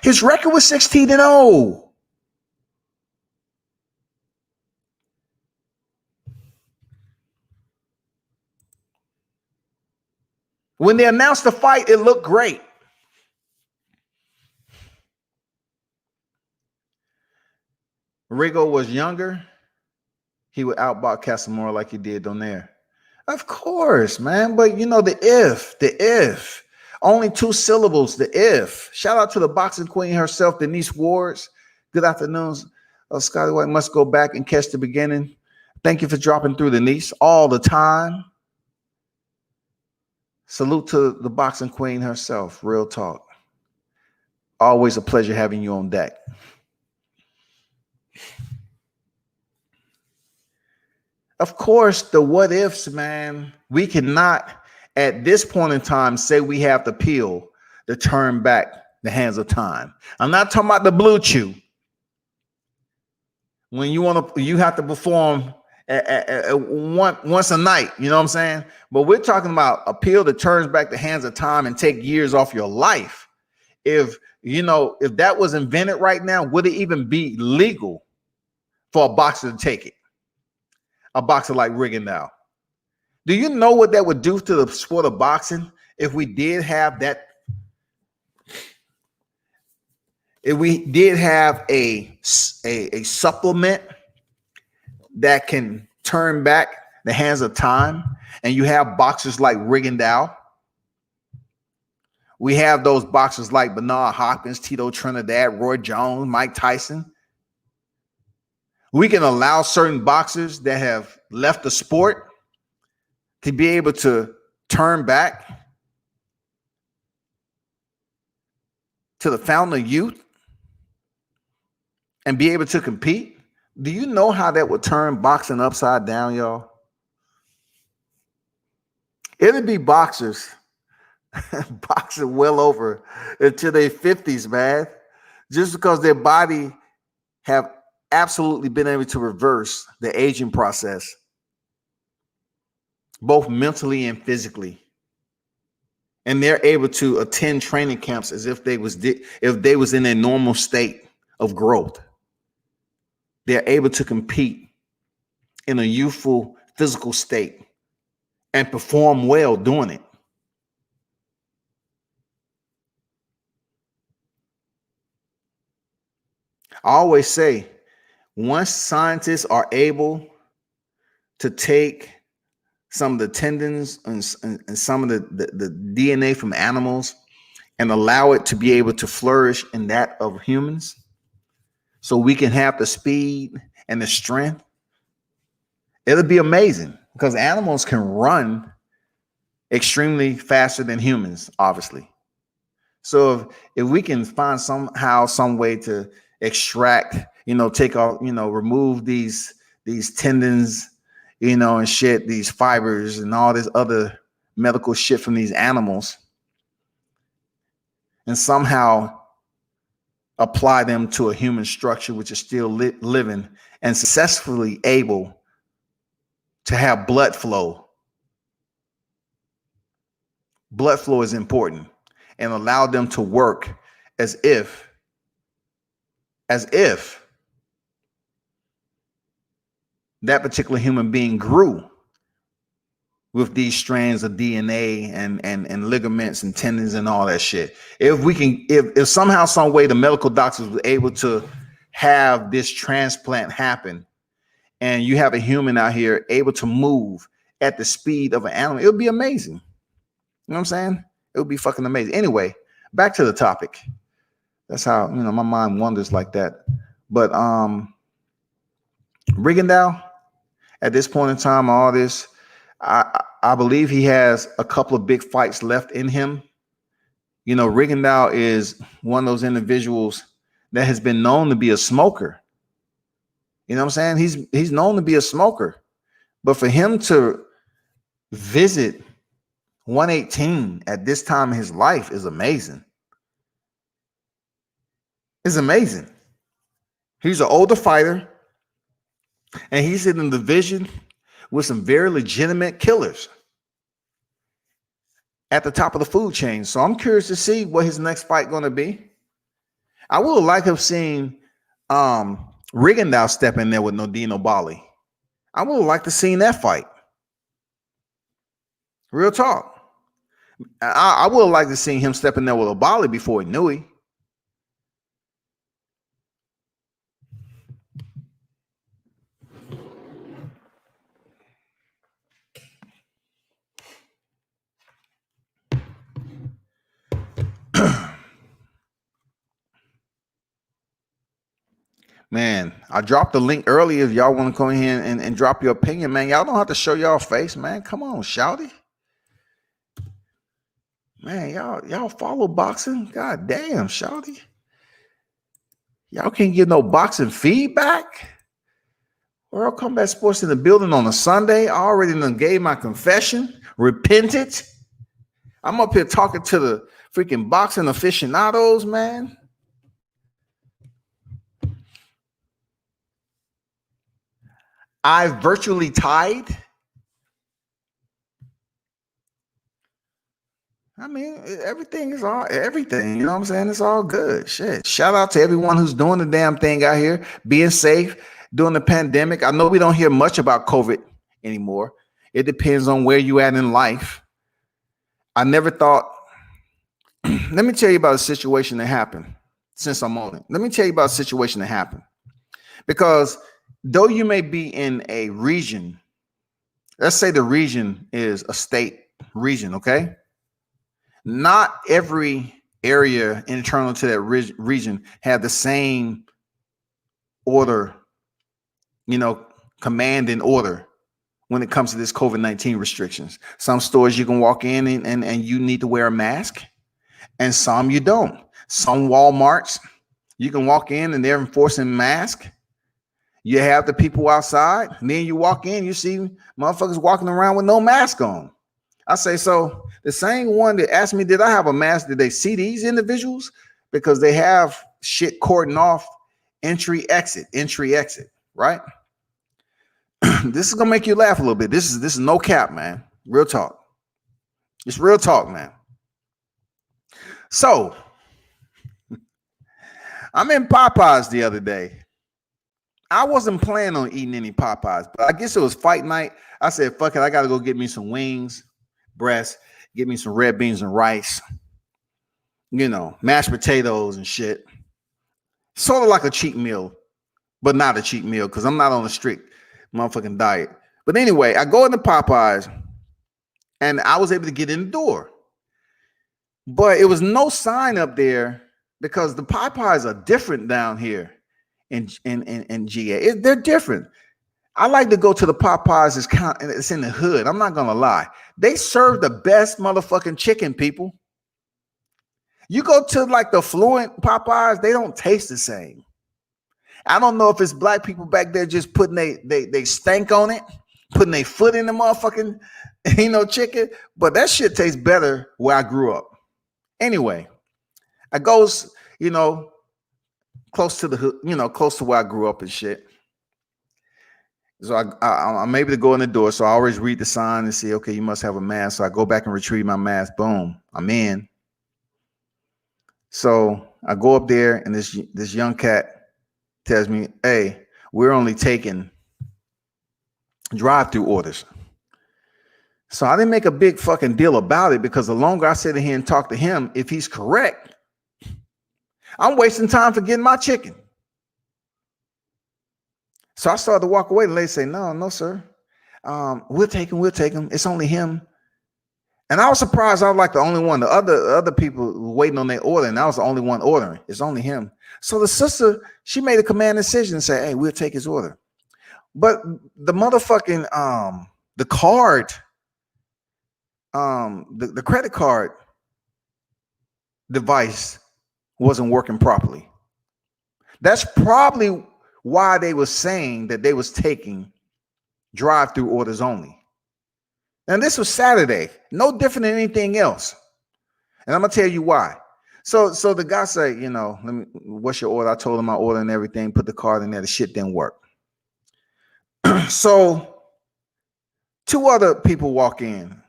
his record was 16-0. When they announced the fight, it looked great. Rigo was younger, he would outbox Casamora like he did Donaire. Of course, man. But you know, the if. Only 2 syllables, the if. Shout out to the boxing queen herself, Denise Wards. Good afternoon. Scotty White must go back and catch the beginning. Thank you for dropping through, Denise, all the time. Salute to the boxing queen herself. Real talk. Always a pleasure having you on deck. Of course, the what ifs, man. We cannot, at this point in time, say we have the pill to turn back the hands of time. I'm not talking about the blue chew. When you have to perform once a night, you know what I'm saying? But we're talking about a pill that turns back the hands of time and take years off your life. If that was invented right now, would it even be legal for a boxer to take it? A boxer like Rigondeaux. Do you know what that would do to the sport of boxing if we did have that? If we did have a supplement that can turn back the hands of time, and you have boxers like Rigondeaux. We have those boxers like Bernard Hopkins, Tito Trinidad, Roy Jones, Mike Tyson. We can allow certain boxers that have left the sport to be able to turn back to the fountain of youth and be able to compete. Do you know how that would turn boxing upside down, y'all? It'd be boxers boxing well over into their 50s, man, just because their body have absolutely been able to reverse the aging process, both mentally and physically. And they're able to attend training camps as if they was in a normal state of growth. They're able to compete in a youthful physical state and perform well doing it. I always say, once scientists are able to take some of the tendons and some of the DNA from animals and allow it to be able to flourish in that of humans, so we can have the speed and the strength, it'll be amazing, because animals can run extremely faster than humans, obviously. So if we can find somehow, some way to extract, take off, remove these tendons, and shit, these fibers and all this other medical shit from these animals, and somehow apply them to a human structure, which is still living and successfully able to have blood flow. Blood flow is important, and allow them to work as if that particular human being grew with these strands of DNA and ligaments and tendons and all that shit. If somehow, some way the medical doctors were able to have this transplant happen, and you have a human out here able to move at the speed of an animal, it would be amazing. You know what I'm saying? It would be fucking amazing. Anyway, back to the topic. That's how, my mind wanders like that. But Rigondeaux, at this point in time, all this, I believe he has a couple of big fights left in him. Rigondeaux is one of those individuals that has been known to be a smoker. You know what I'm saying? He's known to be a smoker. But for him to visit 118 at this time in his life is amazing. It's amazing. He's an older fighter, and he's in a division with some very legitimate killers at the top of the food chain. So I'm curious to see what his next fight going to be. I would like to have seen Rigondeaux step in there with Nordino Bali. I would like to see that fight. Real talk. I would like to see him step in there with Obali before he knew he. Man, I dropped the link earlier if y'all want to come in here and drop your opinion, man. Y'all don't have to show y'all face, man. Come on, shouty. Man, y'all follow boxing? God damn, shouty. Y'all can't get no boxing feedback? World Combat Sports in the building on a Sunday. I already done gave my confession, repented. I'm up here talking to the freaking boxing aficionados, man. I virtually tied. I mean, everything, you know what I'm saying? It's all good. Shit. Shout out to everyone who's doing the damn thing out here, being safe during the pandemic. I know we don't hear much about COVID anymore. It depends on where you at in life. I never thought, let me tell you about a situation that happened since I'm on it. Let me tell you about a situation that happened. Because though you may be in a region, let's say the region is a state region, okay? Not every area internal to that region have the same order, command and order when it comes to this COVID-19 restrictions. Some stores you can walk in and you need to wear a mask, and some you don't. Some Walmarts, you can walk in and they're enforcing masks. You have the people outside, and then you walk in, you see motherfuckers walking around with no mask on. I say, so the same one that asked me, did I have a mask? Did they see these individuals? Because they have shit cordoned off entry, exit, right? This is gonna make you laugh a little bit. This is no cap, man. Real talk. It's real talk, man. So I'm in Popeyes the other day. I wasn't planning on eating any Popeyes, but I guess it was fight night. I said, fuck it, I gotta go get me some wings, breast, get me some red beans and rice, mashed potatoes and shit. Sort of like a cheat meal, but not a cheat meal because I'm not on a strict motherfucking diet. But anyway, I go into Popeyes and I was able to get in the door. But it was no sign up there because the Popeyes are different down here in GA. They're different. I like to go to the Popeyes. It's in the hood. I'm not gonna lie. They serve the best motherfucking chicken, people. You go to like the fluent Popeyes, they don't taste the same. I don't know if it's black people back there just putting they stank on it, putting their foot in the motherfucking chicken, but that shit tastes better where I grew up. Anyway, I goes close to the hood, close to where I grew up and shit. So I'm able to go in the door. So I always read the sign and see, okay, you must have a mask. So I go back and retrieve my mask. Boom, I'm in. So I go up there and this young cat tells me, hey, we're only taking drive-through orders. So I didn't make a big fucking deal about it because the longer I sit in here and talk to him, if he's correct, I'm wasting time for getting my chicken. So I started to walk away. The lady say, no, sir. We'll take him. It's only him. And I was surprised I was like the only one. The other people were waiting on their order, and I was the only one ordering. It's only him. So the sister, she made a command decision and said, hey, we'll take his order. But the motherfucking the card, the credit card device wasn't working properly. That's probably why they were saying that they was taking drive-through orders only. And this was Saturday, no different than anything else. And I'm gonna tell you why. So the guy said, what's your order? I told him my order and everything, put the card in there. The shit didn't work. So 2 other people walk in.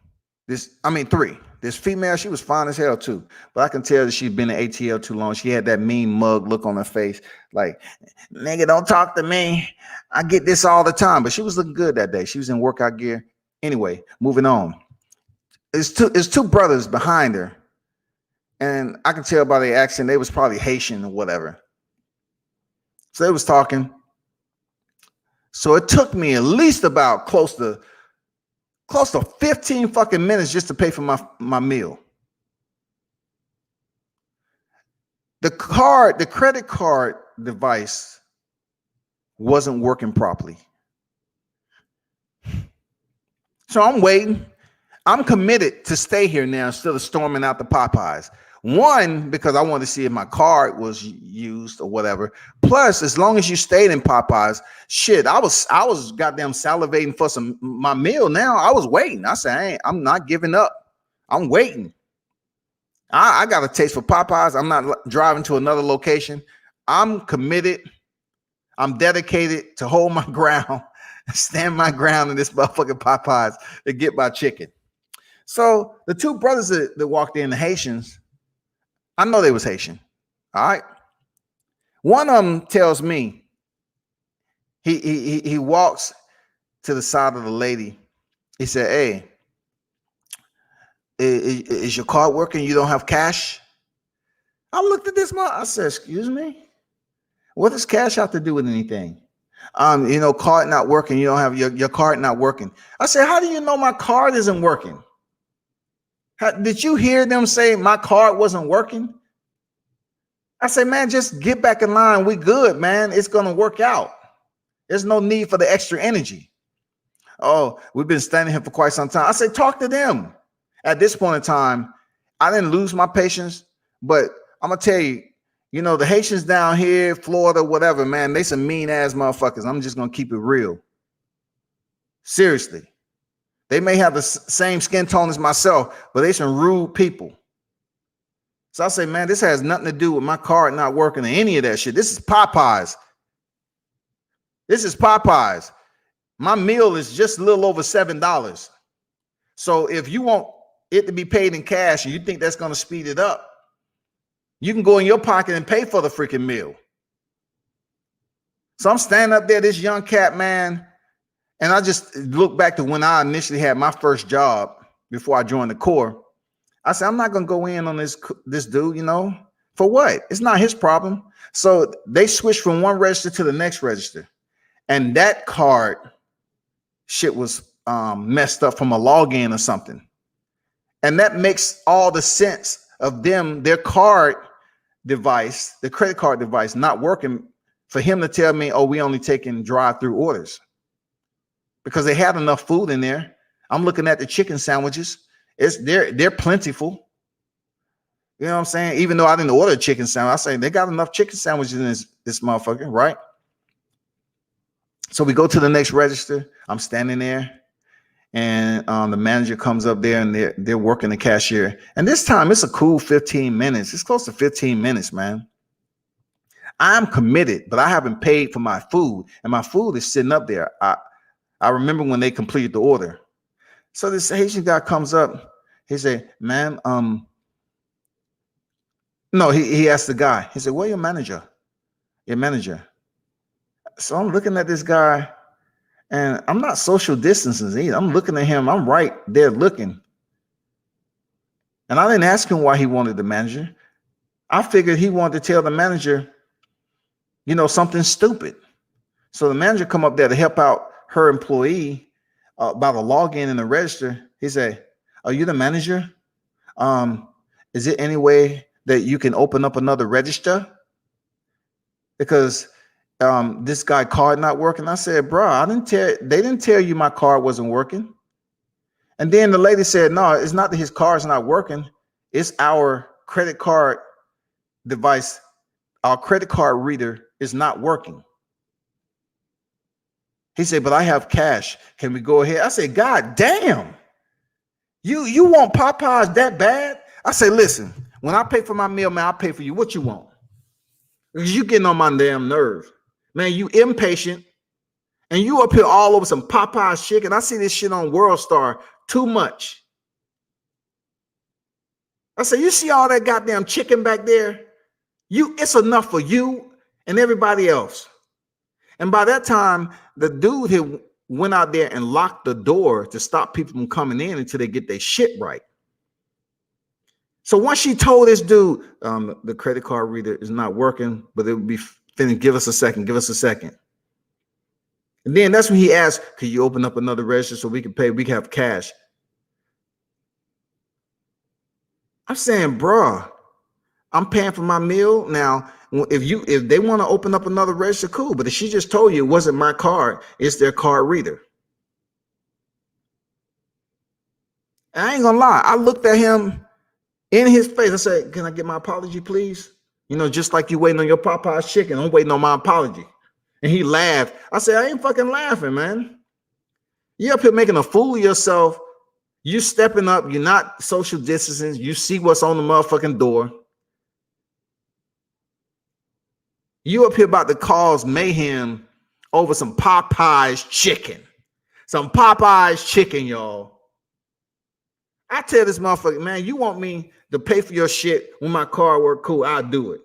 Three. This female, she was fine as hell too, but I can tell that she'd been in ATL too long. She had that mean mug look on her face, like, nigga, don't talk to me. I get this all the time. But she was looking good that day. She was in workout gear. Anyway, moving on. It's two brothers behind her, and I can tell by their accent they was probably Haitian or whatever. So they was talking. So it took me at least about close to 15 fucking minutes just to pay for my meal. The credit card device wasn't working properly. So I'm waiting. I'm committed to stay here now instead of storming out the Popeyes. One, because I wanted to see if my card was used or whatever. Plus, as long as you stayed in Popeyes, shit, I was goddamn salivating for my meal. Now I was waiting. I said, hey, I'm not giving up. I'm waiting. I got a taste for Popeyes. I'm not driving to another location. I'm committed. I'm dedicated to hold my ground, stand my ground in this motherfucking Popeyes to get my chicken. So the 2 brothers that walked in, the Haitians, I know they was Haitian. All right. One of them tells me he walks to the side of the lady. He said, hey, is your card working? You don't have cash? I looked at this man. I said, excuse me? What does cash have to do with anything? Card not working. You don't have your card not working. I said, how do you know my card isn't working? Did you hear them say my card wasn't working? I say, man, just get back in line. We good, man. It's going to work out. There's no need for the extra energy. Oh, we've been standing here for quite some time. I say, talk to them. At this point in time, I didn't lose my patience, but I'm going to tell you, the Haitians down here, Florida, whatever, man, they some mean ass motherfuckers. I'm just going to keep it real. Seriously. They may have the same skin tone as myself, but they some rude people. So I say, man, this has nothing to do with my card not working or any of that shit. This is Popeyes. My meal is just a little over $7. So if you want it to be paid in cash and you think that's going to speed it up, you can go in your pocket and pay for the freaking meal. So I'm standing up there, this young cat, man, and I just look back to when I initially had my first job before I joined the Corps. I said, I'm not going to go in on this dude, for what? It's not his problem. So they switched from one register to the next register. And that card shit was messed up from a login or something. And that makes all the sense of their card device, the credit card device, not working for him to tell me, oh, we only taking drive-through orders. Because they had enough food in there. I'm looking at the chicken sandwiches. They're plentiful. You know what I'm saying? Even though I didn't order a chicken sandwich, I say they got enough chicken sandwiches in this motherfucker, right? So we go to the next register. I'm standing there, and the manager comes up there, and they're working the cashier. And this time it's a cool 15 minutes. It's close to 15 minutes, man. I'm committed, but I haven't paid for my food, and my food is sitting up there. I remember when they completed the order. So this Haitian guy comes up. He said, ma'am, no, he asked the guy. He said, where's your manager? Your manager. So I'm looking at this guy, And I'm not social distancing either. I'm looking at him. I'm right there looking. And I didn't ask him why he wanted the manager. I figured he wanted to tell the manager, something stupid. So the manager come up there to help out her employee by the login and the register. He said, "Are you the manager? Is it any way that you can open up another register? Because this guy card not working." I said, "Bro, they didn't tell you my card wasn't working." And then the lady said, "No, it's not that his card's not working. It's our credit card device. Our credit card reader is not working." He said, "But I have cash. Can we go ahead?" I said, "God damn. You want Popeyes that bad?" I say, "Listen, when I pay for my meal, man, I'll pay for you. What you want? Because you getting on my damn nerve. Man, you impatient. And you up here all over some Popeyes chicken. I see this shit on World Star too much." I say, "You see all that goddamn chicken back there? It's enough for you and everybody else." And by that time, the dude had went out there and locked the door to stop people from coming in until they get their shit right. So once she told this dude, the credit card reader is not working, but it would be finished. Give us a second. And then that's when he asked, "Could you open up another register so we can pay? We can have cash." I'm saying, "Bruh, I'm paying for my meal now. If they want to open up another register, cool. But if she just told you it wasn't my card, it's their card reader." And I ain't gonna lie. I looked at him in his face. I said, "Can I get my apology, please? Just like you waiting on your Popeyes chicken, I'm waiting on my apology." And he laughed. I said, "I ain't fucking laughing, man. You up here making a fool of yourself. You stepping up. You're not social distancing. You see what's on the motherfucking door. You up here about to cause mayhem over some Popeyes chicken. Some Popeyes chicken, y'all." I tell this motherfucker, "Man, you want me to pay for your shit when my car work? Cool, I'll do it."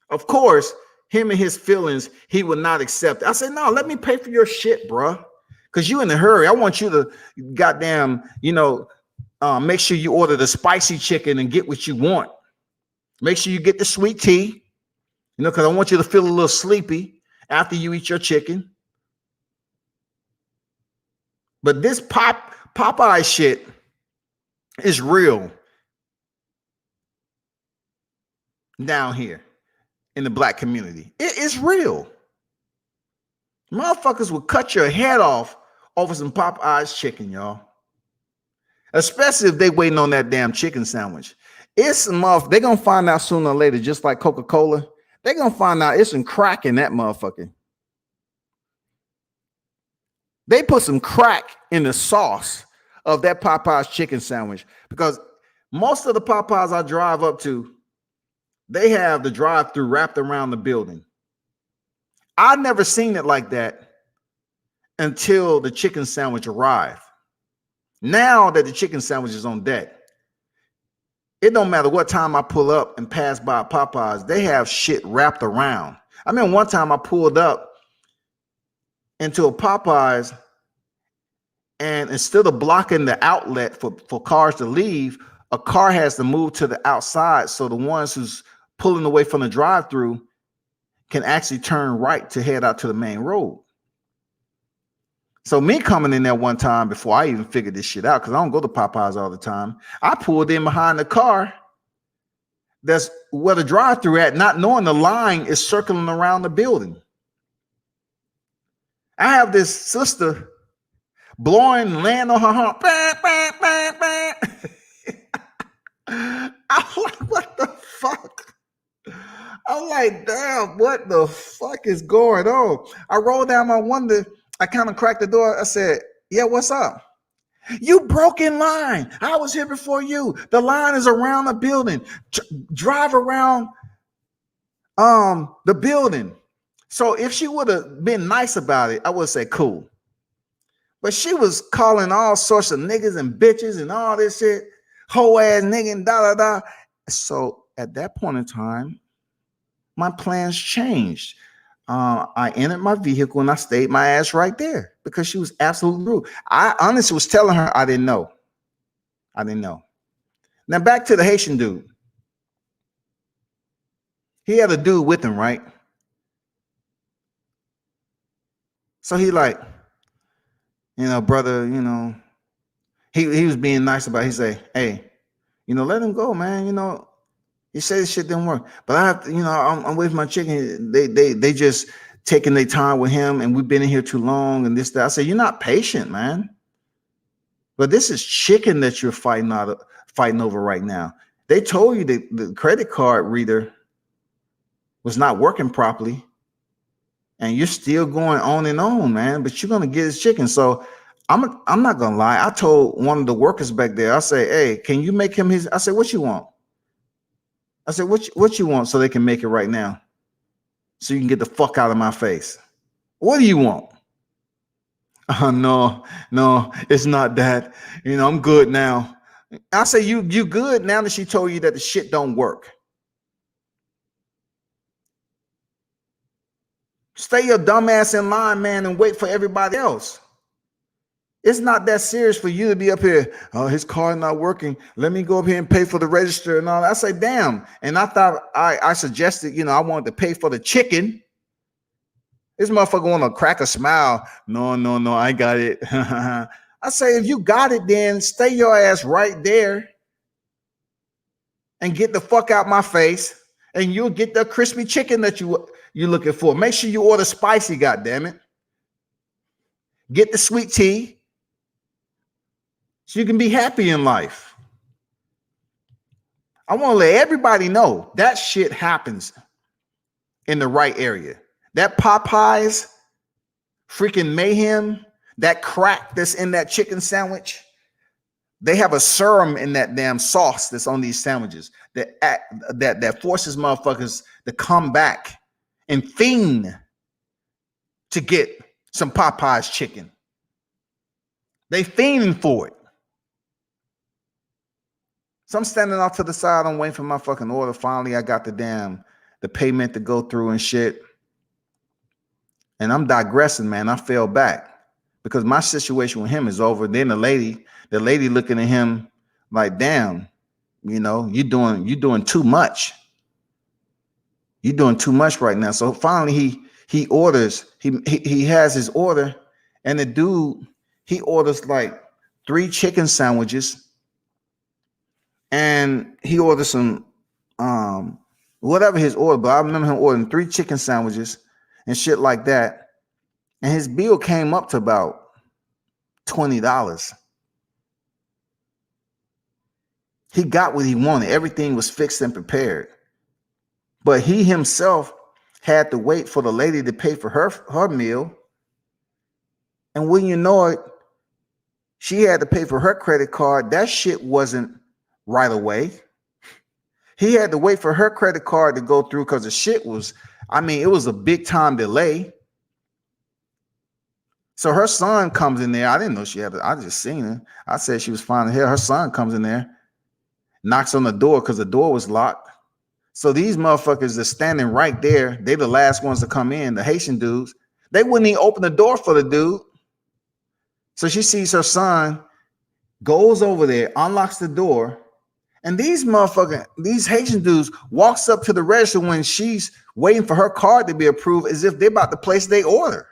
Of course, him and his feelings, he would not accept it. I said, "No, let me pay for your shit, bro. Because you in a hurry. I want you to goddamn, make sure you order the spicy chicken and get what you want. Make sure you get the sweet tea, because I want you to feel a little sleepy after you eat your chicken." But this Popeye shit is real down here in the black community. It is real. Motherfuckers will cut your head off over some Popeyes chicken, y'all. Especially if they waiting on that damn chicken sandwich. They're gonna find out sooner or later, just like Coca-Cola. They're gonna find out it's some crack in that motherfucker. They put some crack in the sauce of that Popeyes chicken sandwich, because most of the Popeyes I drive up to, they have the drive-through wrapped around the building. I've never seen it like that until the chicken sandwich arrived. Now that the chicken sandwich is on deck, it don't matter what time I pull up and pass by Popeyes, they have shit wrapped around. I mean, one time I pulled up into a Popeyes, and instead of blocking the outlet for cars to leave, a car has to move to the outside so the ones who's pulling away from the drive-through can actually turn right to head out to the main road. So me coming in there one time before I even figured this shit out, because I don't go to Popeyes all the time, I pulled in behind the car that's where the drive-through at, not knowing the line is circling around the building. I have this sister blowing, laying on her horn. I'm like, what the fuck? I'm like, damn, what the fuck is going on? I rolled down my window. I kind of cracked the door. I said, "Yeah, what's up?" "You broke in line. I was here before you. The line is around the building. Drive around the building." So if she would have been nice about it, I would say cool. But she was calling all sorts of niggas and bitches and all this shit, hoe ass nigga and da da da. So at that point in time, my plans changed. I entered my vehicle and I stayed my ass right there because she was absolutely rude. I honestly was telling her I didn't know. I didn't know. Now back to the Haitian dude. He had a dude with him, right? So he like, brother, he was being nice about it. He say, hey, let him go, man. He said this shit didn't work. But I have to, I'm with my chicken. They just taking their time with him, and we've been in here too long and this, that. I said, you're not patient, man. But this is chicken that you're fighting over right now. They told you that the credit card reader was not working properly, and you're still going on and on, man. But you're gonna get his chicken. So I'm not gonna lie. I told one of the workers back there, I say, hey, can you make him his? I said, what you want? I said, what you want so they can make it right now? So you can get the fuck out of my face. What do you want? No, it's not that. I'm good now. I say, you good now that she told you that the shit don't work. Stay your dumb ass in line, man, and wait for everybody else. It's not that serious for you to be up here. Oh, his card not working. Let me go up here and pay for the register and all that. I say, damn. And I thought I suggested, I wanted to pay for the chicken. This motherfucker want to crack a smile. No, I got it. I say, if you got it, then stay your ass right there and get the fuck out my face, and you'll get the crispy chicken that you're looking for. Make sure you order spicy, goddammit. Get the sweet tea so you can be happy in life. I want to let everybody know that shit happens in the right area. That Popeyes freaking mayhem, that crack that's in that chicken sandwich, they have a serum in that damn sauce that's on these sandwiches that forces motherfuckers to come back and fiend to get some Popeyes chicken. They fiending for it. So I'm standing off to the side. I'm waiting for my fucking order. Finally, I got the payment to go through and shit. And I'm digressing, man. I fell back because my situation with him is over. Then the lady looking at him like, damn, you're doing too much. You're doing too much right now. So finally he orders, he has his order, and the dude, he orders like 3 chicken sandwiches, and he orders some whatever his order, but I remember him ordering 3 chicken sandwiches and shit like that. And his bill came up to about $20. He got what he wanted. Everything was fixed and prepared. But he himself had to wait for the lady to pay for her meal. And when you know it, she had to pay for her credit card. That shit wasn't right away. He had to wait for her credit card to go through because the shit was, it was a big time delay. So her son comes in there. I didn't know she had it. I just seen her. I said she was fine as hell. Her son comes in there, knocks on the door because the door was locked. So these motherfuckers are standing right there. They the last ones to come in, the Haitian dudes. They wouldn't even open the door for the dude. So she sees her son, goes over there, unlocks the door, and these Haitian dudes walks up to the register when she's waiting for her card to be approved as if they're about to place their order.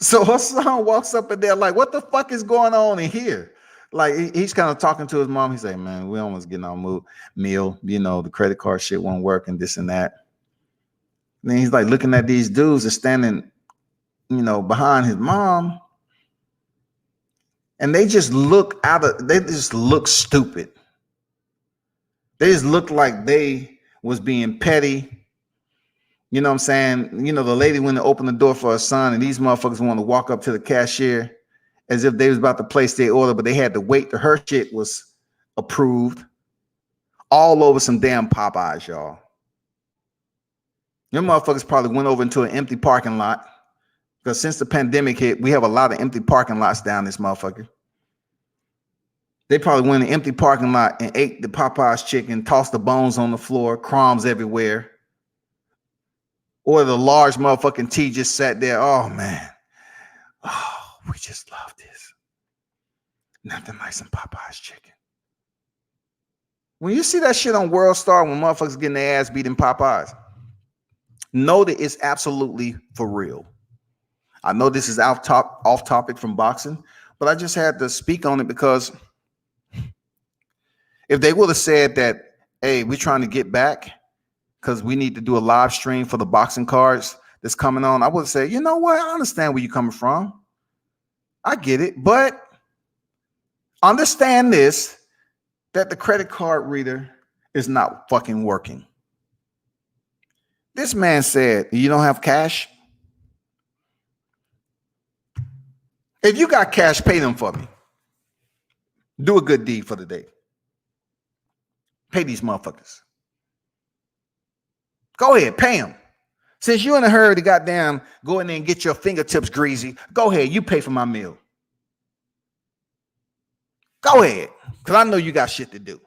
So her son walks up in there like, what the fuck is going on in here? Like he's kind of talking to his mom. He's like, man, we almost getting our meal. The credit card shit won't work and this and that. And then he's like looking at these dudes that's standing, behind his mom. And they just look stupid. They just look like they was being petty. You know what I'm saying? The lady went to open the door for her son, and these motherfuckers want to walk up to the cashier as if they was about to place their order, but they had to wait till her shit was approved. All over some damn Popeyes, y'all. Them motherfuckers probably went over into an empty parking lot because since the pandemic hit, we have a lot of empty parking lots down this motherfucker. They probably went in an empty parking lot and ate the Popeyes chicken, tossed the bones on the floor, crumbs everywhere. Or the large motherfucking T just sat there. Oh, man. Oh, we just love this. Nothing like some Popeyes chicken. When you see that shit on World Star, when motherfuckers getting their ass beat in Popeyes, know that it's absolutely for real. I know this is off topic from boxing, but I just had to speak on it because if they would have said that, hey, we're trying to get back because we need to do a live stream for the boxing cards that's coming on, I would say, you know what? I understand where you're coming from. I get it. But understand this, that the credit card reader is not fucking working. This man said, you don't have cash? If you got cash, pay them for me. Do a good deed for the day. Pay these motherfuckers. Go ahead, pay them. Since you're in a hurry to goddamn go in there and get your fingertips greasy, go ahead, you pay for my meal. Go ahead, because I know you got shit to do.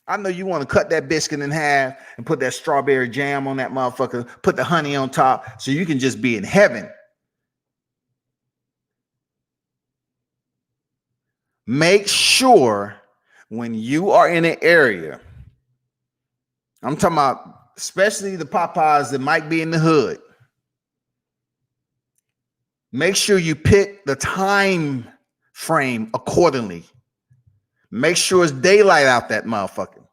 I know you want to cut that biscuit in half and put that strawberry jam on that motherfucker, put the honey on top so you can just be in heaven. Make sure when you are in an area, I'm talking about especially the Popeyes that might be in the hood, make sure you pick the time frame accordingly. Make sure it's daylight out that motherfucker.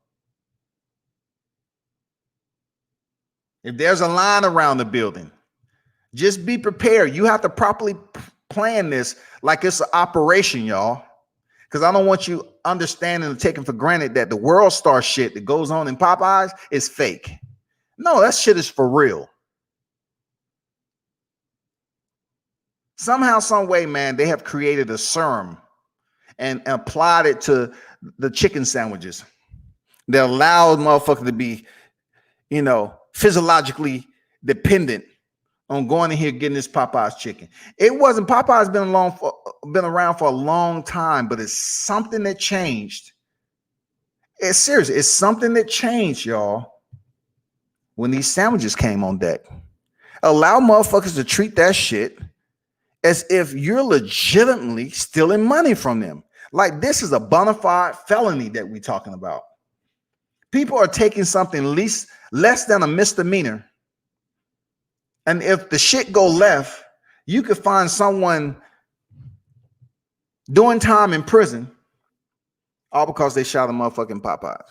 If there's a line around the building, just be prepared. You have to properly plan this like it's an operation, y'all. Because I don't want you understanding and taking for granted that the World Star shit that goes on in Popeyes is fake. No, that shit is for real. Somehow, some way, man, they have created a serum and applied it to the chicken sandwiches that allowed motherfuckers to be, physiologically dependent on going in here getting this Popeyes chicken. It wasn't Popeyes been around for a long time, but it's something that changed. It's serious. It's something that changed, y'all, when these sandwiches came on deck. Allow motherfuckers to treat that shit as if you're legitimately stealing money from them. Like this is a bona fide felony that we're talking about. People are taking something less than a misdemeanor. And if the shit go left, you could find someone doing time in prison all because they shot a motherfucking Popeyes.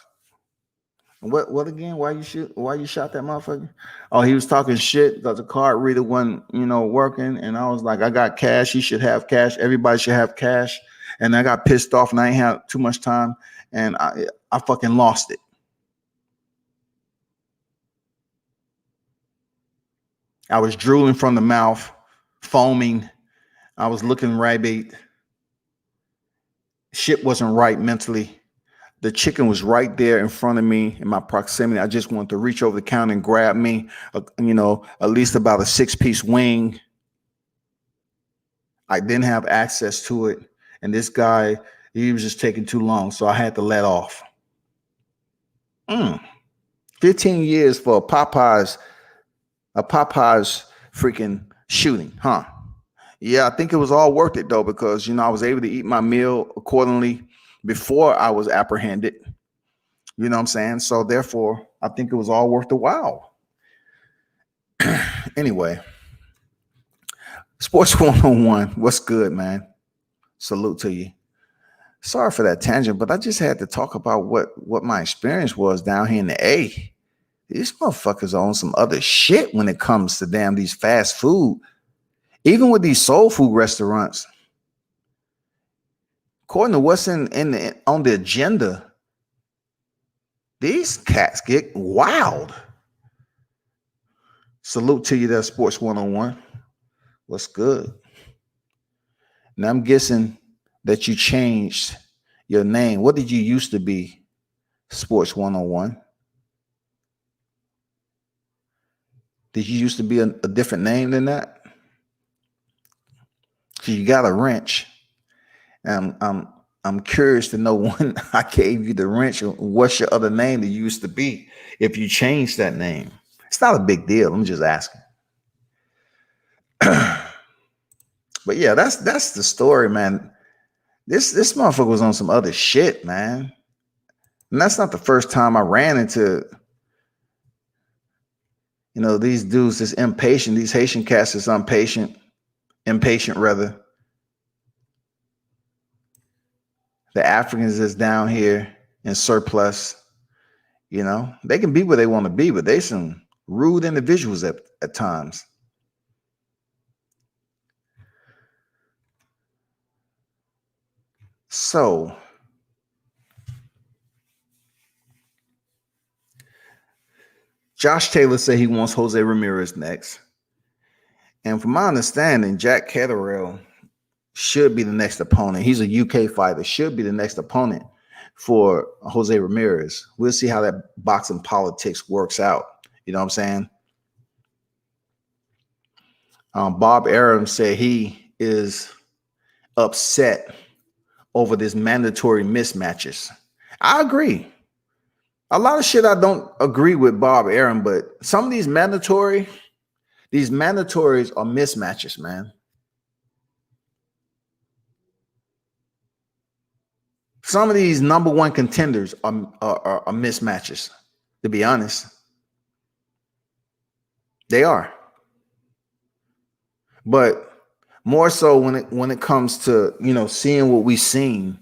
What again? Why you shot that motherfucker? Oh, he was talking shit because the card reader wasn't, working. And I was like, I got cash. He should have cash. Everybody should have cash. And I got pissed off and I ain't had too much time. And I fucking lost it. I was drooling from the mouth, foaming. I was looking rabid. Shit wasn't right mentally. The chicken was right there in front of me in my proximity. I just wanted to reach over the counter and grab me, at least about a 6-piece wing. I didn't have access to it. And this guy, he was just taking too long. So I had to let off. 15 years for a Popeyes freaking shooting, huh? Yeah, I think it was all worth it though, because I was able to eat my meal accordingly before I was apprehended. You know what I'm saying? So therefore, I think it was all worth the while. Anyway, Sports 101, what's good, man? Salute to you. Sorry for that tangent, but I just had to talk about what my experience was down here in the A. These motherfuckers are on some other shit when it comes to damn these fast food. Even with these soul food restaurants, according to what's on the agenda, these cats get wild. Salute to you there, Sports 101. What's good? Now I'm guessing that you changed your name. What did you used to be, Sports 101? Did you used to be a different name than that? You got a wrench. I'm curious to know when I gave you the wrench, what's your other name that used to be if you changed that name. It's not a big deal. I'm just asking. But yeah, that's the story, man. This motherfucker was on some other shit, man. And that's not the first time I ran into, these dudes that's impatient, these Haitian cats that's impatient rather. The Africans that's down here in surplus, they can be where they want to be, but they some rude individuals at times. So Josh Taylor said he wants Jose Ramirez next. And from my understanding, Jack Catterall should be the next opponent. He's a UK fighter, should be the next opponent for Jose Ramirez. We'll see how that boxing politics works out. You know what I'm saying? Bob Arum said he is upset over this mandatory mismatches. I agree. A lot of shit I don't agree with Bob Arum, but some of these mandatories are mismatches, man. Some of these number one contenders are mismatches, to be honest. They are. But more so when it comes to, seeing what we've seen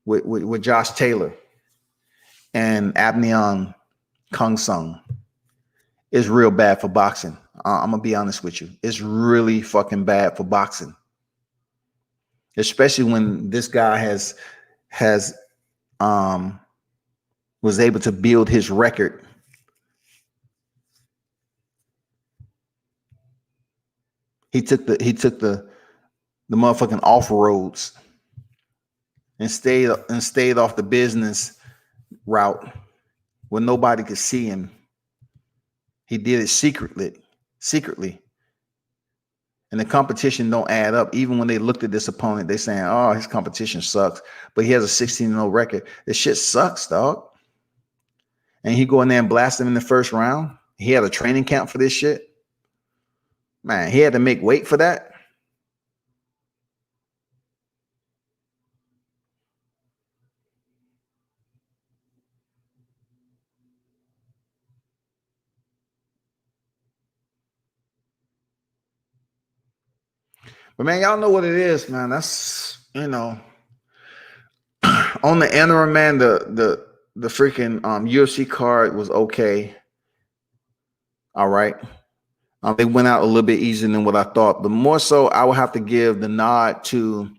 with Josh Taylor and Abnion Kung Sung is real bad for boxing. I'm gonna be honest with you. It's really fucking bad for boxing. Especially when this guy was able to build his record. He took the motherfucking off roads and stayed off the business route where nobody could see him. He did it secretly. And the competition don't add up. Even when they looked at this opponent, they saying, oh, his competition sucks. But he has a 16-0 record. This shit sucks, dog. And he go in there and blast him in the first round. He had a training camp for this shit. Man, he had to make weight for that. But man, y'all know what it is, man. That's, on the interim, man, the freaking UFC card was okay. All right. They went out a little bit easier than what I thought. But more so, I will have to give the nod to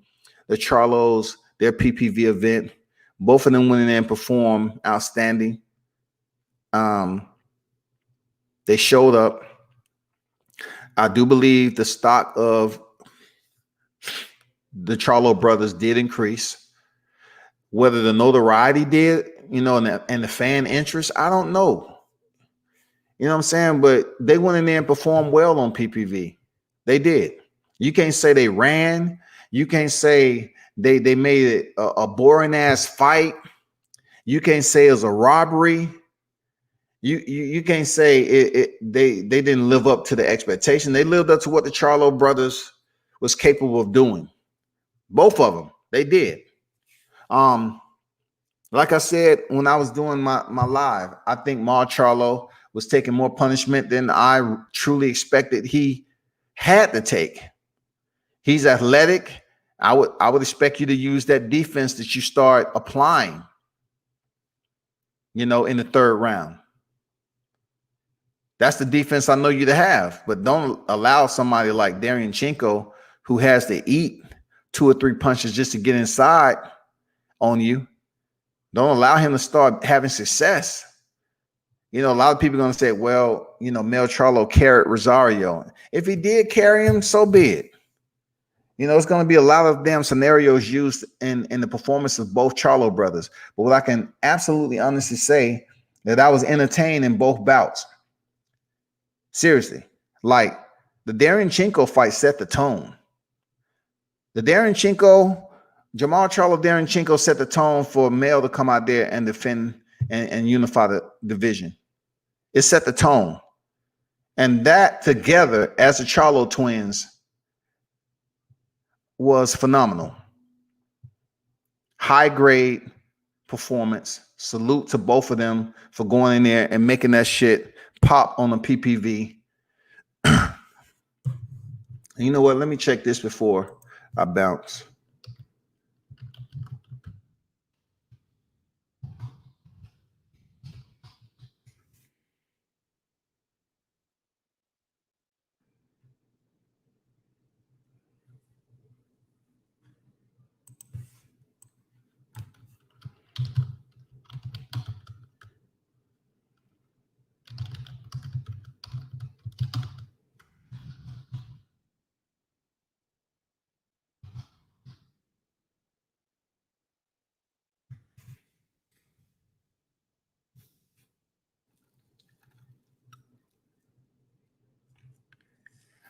the Charlos, their PPV event. Both of them went in there and performed outstanding. They showed up. I do believe the stock of the Charlo brothers did increase. Whether the notoriety did, and the fan interest, I don't know. You know what I'm saying? But they went in there and performed well on PPV. They did. You can't say they ran. You can't say they made it a boring ass fight. You can't say it was a robbery. You can't say they didn't live up to the expectation. They lived up to what the Charlo brothers was capable of doing. Both of them, they did. Like I said, when I was doing my live, I think Mar Charlo was taking more punishment than I truly expected he had to take. He's athletic. I would expect you to use that defense that you start applying, in the third round. That's the defense I know you to have, but don't allow somebody like Derevyanchenko, who has to eat 2 or 3 punches just to get inside on you. Don't allow him to start having success. A lot of people are going to say, well, Mel Charlo carried Rosario. If he did carry him, so be it. It's going to be a lot of damn scenarios used in the performance of both Charlo brothers. But what I can absolutely honestly say that I was entertained in both bouts. Seriously. Like the Derevyanchenko fight set the tone. The Derevyanchenko, Jamal Charlo Derevyanchenko set the tone for male to come out there and defend and unify the division. It set the tone. And that together as the Charlo twins was phenomenal. High grade performance. Salute to both of them for going in there and making that shit pop on the PPV. You know what? Let me check this before I bounce.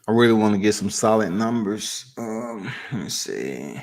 I really want to get some solid numbers. Let me see.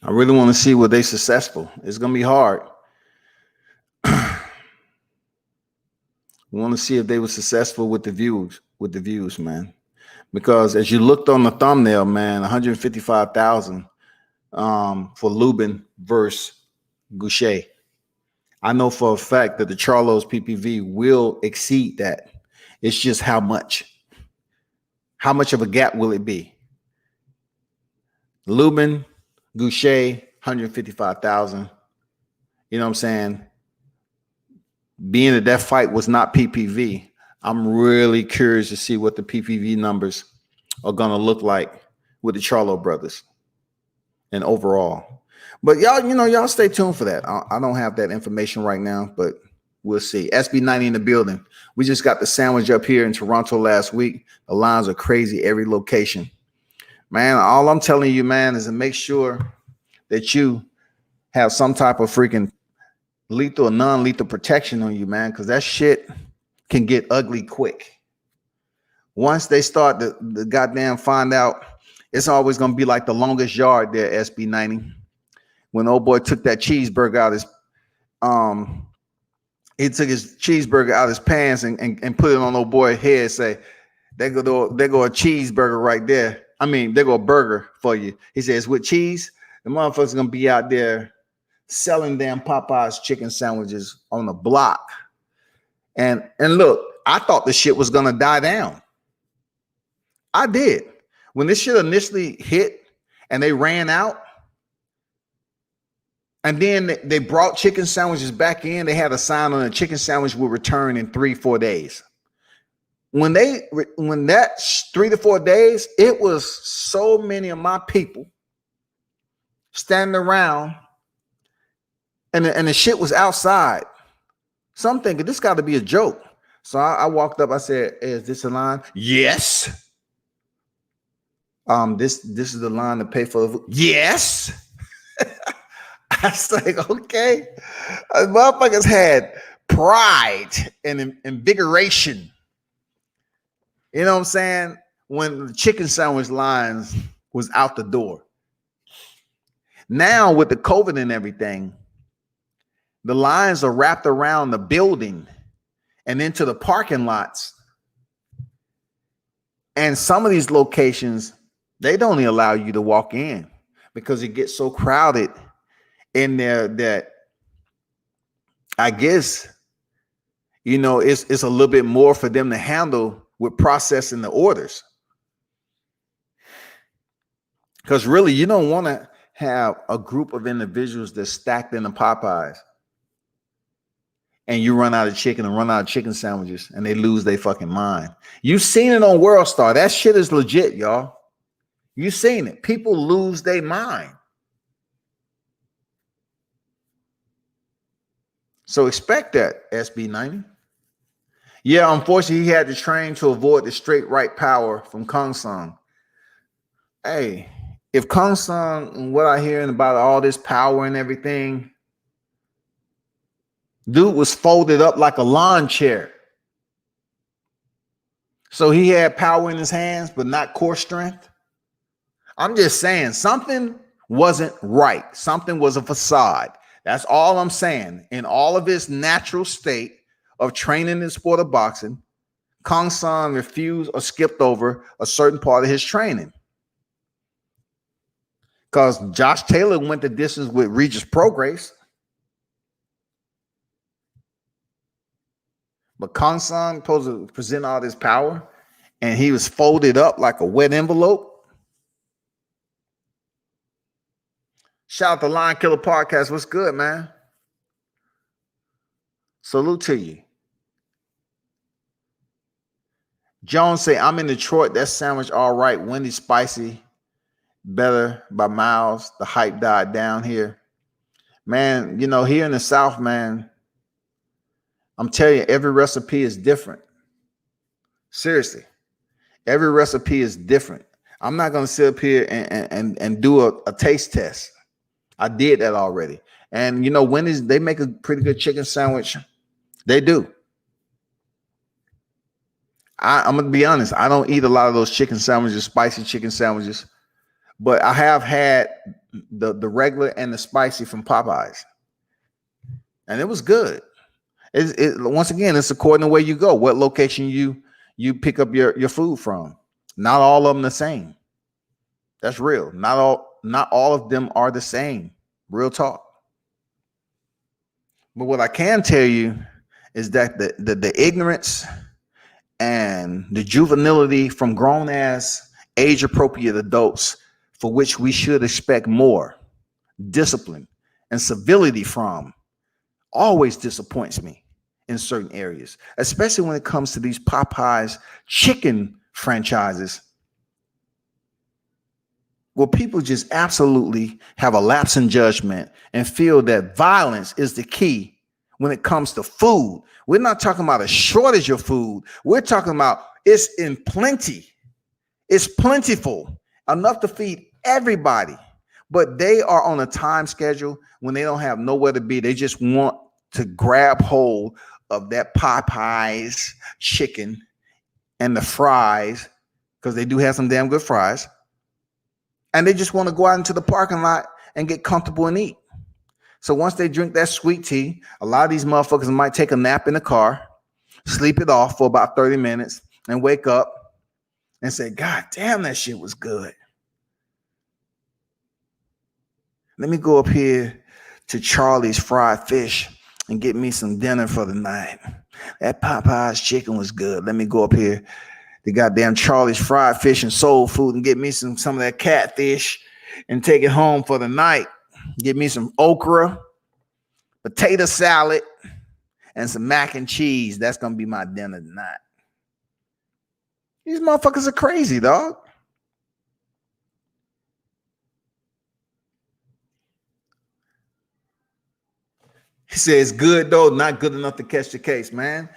I really want to see were they successful. It's gonna be hard. We want to see if they were successful with the views, man. Because as you looked on the thumbnail, man, 155,000 for Lubin versus Goucher. I know for a fact that the Charlo's PPV will exceed that. It's just how much. How much of a gap will it be? Lubin, Goucher, 155,000. You know what I'm saying? Being that that fight was not PPV, I'm really curious to see what the PPV numbers are going to look like with the Charlo brothers and overall. But y'all stay tuned for that. I don't have that information right now, but we'll see. SB90 in the building. We just got the sandwich up here in Toronto last week. The lines are crazy every location. Man, all I'm telling you, man, is to make sure that you have some type of freaking lethal or non-lethal protection on you, man, because that shit can get ugly quick. Once they start the goddamn find out, it's always going to be like the longest yard there, SB90. When old boy took that cheeseburger out his, he took his cheeseburger out his pants and put it on old boy's head, say, there go a cheeseburger right there. I mean, there go a burger for you. He says, with cheese, the motherfucker's going to be out there selling damn Popeye's chicken sandwiches on the block. And look, I thought the shit was gonna die down. I did. When this shit initially hit and they ran out, and then they brought chicken sandwiches back in, they had a sign on the chicken sandwich will return in 3-4 days. When that 3 to 4 days, it was so many of my people standing around. And the shit was outside. So I'm thinking this got to be a joke. So I walked up. I said, hey, "Is this a line?" Yes. This is the line to pay for the food. Yes. I was like, okay. Motherfuckers had pride and invigoration. You know what I'm saying? When the chicken sandwich lines was out the door. Now with the COVID and everything, the lines are wrapped around the building and into the parking lots. And some of these locations, they don't even allow you to walk in because it gets so crowded in there that I guess, it's a little bit more for them to handle with processing the orders. Because really, you don't want to have a group of individuals that's stacked in the Popeyes and you run out of chicken and run out of chicken sandwiches and they lose their fucking mind. You've seen it on World Star. That shit is legit, y'all. You seen it. People lose their mind. So expect that, SB90. Yeah, unfortunately, he had to train to avoid the straight right power from Kong Sung. Hey, if Kong Sung and what I hearing about all this power and everything, dude was folded up like a lawn chair. So he had power in his hands, but not core strength. I'm just saying something wasn't right. Something was a facade. That's all I'm saying. In all of his natural state of training the sport of boxing, Kong Sung refused or skipped over a certain part of his training. Because Josh Taylor went the distance with Regis Prograis. But Kong Sung supposed to present all this power, and he was folded up like a wet envelope. Shout out to Lion Killer Podcast. What's good, man? Salute to you. Jones say, I'm in Detroit. That sandwich all right. Wendy's spicy. Better by miles. The hype died down here. Man, you know, here in the South, man, I'm telling you, every recipe is different. Seriously. Every recipe is different. I'm not going to sit up here and do a taste test. I did that already. And, you know, Wendy's, they make a pretty good chicken sandwich. They do. I'm going to be honest. I don't eat a lot of those chicken sandwiches, spicy chicken sandwiches. But I have had the regular and the spicy from Popeyes. And it was good. Once again, it's according to where you go, what location you pick up your food from. Not all of them the same. That's real. Not all of them are the same. Real talk. But what I can tell you is that the ignorance and the juvenility from grown-ass, age-appropriate adults for which we should expect more discipline and civility from always disappoints me in certain areas, especially when it comes to these Popeyes chicken franchises where people just absolutely have a lapse in judgment and feel that violence is the key when it comes to food. We're not talking about a shortage of food. We're talking about it's in plenty. It's plentiful, enough to feed everybody. But they are on a time schedule when they don't have nowhere to be. They just want to grab hold of that Popeyes chicken and the fries, because they do have some damn good fries. And they just want to go out into the parking lot and get comfortable and eat. So once they drink that sweet tea, a lot of these motherfuckers might take a nap in the car, sleep it off for about 30 minutes, and wake up and say, God damn, that shit was good. Let me go up here to Charlie's Fried Fish and get me some dinner for the night. That Popeye's chicken was good. Let me go up here to goddamn Charlie's Fried Fish and Soul Food and get me some of that catfish and take it home for the night. Get me some okra, potato salad, and some mac and cheese. That's going to be my dinner tonight. These motherfuckers are crazy, dog. He says, good, though, not good enough to catch the case, man.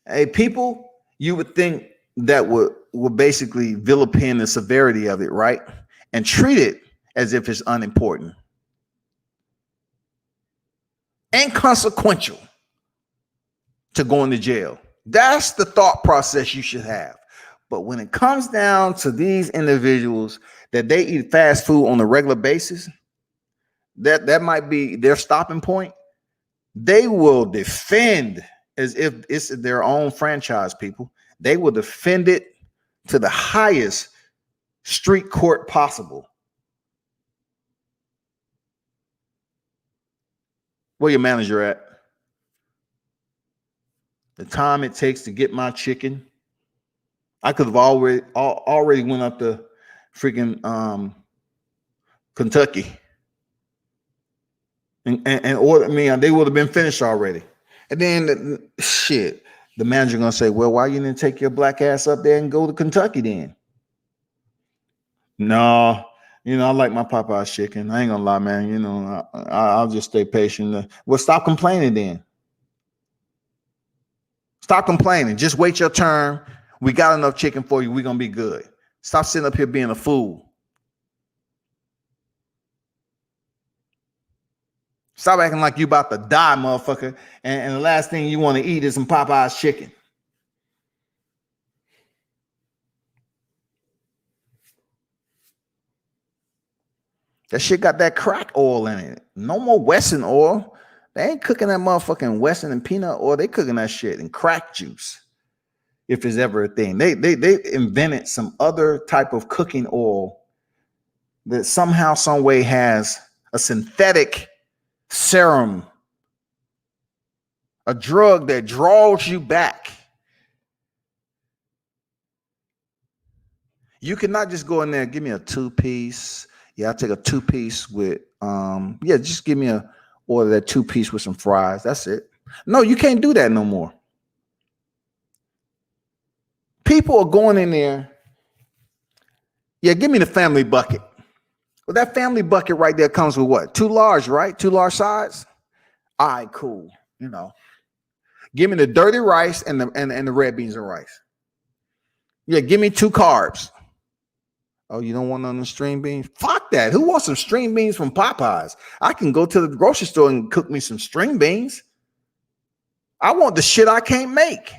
Hey, people, you would think that would basically vilipend the severity of it, right? And treat it as if it's unimportant. Inconsequential to going to jail. That's the thought process you should have. But when it comes down to these individuals that they eat fast food on a regular basis, that might be their stopping point. They will defend as if it's their own franchise, people. They will defend it to the highest street court possible. Where your manager at? The time it takes to get my chicken, I could have already went up to freaking Kentucky and ordered me. They would have been finished already. And then the manager gonna say, well, why you didn't take your black ass up there and go to Kentucky then? No, I like my Popeye's chicken. I ain't gonna lie, man. I'll just stay patient. Well, stop complaining then. Stop complaining. Just wait your turn. We got enough chicken for you. We're gonna be good. Stop sitting up here being a fool. Stop acting like you about to die, motherfucker. And the last thing you want to eat is some Popeye's chicken. That shit got that crack oil in it. No more Wesson oil. They ain't cooking that motherfucking Wesson and peanut oil. They cooking that shit in crack juice. If it's ever a thing. They invented some other type of cooking oil that somehow, some way has a synthetic serum, a drug that draws you back. You cannot just go in there and give me a 2-piece. Yeah, I'll take a 2-piece with just give me a order that 2-piece with some fries. That's it. No, you can't do that no more. People are going in there. Yeah, give me the family bucket. Well, that family bucket right there comes with what? 2 large, right? 2 large sides. All right, cool. Give me the dirty rice and the red beans and rice. Yeah, give me 2 carbs. Oh, you don't want none of the string beans? Fuck that. Who wants some string beans from Popeyes? I can go to the grocery store and cook me some string beans. I want the shit I can't make.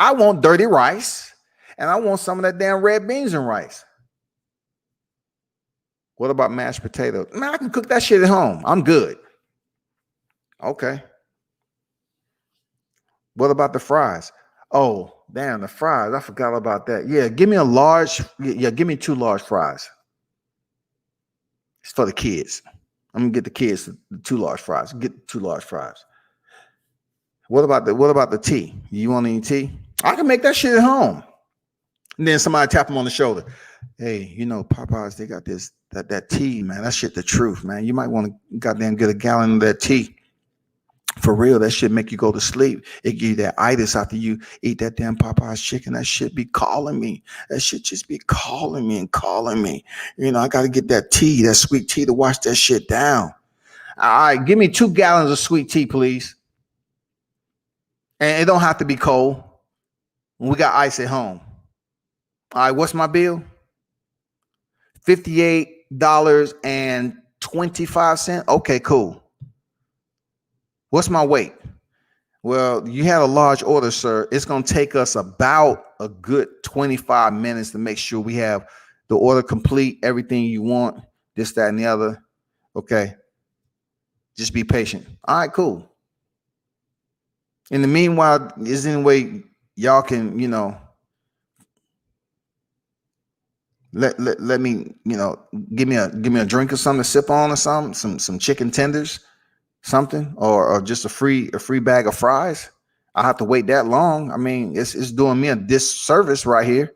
I want dirty rice, and I want some of that damn red beans and rice. What about mashed potatoes? Man, I can cook that shit at home. I'm good. Okay. What about the fries? Oh, damn, the fries. I forgot about that. Yeah, give me a large. Yeah, give me 2 large fries. It's for the kids. I'm gonna get the kids the 2 large fries. Get 2 large fries. What about the tea? You want any tea? I can make that shit at home. And then somebody tap them on the shoulder. Hey, Popeyes, they got that tea, man. That shit the truth, man. You might want to goddamn get a gallon of that tea. For real, that shit make you go to sleep. It give you that itis after you eat that damn Popeye's chicken. That shit be calling me. That shit just be calling me and calling me. I got to get that tea, that sweet tea to wash that shit down. All right, give me 2 gallons of sweet tea, please. And it don't have to be cold. We got ice at home. All right, what's my bill? $58.25. Okay, cool. What's my weight? Well, you had a large order, sir. It's going to take us about a good 25 minutes to make sure we have the order complete, everything you want, this, that, and the other. Okay. Just be patient. All right, cool. In the meanwhile, is there any way y'all can, let me, give me a drink or something to sip on or something, some chicken tenders, something, or just a free bag of fries. I have to wait that long. I mean, it's doing me a disservice right here.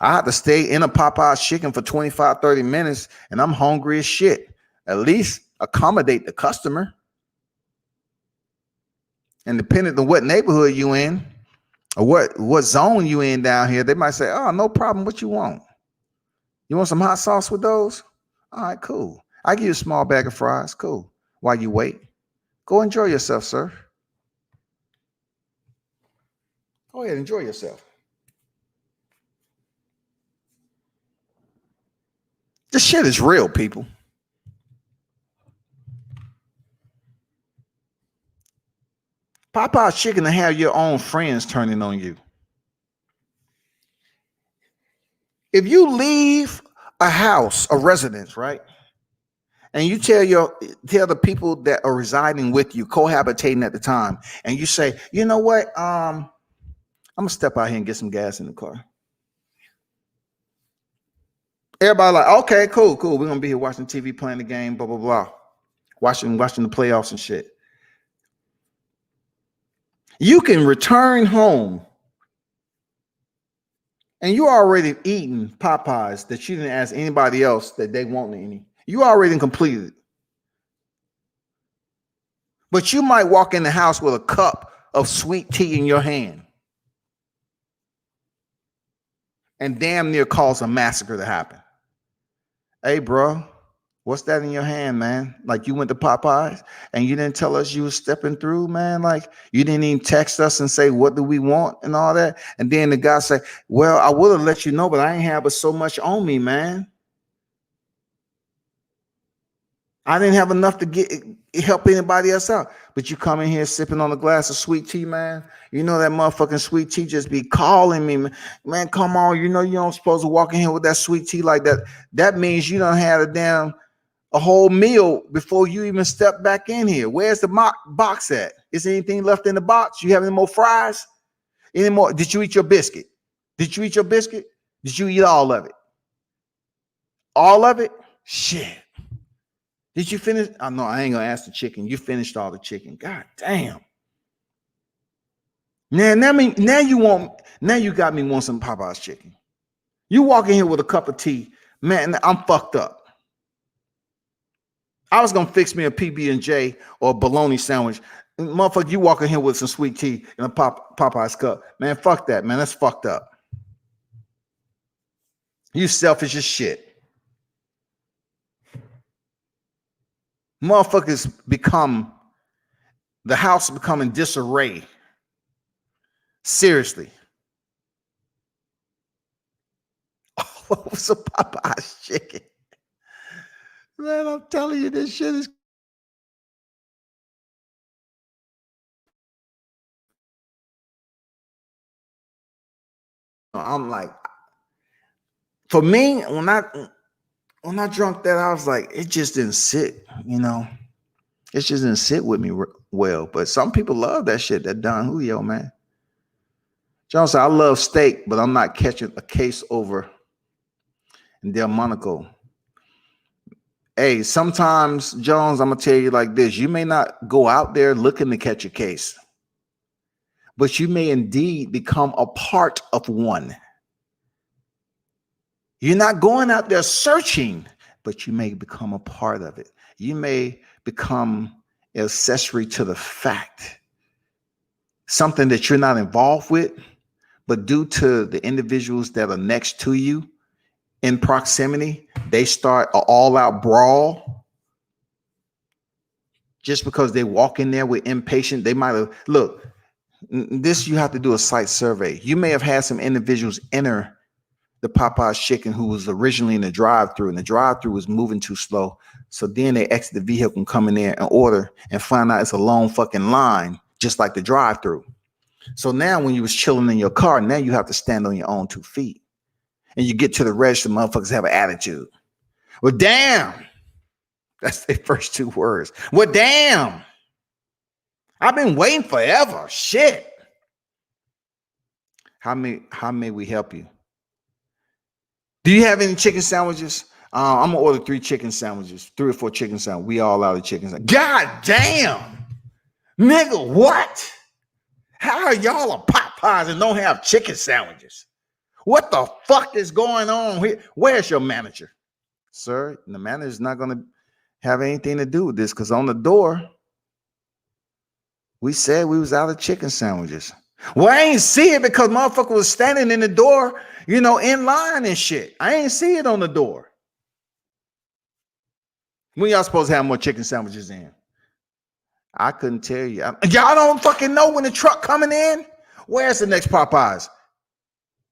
I have to stay in a Popeye's chicken for 25, 30 minutes, and I'm hungry as shit. At least accommodate the customer. And depending on what neighborhood you in or what zone you in down here, they might say, oh, no problem. What you want? You want some hot sauce with those? All right, cool. I give you a small bag of fries. Cool. While you wait, go enjoy yourself, sir. Go ahead, enjoy yourself. This shit is real, people. Popeye's chicken to have your own friends turning on you. If you leave a house, a residence, right? And you tell the people that are residing with you, cohabitating at the time, and you say, you know what? I'm gonna step out here and get some gas in the car. Everybody like, okay, cool. We're gonna be here watching TV, playing the game, blah, blah, blah. Watching the playoffs and shit. You can return home and you already eaten Popeyes that you didn't ask anybody else that they want any. You already completed it. But you might walk in the house with a cup of sweet tea in your hand and damn near cause a massacre to happen. Hey, bro, what's that in your hand, man? Like you went to Popeyes and you didn't tell us you was stepping through, man. Like you didn't even text us and say, what do we want and all that. And then the guy said, well, I would have let you know, but I ain't have so much on me, man. I didn't have enough to help anybody else out. But you come in here sipping on a glass of sweet tea, man. You know that motherfucking sweet tea just be calling me, man. Man, come on. You know you don't supposed to walk in here with that sweet tea like that. That means you don't have a whole meal before you even step back in here. Where's the box at? Is there anything left in the box? You have any more fries? Any more? Did you eat your biscuit? Did you eat your biscuit? Did you eat all of it? All of it? Shit. Did you finish? Oh, no, I ain't gonna ask the chicken. You finished all the chicken. God damn. Now you got me want some Popeye's chicken. You walk in here with a cup of tea, man. I'm fucked up. I was gonna fix me a PB&J or a bologna sandwich. Motherfucker, you walk in here with some sweet tea and a Popeye's cup. Man, fuck that, man. That's fucked up. You selfish as shit. Motherfuckers the house becoming disarray. Seriously. Oh, it was a Popeye's chicken. Man, I'm telling you, this shit is. I'm like, for me, when I drunk that, I was like, it just didn't sit, you know. It just didn't sit with me well. But some people love that shit, that Don Julio, man. John said, I love steak, but I'm not catching a case over in Delmonico. Hey, sometimes, Jones, I'm going to tell you like this. You may not go out there looking to catch a case, but you may indeed become a part of one. You're not going out there searching, but you may become a part of it. You may become an accessory to the fact. Something that you're not involved with, but due to the individuals that are next to you in proximity, they start an all-out brawl. Just because they walk in there with impatient, they might have, look, this you have to do a site survey. You may have had some individuals enter the Popeye's chicken who was originally in the drive-thru, and the drive-thru was moving too slow. So then they exit the vehicle and come in there and order and find out it's a long fucking line, just like the drive-thru. So now when you was chilling in your car, now you have to stand on your own 2 feet. And you get to the register, motherfuckers have an attitude. Well, damn. That's their first 2 words. Well, damn. I've been waiting forever. Shit. How may we help you? Do you have any chicken sandwiches? I'm gonna order 3 chicken sandwiches, 3 or 4 chicken sandwiches. We all out of chicken sandwiches. God damn, nigga, what? How are y'all a Popeyes and don't have chicken sandwiches? What the fuck is going on here? Where's your manager? Sir, the manager is not gonna have anything to do with this because on the door, we said we was out of chicken sandwiches. Well, I ain't see it because motherfucker was standing in the door, you know, in line and shit. I ain't see it on the door. When y'all supposed to have more chicken sandwiches in? I couldn't tell you. Y'all don't fucking know when the truck coming in? Where's the next Popeyes?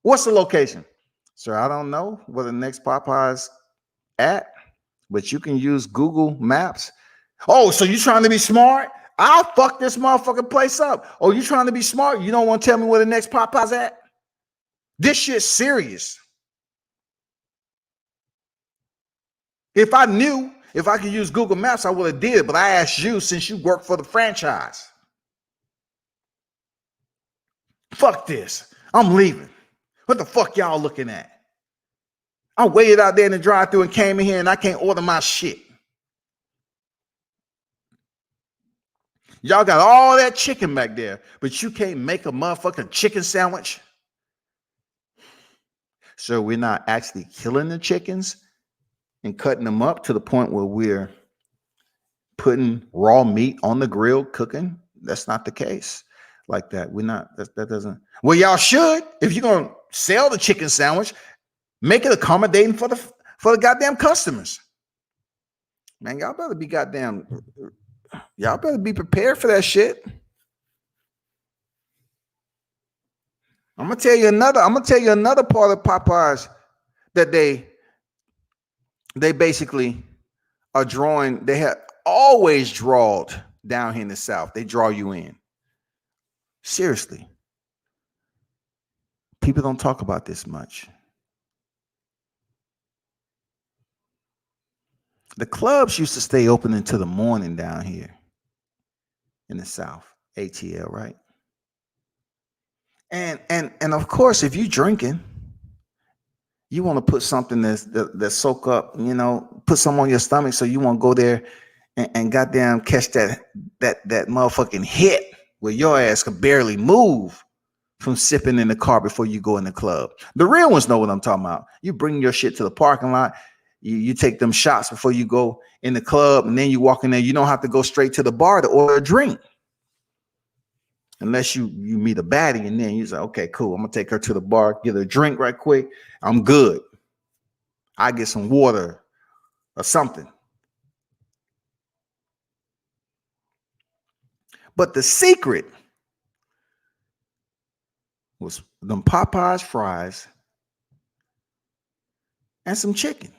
What's the location? Sir, I don't know where the next Popeyes at, but you can use Google Maps. Oh, so you trying to be smart? I'll fuck this motherfucking place up. Oh, you trying to be smart? You don't want to tell me where the next Popeyes at? This shit's serious. If I knew if I could use Google Maps, I would have did, but I asked you since you work for the franchise. Fuck this. I'm leaving. What the fuck y'all looking at? I waited out there in the drive-thru and came in here and I can't order my shit. Y'all got all that chicken back there, but you can't make a motherfucking chicken sandwich. So we're not actually killing the chickens and cutting them up to the point where we're putting raw meat on the grill cooking. That's not the case like that. We're not, that doesn't. Well, y'all should. If you're going to sell the chicken sandwich, make it accommodating for for the goddamn customers. Man, y'all better be prepared for that shit. I'm gonna tell you another part of Popeyes that they basically are drawing. They have always drawed down here in the South. They draw you in. Seriously. People don't talk about this much. The clubs used to stay open until the morning down here in the South, ATL, right? And of course, if you're drinking, you want to put something that soak up, put some on your stomach, so you want to go there and goddamn catch that motherfucking hit where your ass could barely move from sipping in the car before you go in the club. The real ones know what I'm talking about. You bring your shit to the parking lot. You take them shots before you go in the club, and then you walk in there. You don't have to go straight to the bar to order a drink. Unless you meet a baddie, and then you say, okay, cool. I'm going to take her to the bar, get her a drink right quick. I'm good. I get some water or something. But the secret was them Popeyes fries and some chicken.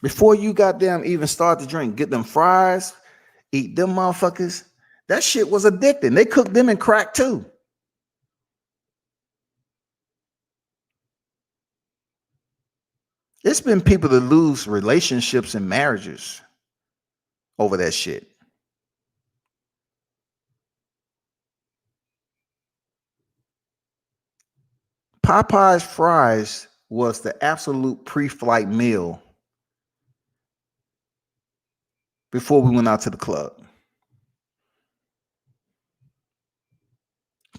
Before you goddamn even start to drink, get them fries, eat them motherfuckers. That shit was addicting. They cooked them in crack too. It's been people that lose relationships and marriages over that shit. Popeye's fries was the absolute pre-flight meal before we went out to the club.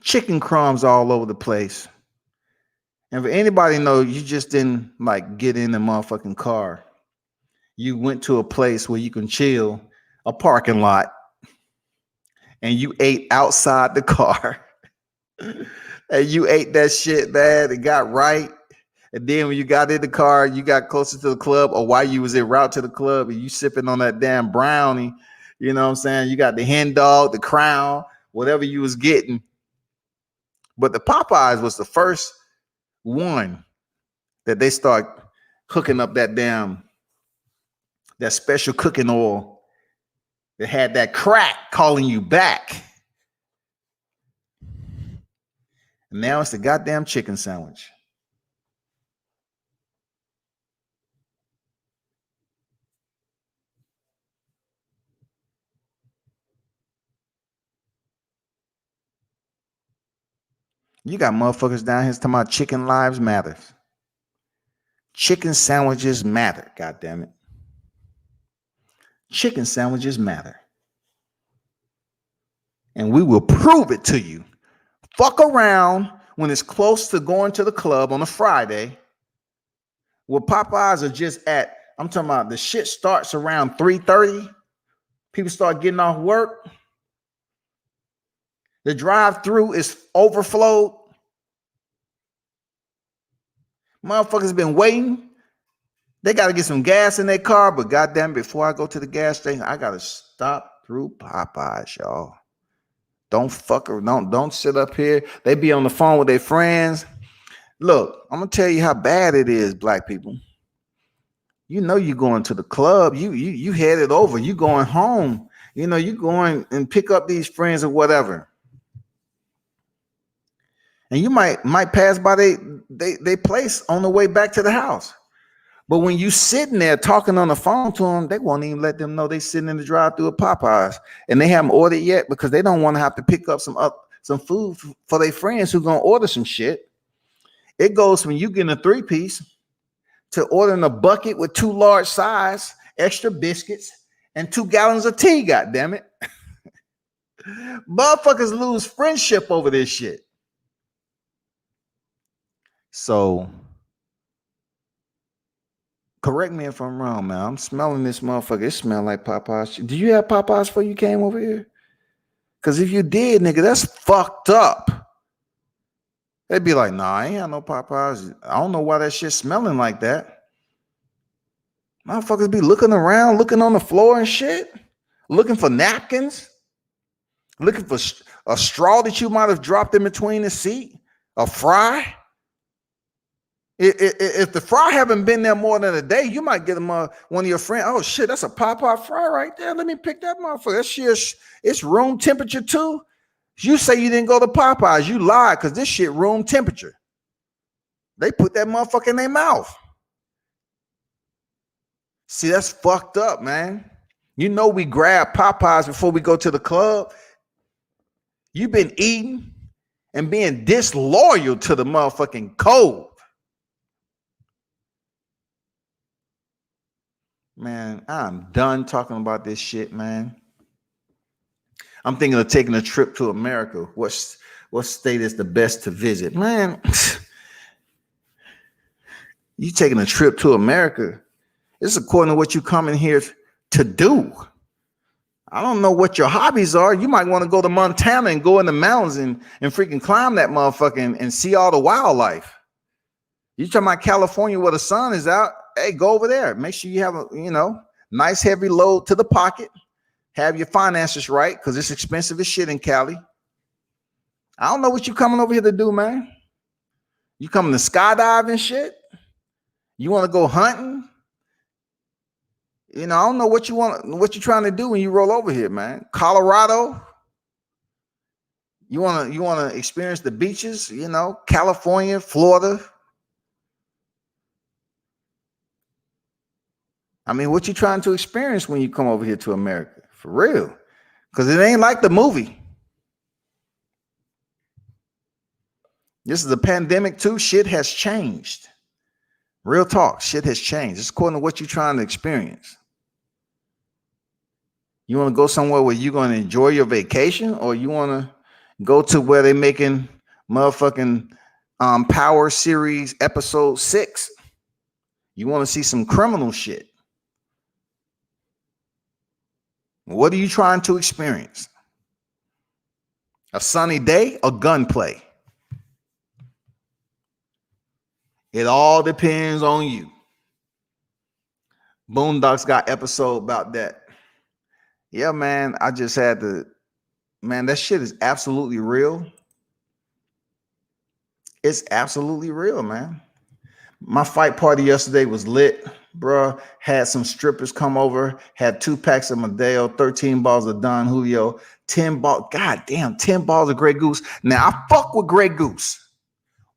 Chicken crumbs all over the place. And for anybody know, you just didn't like get in the motherfucking car. You went to a place where you can chill, a parking lot, and you ate outside the car. And you ate that shit, man. It got right. And then when you got in the car, you got closer to the club, or while you was en route to the club, and you sipping on that damn brownie, you know what I'm saying? You got the hen dog, the crown, whatever you was getting. But the Popeyes was the first one that they start hooking up that special cooking oil that had that crack calling you back. And now it's the goddamn chicken sandwich. You got motherfuckers down here talking about chicken lives matter. Chicken sandwiches matter, goddammit. Chicken sandwiches matter. And we will prove it to you. Fuck around when it's close to going to the club on a Friday, where Popeyes are just at, I'm talking about the shit starts around 3:30. People start getting off work. The drive-through is overflowed. Motherfuckers been waiting. They got to get some gas in their car, but goddamn, before I go to the gas station, I got to stop through Popeyes, y'all. Don't fuck around. Don't sit up here. They be on the phone with their friends. Look, I'm gonna tell you how bad it is, black people. You know you going to the club. You headed over. You going home. You know you going and pick up these friends or whatever. And you might pass by they place on the way back to the house. But when you sitting there talking on the phone to them, they won't even let them know they sitting in the drive-thru at Popeyes, and they haven't ordered yet because they don't want to have to pick up some food for their friends who gonna order some shit. It goes from you getting a 3-piece to ordering a bucket with 2 large size, extra biscuits, and 2 gallons of tea. God damn it, motherfuckers lose friendship over this shit. So. Correct me if I'm wrong, man. I'm smelling this motherfucker. It smells like Popeyes. Do you have Popeyes before you came over here? Because if you did, nigga, that's fucked up. They'd be like, nah, I ain't have no Popeyes. I don't know why that shit's smelling like that. Motherfuckers be looking around, looking on the floor and shit, looking for napkins, looking for a straw that you might have dropped in between the seat, a fry. If the fry haven't been there more than a day, you might get them one of your friends. Oh shit, that's a Popeye fry right there. Let me pick that motherfucker. That shit, it's room temperature too. You say you didn't go to Popeyes, you lied because this shit room temperature. They put that motherfucker in their mouth. See, that's fucked up, man. You know we grab Popeyes before we go to the club. You've been eating and being disloyal to the motherfucking code. Man, I'm done talking about this shit, man. I'm thinking of taking a trip to America. What state is the best to visit? Man, you taking a trip to America. It's according to what you come in here to do. I don't know what your hobbies are. You might want to go to Montana and go in the mountains and freaking climb that motherfucker and see all the wildlife. You talking about California where the sun is out? Hey, go over there. Make sure you have a nice heavy load to the pocket. Have your finances right because it's expensive as shit in Cali. I don't know what you coming over here to do, man. You coming to skydive and shit? You want to go hunting? I don't know what you're trying to do when you roll over here, man. Colorado? You want to experience the beaches, California, Florida? I mean, what you trying to experience when you come over here to America? For real. Because it ain't like the movie. This is a pandemic too. Shit has changed. Real talk. Shit has changed. It's according to what you're trying to experience. You want to go somewhere where you're going to enjoy your vacation, or you want to go to where they're making motherfucking Power Series episode 6? You want to see some criminal shit? What are you trying to experience? A sunny day or gunplay? It all depends on you. Boondocks got episode about that. Yeah, man, I just had to, man, that shit is absolutely real. It's absolutely real, man. My fight party yesterday was lit, bro. Had some strippers come over, had 2 packs of Modelo, 13 balls of Don Julio, 10 balls, goddamn, 10 balls of Grey Goose. Now, I fuck with Grey Goose.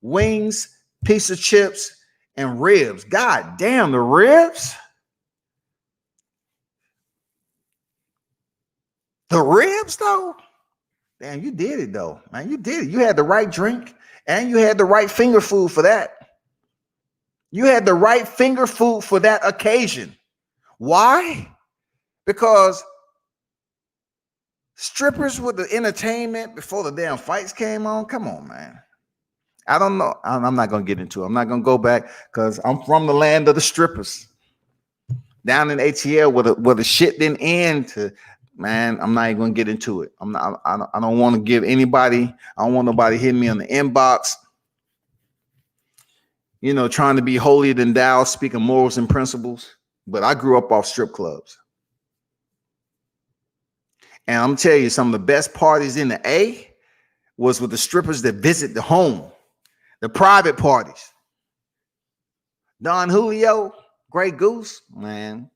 Wings, piece of chips, and ribs. God damn, the ribs. The ribs, though? Damn, you did it, though. Man, you did it. You had the right drink, and you had the right finger food for that. You had the right finger food for that occasion. Why? Because strippers with the entertainment before the damn fights came on. Come on, man. I don't know. I'm not going to get into it. I'm not going to go back because I'm from the land of the strippers. Down in ATL where the shit didn't end to, man, I'm not even going to get into it. I don't want to give anybody, I don't want nobody hitting me on the inbox. Trying to be holier than thou, speaking morals and principles. But I grew up off strip clubs. And I'm telling you, some of the best parties in the A was with the strippers that visit the home, the private parties. Don Julio, Grey Goose, man.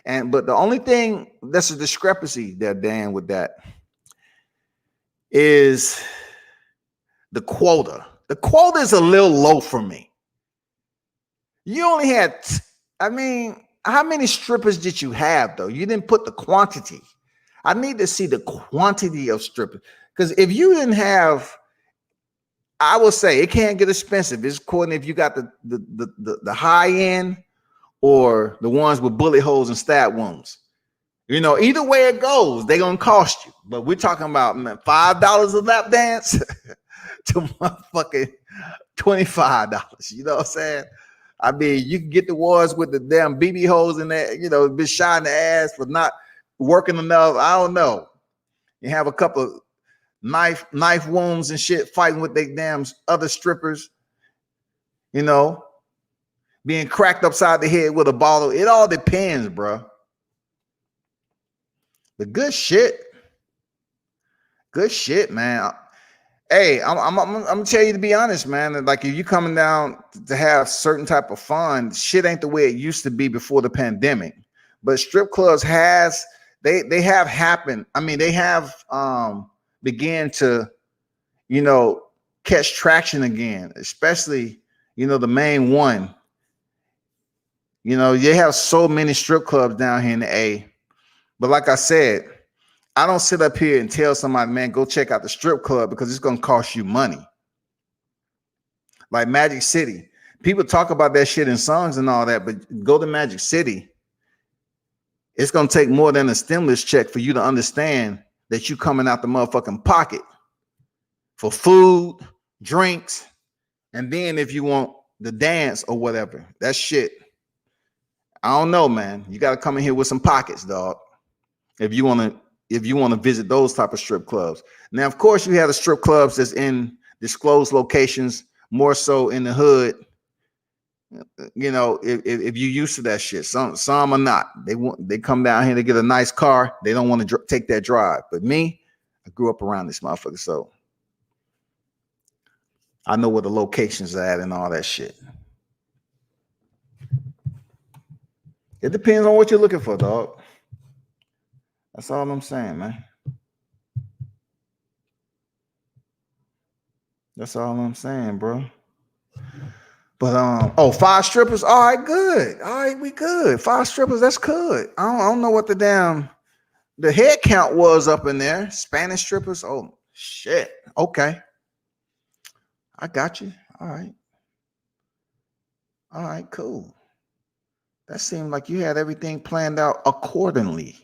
But the only thing that's a discrepancy there, Dan, with that is the quota. The quota is a little low for me. You only had, how many strippers did you have, though? You didn't put the quantity. I need to see the quantity of strippers. Because if you didn't have, I will say it can't get expensive. It's according if you got the high end or the ones with bullet holes and stab wounds. Either way it goes, they're going to cost you. But we're talking about, man, $5 a lap dance to motherfucking $25. You know what I'm saying? I mean, you can get the ones with the damn BB holes in there, been shot in the ass for not working enough. I don't know. You have a couple of knife wounds and shit fighting with their damn other strippers. being cracked upside the head with a bottle. It all depends, bro. But good shit, man. Hey, I'm gonna tell you to be honest, man. Like if you coming down to have certain type of fun, shit ain't the way it used to be before the pandemic. But strip clubs they have happened. I mean, they have began to, catch traction again, especially, the main one. They have so many strip clubs down here in the A. But like I said, I don't sit up here and tell somebody, man, go check out the strip club because it's going to cost you money. Like Magic City. People talk about that shit in songs and all that, but go to Magic City. It's going to take more than a stimulus check for you to understand that you coming out the motherfucking pocket for food, drinks, and then if you want the dance or whatever, that shit. I don't know, man. You got to come in here with some pockets, dog. If you want to visit those type of strip clubs. Now, of course, you have the strip clubs that's in disclosed locations, more so in the hood. If you used to that shit, some are not. They come down here to get a nice car. They don't want to take that drive. But me, I grew up around this motherfucker, so I know where the locations are at and all that shit. It depends on what you're looking for, dog. That's all I'm saying, man. That's all I'm saying, bro. But 5 strippers. All right, good. All right, we good. 5 strippers, that's good. I don't know what the head count was up in there. Spanish strippers. Oh shit. Okay. I got you. All right. All right, cool. That seemed like you had everything planned out accordingly.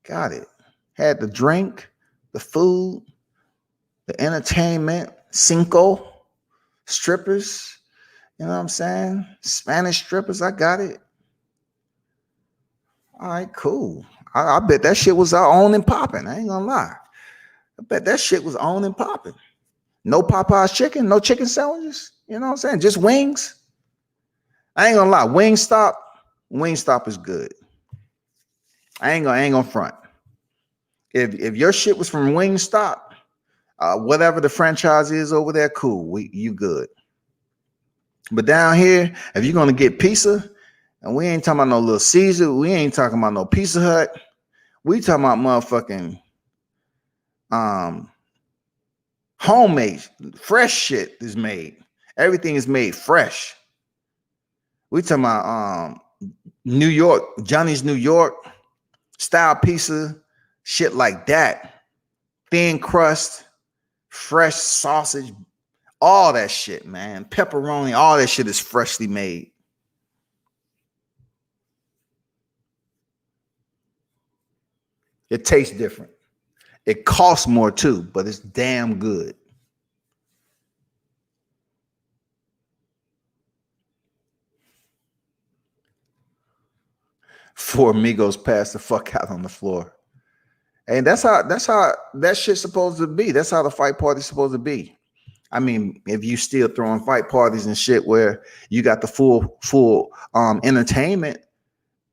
Got it. Had the drink, the food, the entertainment, cinco, strippers. You know what I'm saying? Spanish strippers. I got it. All right, cool. I bet that shit was on and popping. I ain't gonna lie. I bet that shit was on and popping. No Popeye's chicken, no chicken sandwiches. You know what I'm saying? Just wings. I ain't gonna lie. Wingstop is good. I ain't gonna front. If your shit was from Wingstop, whatever the franchise is over there, cool. You good. But down here, if you're gonna get pizza, and we ain't talking about no Little Caesar, we ain't talking about no Pizza Hut. We talking about motherfucking homemade, fresh shit is made. Everything is made fresh. We talking about New York, Johnny's New York style pizza, shit like that. Thin crust, fresh sausage, all that shit, man. Pepperoni, all that shit is freshly made. It tastes different. It costs more too, but it's damn good. Four amigos passed the fuck out on the floor. And that's how that shit's supposed to be. That's how the fight party's supposed to be. I mean, if you still throwing fight parties and shit where you got the full entertainment,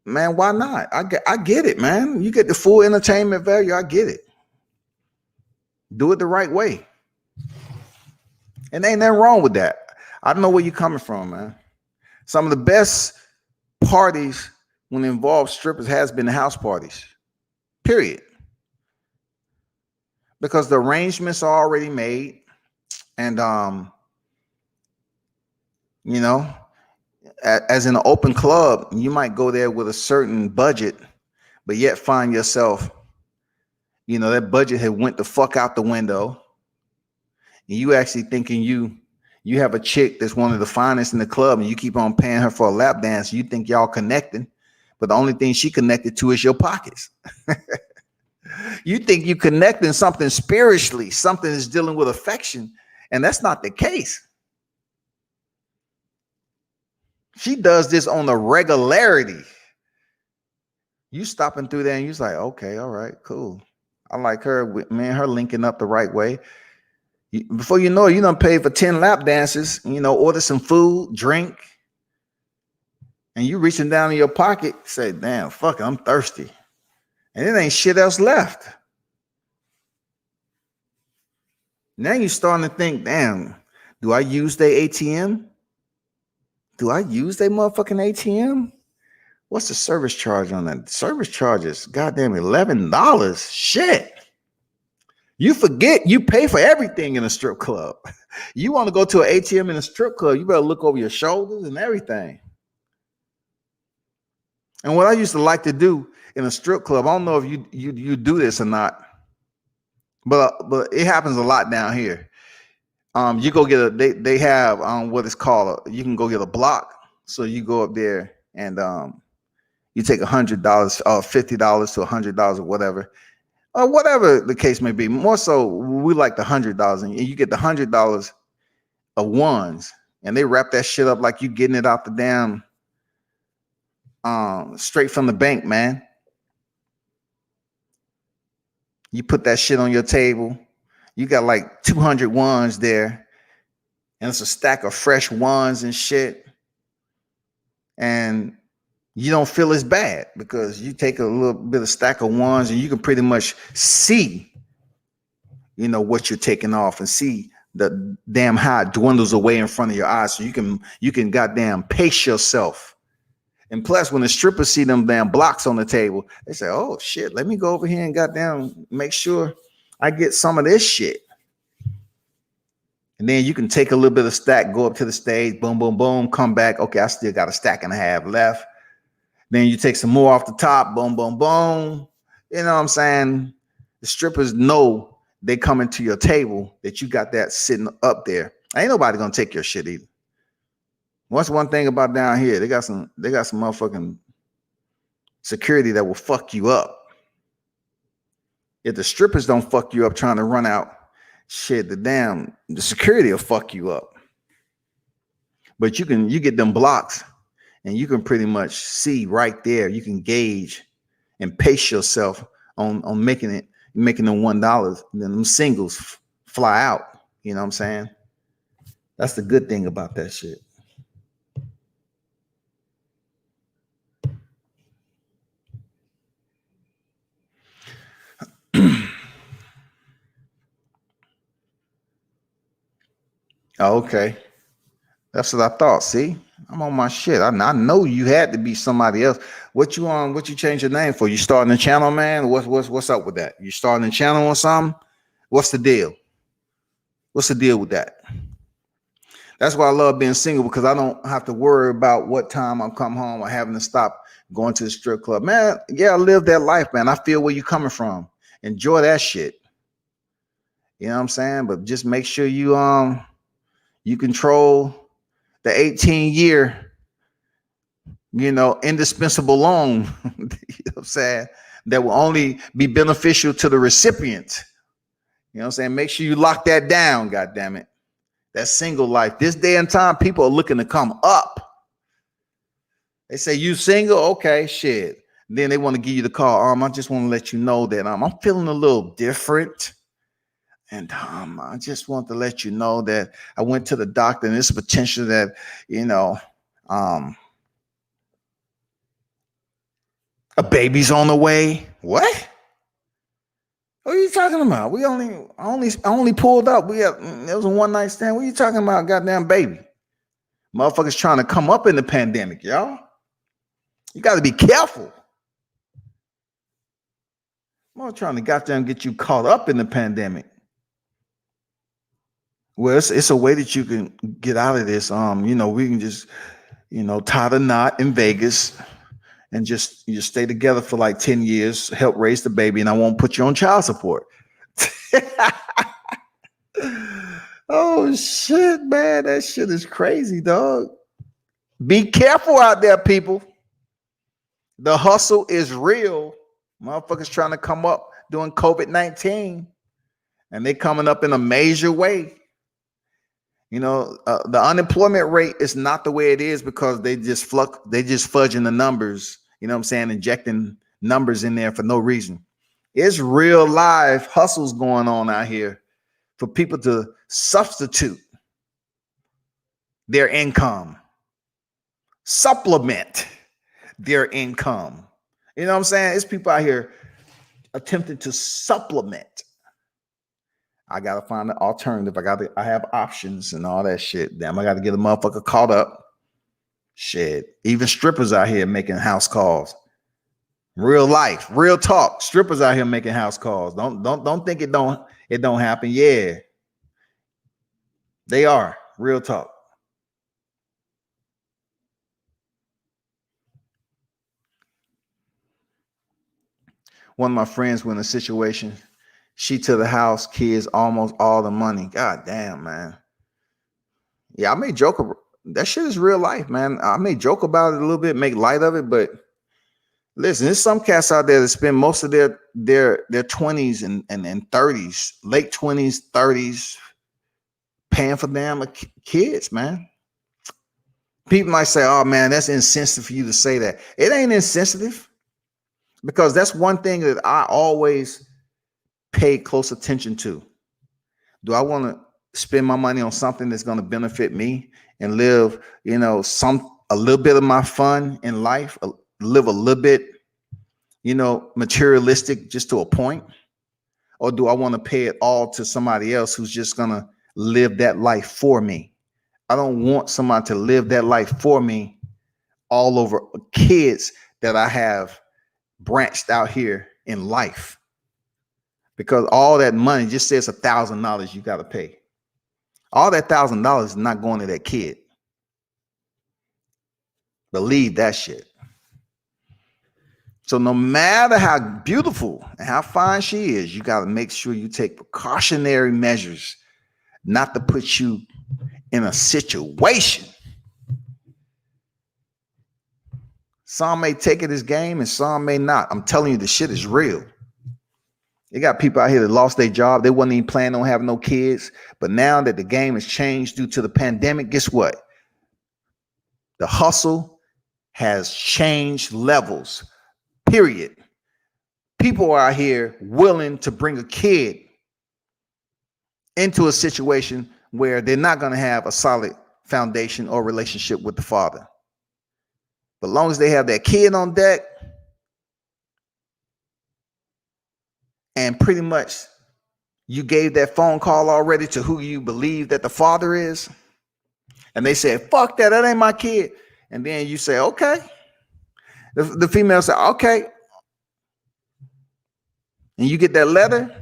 man, why not? I get it, man. You get the full entertainment value. I get it. Do it the right way. And ain't nothing wrong with that. I don't know where you're coming from, man. Some of the best parties when it involves strippers has been the house parties. Period. Because the arrangements are already made. And as in an open club, you might go there with a certain budget, but yet find yourself, that budget had went the fuck out the window. And you actually thinking you have a chick that's one of the finest in the club and you keep on paying her for a lap dance. You think y'all connecting, but the only thing she connected to is your pockets. You think you connecting something spiritually, something that's dealing with affection, and that's not the case. She does this on a regularity. You stopping through there and you're like, okay, all right, cool. I like her, man, her linking up the right way. Before you know it, you done paid for 10 lap dances, order some food, drink. and you reaching down in your pocket, say, damn, fuck it, I'm thirsty. And it ain't shit else left. Now you're starting to think, damn, do I use their ATM? Do I use their motherfucking ATM? What's the service charge on that? Service charge is goddamn $11. Shit. You forget you pay for everything in a strip club. You want to go to an ATM in a strip club, you better look over your shoulders and everything. And what I used to like to do in a strip club, I don't know if you do this or not, but it happens a lot down here. You go get they have what it's called. You can go get a block. So you go up there and you take $100 or $50 to $100 or whatever the case may be. More so, we like the $100, and you get the $100 of ones, and they wrap that shit up like you getting it out the damn straight from the bank, man. You put that shit on your table. You got like 200 ones there, and it's a stack of fresh ones and shit. And you don't feel as bad because you take a little bit of stack of ones and you can pretty much see, what you're taking off and see the damn how it dwindles away in front of your eyes. So you can goddamn pace yourself. And plus, when the strippers see them damn blocks on the table, they say, oh shit, let me go over here and goddamn make sure I get some of this shit. And then you can take a little bit of stack, go up to the stage, boom, boom, boom, come back. Okay, I still got a stack and a half left. Then you take some more off the top, boom, boom, boom. You know what I'm saying? The strippers know they coming to your table that you got that sitting up there. Ain't nobody gonna take your shit either. What's one thing about down here? They got some motherfucking security that will fuck you up. If the strippers don't fuck you up trying to run out, shit, the security will fuck you up. But you get them blocks and you can pretty much see right there. You can gauge and pace yourself on making them $1. And then them singles fly out. You know what I'm saying? That's the good thing about that shit. Oh, okay. That's what I thought. See, I'm on my shit. I know you had to be somebody else. What you change your name for? You starting a channel, man? What's up with that? You starting a channel or something? What's the deal? What's the deal with that? That's why I love being single, because I don't have to worry about what time I come home or having to stop going to the strip club. Man, yeah, I live that life, man. I feel where you're coming from. Enjoy that shit. You know what I'm saying? But just make sure you control the 18-year, indispensable loan, you know what I'm saying, that will only be beneficial to the recipient. You know what I'm saying? Make sure you lock that down, goddamn it. That single life. This day and time, people are looking to come up. They say, you single? Okay, shit. Then they want to give you the call. I just want to let you know that I'm feeling a little different. And I just want to let you know that I went to the doctor and it's potential that, a baby's on the way. What? What are you talking about? I only pulled up. It was a one-night stand. What are you talking about, goddamn baby? Motherfuckers trying to come up in the pandemic, y'all. You got to be careful. I'm not trying to goddamn get you caught up in the pandemic. Well, it's a way that you can get out of this. We can just, tie the knot in Vegas and just stay together for like 10 years, help raise the baby, and I won't put you on child support. Oh shit, man. That shit is crazy, dog. Be careful out there, people. The hustle is real. Motherfuckers trying to come up during COVID-19, and they coming up in a major way. The unemployment rate is not the way it is because they just fudging the numbers. You know what I'm saying? Injecting numbers in there for no reason. It's real live hustles going on out here for people to substitute their income supplement their income. You know what I'm saying? It's people out here attempting to supplement. I gotta find an alternative. I have options and all that shit. Damn, I gotta get a motherfucker caught up. Shit. Even strippers out here making house calls. Real life, real talk. Strippers out here making house calls. Don't think it don't happen. Yeah. They are. Real talk. One of my friends was in a situation. She to the house, kids, almost all the money. God damn, man. Yeah, I may joke. That shit is real life, man. I may joke about it a little bit, make light of it, but listen, there's some cats out there that spend most of their 20s and 30s, late 20s, 30s, paying for damn kids, man. People might say, oh man, that's insensitive for you to say that. It ain't insensitive, because that's one thing that I always pay close attention to. Do I want to spend my money on something that's going to benefit me and live, a little bit of my fun in life, live a little bit, materialistic just to a point? Or do I want to pay it all to somebody else who's just going to live that life for me? I don't want somebody to live that life for me all over kids that I have branched out here in life. Because all that money just says $1,000 you got to pay. All that $1,000 is not going to that kid. Believe that shit. So no matter how beautiful and how fine she is, you got to make sure you take precautionary measures not to put you in a situation. Some may take it as game and some may not. I'm telling you, the shit is real. You got people out here that lost their job. They wasn't even planning on having no kids. But now that the game has changed due to the pandemic, guess what? The hustle has changed levels, period. People are out here willing to bring a kid into a situation where they're not going to have a solid foundation or relationship with the father. But as long as they have that kid on deck, and pretty much you gave that phone call already to who you believe that the father is, and they said, fuck that, that ain't my kid. And then you say, okay. The female said, okay. And you get that letter,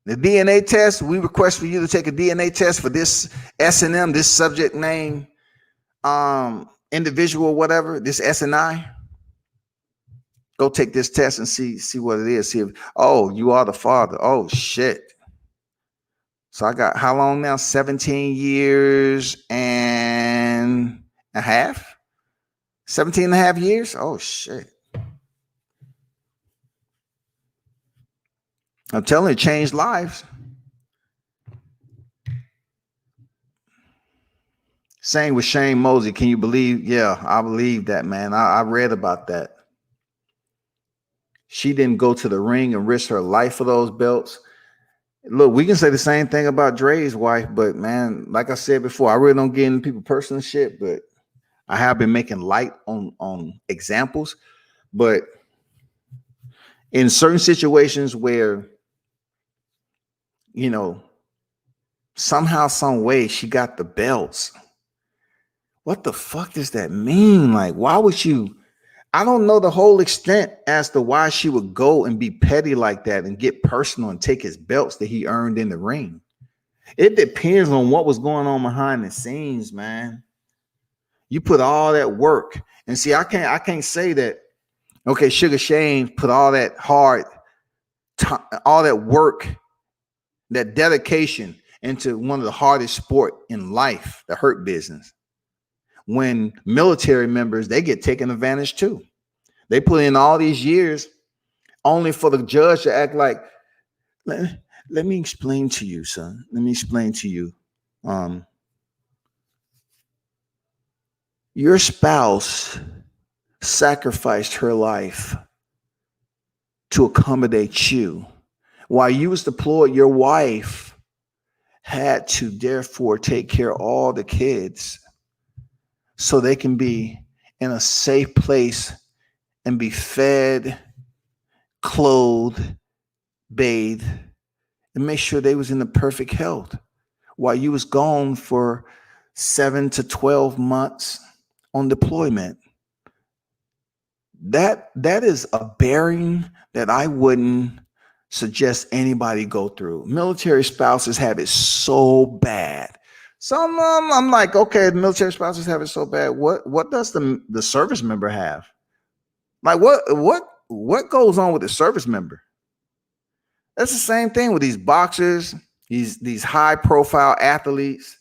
the DNA test. We request for you to take a DNA test for this S&M, this subject name, individual, whatever, this S&I. Go take this test and see what it is. See if, oh, you are the father. Oh, shit. So I got how long now? 17 years and a half? 17 and a half years? Oh, shit. I'm telling you, it changed lives. Same with Shane Mosey. Can you believe? Yeah, I believe that, man. I read about that. She didn't go to the ring and risk her life for those belts. Look, we can say the same thing about Dre's wife, but man, like I said before, I really don't get into people personal shit, but I have been making light on examples. But in certain situations where, somehow, some way she got the belts. What the fuck does that mean? Like, why would you? I don't know the whole extent as to why she would go and be petty like that and get personal and take his belts that he earned in the ring. It depends on what was going on behind the scenes, man. You put all that work, and see, I can't say that. Okay, Sugar Shane put all that hard, all that work, that dedication into one of the hardest sport in life, the hurt business. When military members, they get taken advantage too. They put in all these years only for the judge to act like, let me explain to you, son. Let me explain to you. Your spouse sacrificed her life to accommodate you. While you was deployed, your wife had to therefore take care of all the kids. so they can be in a safe place and be fed, clothed, bathed, and make sure they was in the perfect health while you was gone for 7 to 12 months on deployment. That is a bearing that I wouldn't suggest anybody go through. Military spouses have it so bad. Some I'm like, okay, the military spouses have it so bad. What does the service member have? Like what goes on with the service member? That's the same thing with these boxers, these high profile athletes.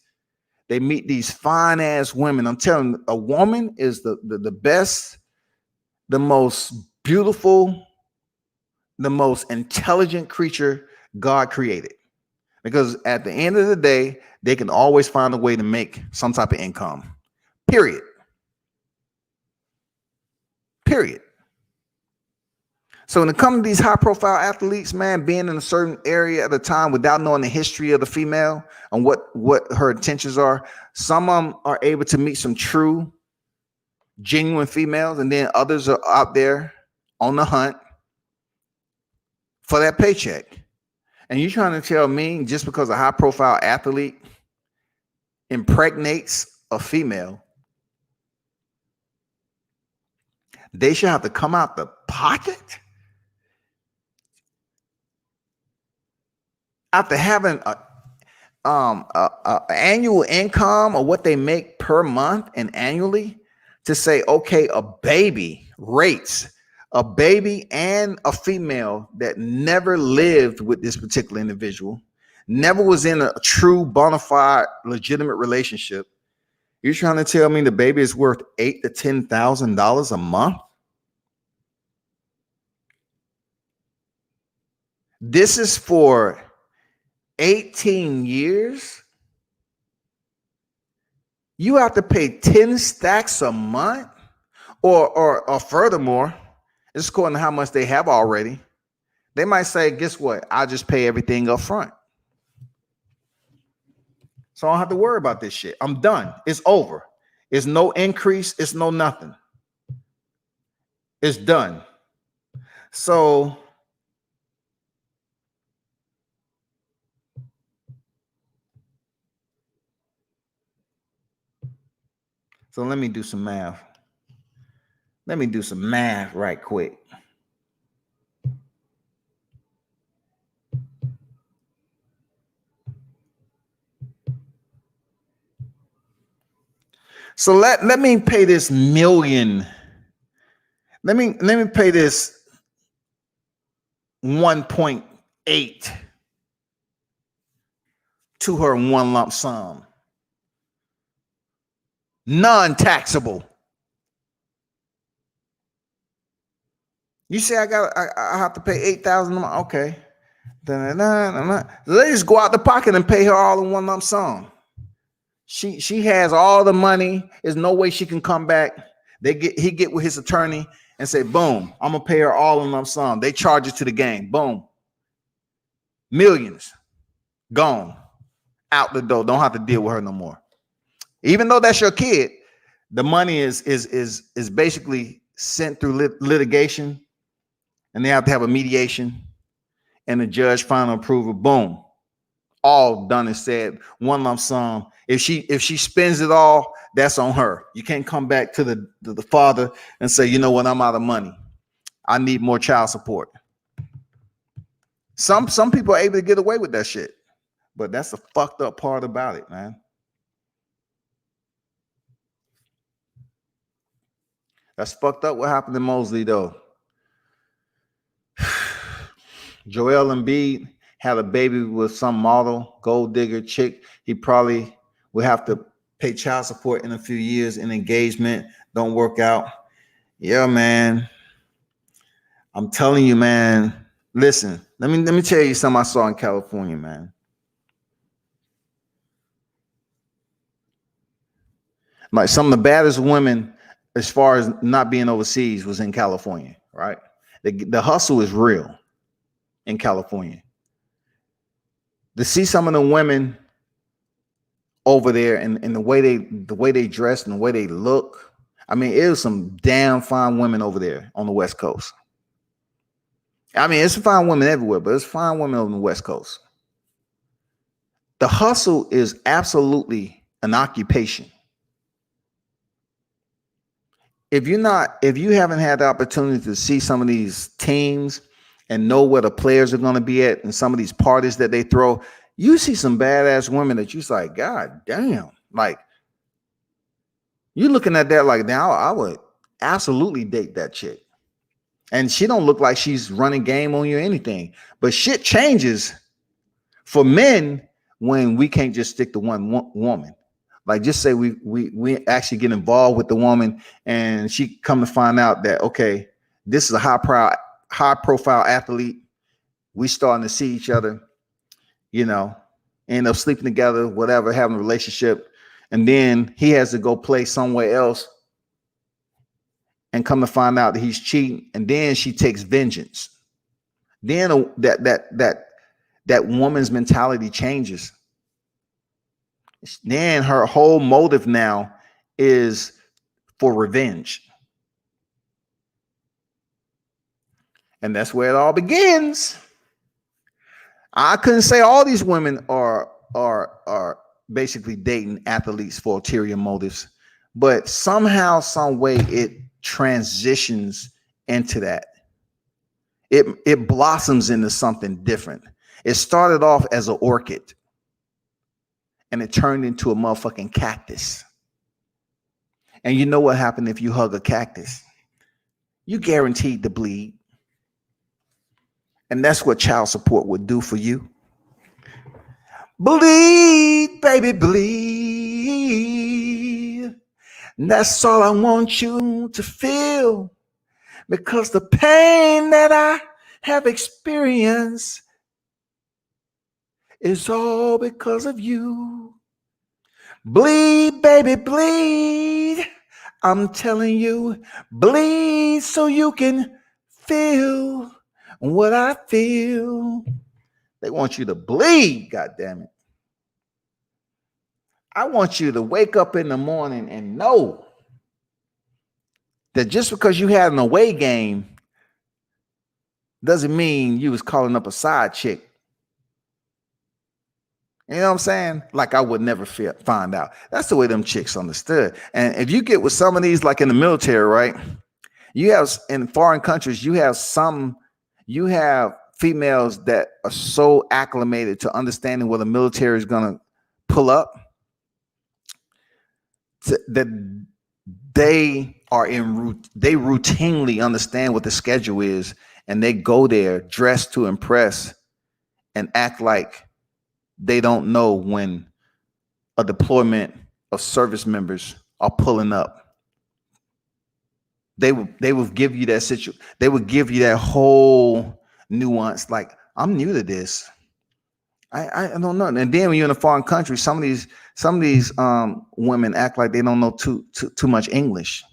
They meet these fine ass women. I'm telling you, a woman is the best, the most beautiful, the most intelligent creature God created. Because at the end of the day, they can always find a way to make some type of income. Period. Period. So when it comes to these high profile athletes, man, being in a certain area at a time without knowing the history of the female and what her intentions are, some of them are able to meet some true, genuine females, and then others are out there on the hunt for that paycheck. And you're trying to tell me just because a high profile athlete impregnates a female, they should have to come out the pocket after having a annual income or what they make per month and annually to say, okay, a baby and a female that never lived with this particular individual, never was in a true bona fide legitimate relationship. You're trying to tell me the baby is worth $8,000 to $10,000 a month? This is for 18 years. You have to pay 10 stacks a month, or furthermore, it's according to how much they have already. They might say, guess what? I'll just pay everything up front. So I don't have to worry about this shit. I'm done. It's over. It's no increase. It's no nothing. It's done. So let me do some math. Let me do some math right quick. So let me pay this million. Let me pay this 1.8 to her in one lump sum. Non-taxable. You say I have to pay $8,000. Okay. Let's just go out the pocket and pay her all in one lump sum. She has all the money. There's no way she can come back. He get with his attorney and say, boom, I'm gonna pay her all in lump sum. They charge it to the game. Boom. Millions gone out the door. Don't have to deal with her no more. Even though that's your kid, the money is basically sent through litigation, and they have to have a mediation, and the judge final approval. Boom, all done and said. One lump sum. If she spends it all, that's on her. You can't come back to the father and say, you know what, I'm out of money. I need more child support. Some people are able to get away with that shit, but that's the fucked up part about it, man. That's fucked up what happened to Mosley, though. Joel Embiid had a baby with some model, gold digger chick. He probably will have to pay child support in a few years, and engagement don't work out. Yeah, man. I'm telling you, man. Listen, let me tell you something I saw in California, man. Like some of the baddest women, as far as not being overseas, was in California, right? The hustle is real in California. To see some of the women over there, and the way they dress and the way they look. I mean, it was some damn fine women over there on the West Coast. I mean, it's fine women everywhere, but it's fine women on the West Coast. The hustle is absolutely an occupation. If you haven't had the opportunity to see some of these teams and know where the players are going to be at and some of these parties that they throw, you see some badass women that you're like, God damn. Like, you're looking at that like, now I would absolutely date that chick. And she don't look like she's running game on you or anything. But shit changes for men when we can't just stick to one woman. Like, just say we actually get involved with the woman and she come to find out that, okay, this is a high profile athlete. We starting to see each other, end up sleeping together, whatever, having a relationship. And then he has to go play somewhere else and come to find out that he's cheating. And then she takes vengeance. Then that woman's mentality changes. Then her whole motive now is for revenge. And that's where it all begins. I couldn't say all these women are basically dating athletes for ulterior motives, but somehow, some way it transitions into that. It blossoms into something different. It started off as an orchid and it turned into a motherfucking cactus. And you know what happened if you hug a cactus? You guaranteed to bleed. And that's what child support would do for you. Bleed, baby, bleed. And that's all I want you to feel. Because the pain that I have experienced is all because of you. Bleed, baby, bleed. I'm telling you, bleed so you can feel what I feel. They want you to bleed, goddammit. I want you to wake up in the morning and know that just because you had an away game doesn't mean you was calling up a side chick. You know what I'm saying? Like, I would never find out. That's the way them chicks understood. And if you get with some of these, like in the military, right? You have in foreign countries, you have females that are so acclimated to understanding what the military is going to pull up that they routinely understand what the schedule is, and they go there dressed to impress and act like they don't know when a deployment of service members are pulling up. They would give you that situation. They would give you that whole nuance. Like, I'm new to this. I don't know. And then when you're in a foreign country, some of these women act like they don't know too much English.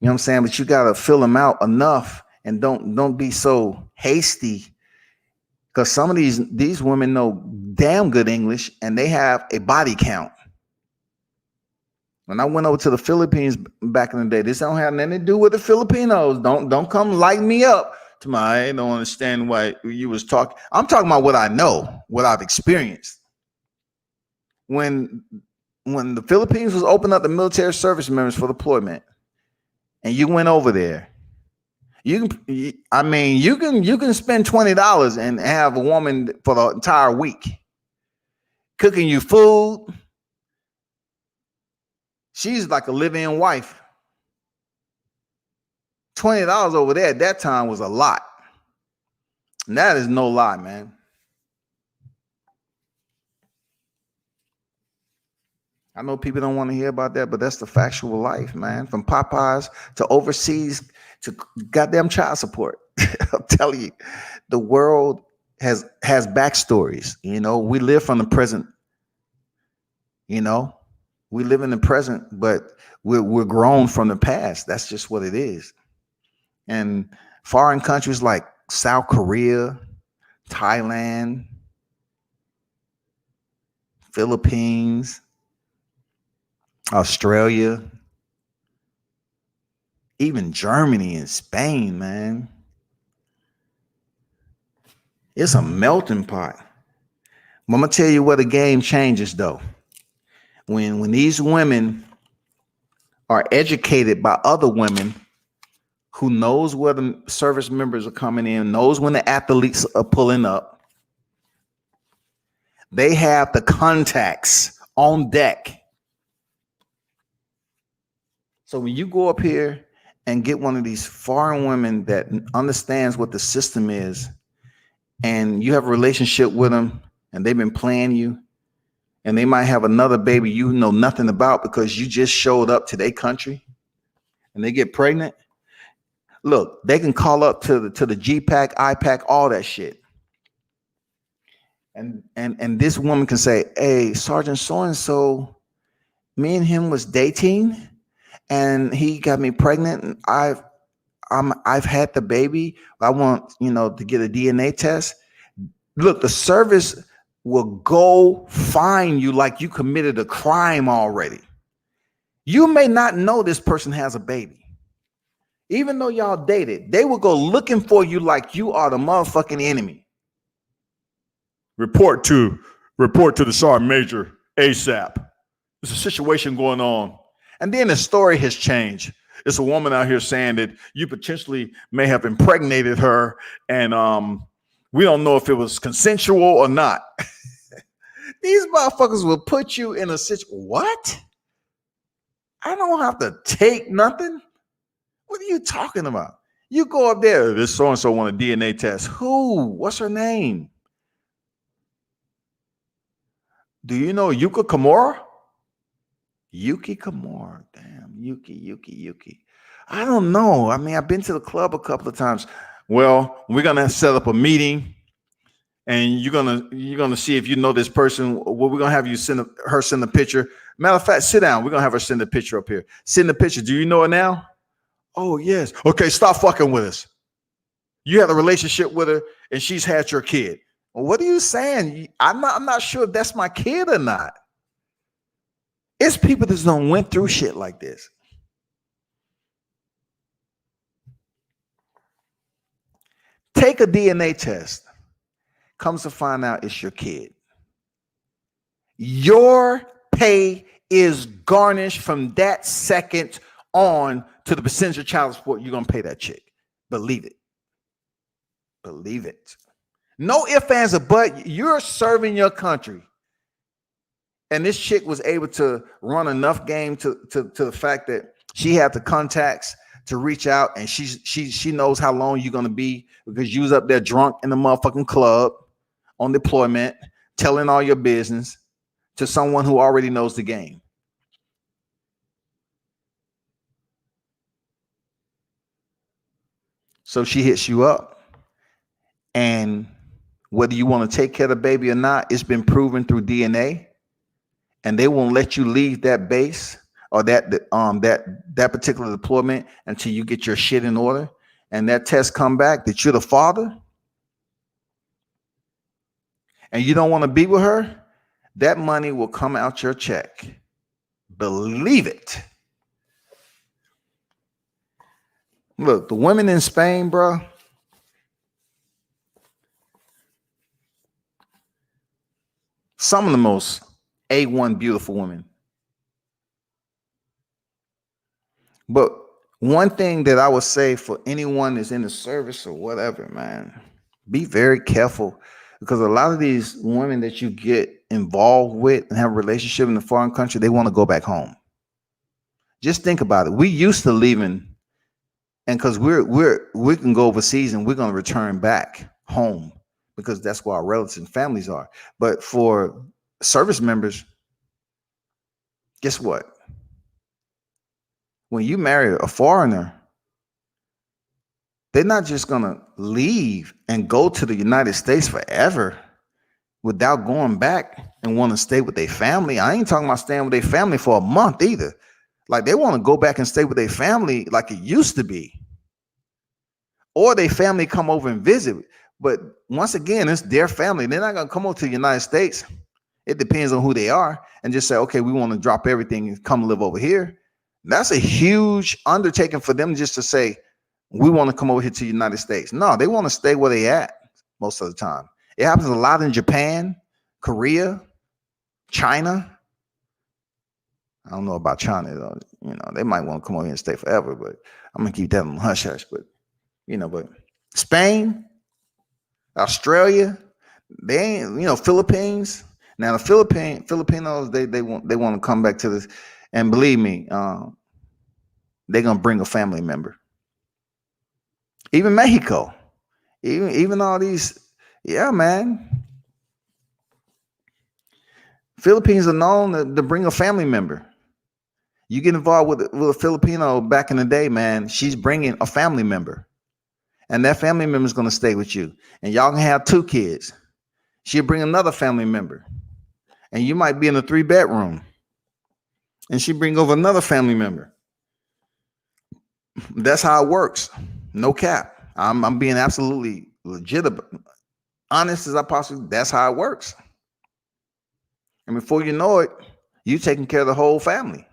You know what I'm saying? But you gotta fill them out enough, and don't be so hasty. Because some of these women know damn good English, and they have a body count. When I went over to the Philippines back in the day, this don't have nothing to do with the Filipinos. Don't come light me up. I don't understand why you was talking. I'm talking about what I know, what I've experienced. When the Philippines was opening up the military service members for deployment, and you went over there, you can spend $20 and have a woman for the entire week cooking you food. She's like a live-in wife. $20 over there at that time was a lot. And that is no lie, man. I know people don't want to hear about that, but that's the factual life, man. From Popeyes to overseas to goddamn child support. I'll tell you, the world has backstories. We live from the present. We live in the present, but we're grown from the past. That's just what it is. And foreign countries like South Korea, Thailand, Philippines, Australia, even Germany and Spain, man. It's a melting pot. I'm gonna tell you where the game changes though. When these women are educated by other women who knows where the service members are coming in, knows when the athletes are pulling up. They have the contacts on deck. So when you go up here and get one of these foreign women that understands what the system is, and you have a relationship with them, and they've been playing you, and they might have another baby you know nothing about because you just showed up to their country, and they get pregnant. Look, they can call up to the G-Pack, I-Pack, all that shit. And this woman can say, hey, Sergeant so-and-so, me and him was dating and he got me pregnant and I've had the baby. I want, to get a DNA test. Look, the service will go find you like you committed a crime already. You may not know this person has a baby. Even though y'all dated, they will go looking for you like you are the motherfucking enemy. Report to the Sergeant Major ASAP. There's a situation going on. And then the story has changed. It's a woman out here saying that you potentially may have impregnated her, and we don't know if it was consensual or not. These motherfuckers will put you in a situation. What? I don't have to take nothing. What are you talking about? You go up there, this so-and-so want a DNA test. Who? What's her name? Do you know Yuka Kimura? Yuki Kimura. Damn, Yuki. I don't know. I mean, I've been to the club a couple of times. Well, we're gonna set up a meeting, and you're gonna see if you know this person. Well, we're gonna have you send a picture. Matter of fact, sit down. We're gonna have her send a picture up here. Send the picture. Do you know her now? Oh, yes. Okay, stop fucking with us. You had a relationship with her and she's had your kid. Well, what are you saying? I'm not sure if that's my kid or not. It's people that don't went through shit like this. Take a DNA test. Comes to find out it's your kid. Your pay is garnished from that second on to the percentage of child support you're going to pay that chick. Believe it. Believe it. No ifs, ands, or buts. You're serving your country. And this chick was able to run enough game to the fact that she had the contacts to reach out, and she knows how long you're going to be because you was up there drunk in the motherfucking club on deployment, telling all your business to someone who already knows the game. So she hits you up, and whether you want to take care of the baby or not, it's been proven through DNA, and they won't let you leave that base or that particular deployment until you get your shit in order, and that test come back that you're the father, and you don't want to be with her. That money will come out your check. Believe it. Look, the women in Spain, bro. Some of the most A1 beautiful women. But one thing that I would say for anyone that's in the service or whatever, man, be very careful, because a lot of these women that you get involved with and have a relationship in a foreign country, they want to go back home. Just think about it. We used to leaving, and because we can go overseas and we're going to return back home because that's where our relatives and families are. But for service members, guess what? When you marry a foreigner, they're not just going to leave and go to the United States forever without going back and want to stay with their family. I ain't talking about staying with their family for a month either. Like, they want to go back and stay with their family like it used to be. Or their family come over and visit. But once again, it's their family. They're not going to come over to the United States It depends on who they are, and just say, okay, we want to drop everything and come live over here. That's a huge undertaking for them just to say, we want to come over here to the United States. No, they want to stay where they at most of the time. It happens a lot in Japan, Korea, China. I don't know about China, though. They might want to come over here and stay forever, but I'm going to keep that on hush hush. But, but Spain, Australia, they ain't, Philippines. Now the Filipinos, they want to come back to this, and believe me, they're gonna bring a family member. Even Mexico, even all these, yeah, man. Philippines are known to bring a family member. You get involved with a Filipino back in the day, man. She's bringing a family member, and that family member is gonna stay with you, and y'all can have 2 kids. She'll bring another family member. And you might be in a 3-bedroom, and she bring over another family member. That's how it works. No cap. I'm being absolutely legitimate, honest as I possibly. That's how it works. And before you know it, you taking care of the whole family.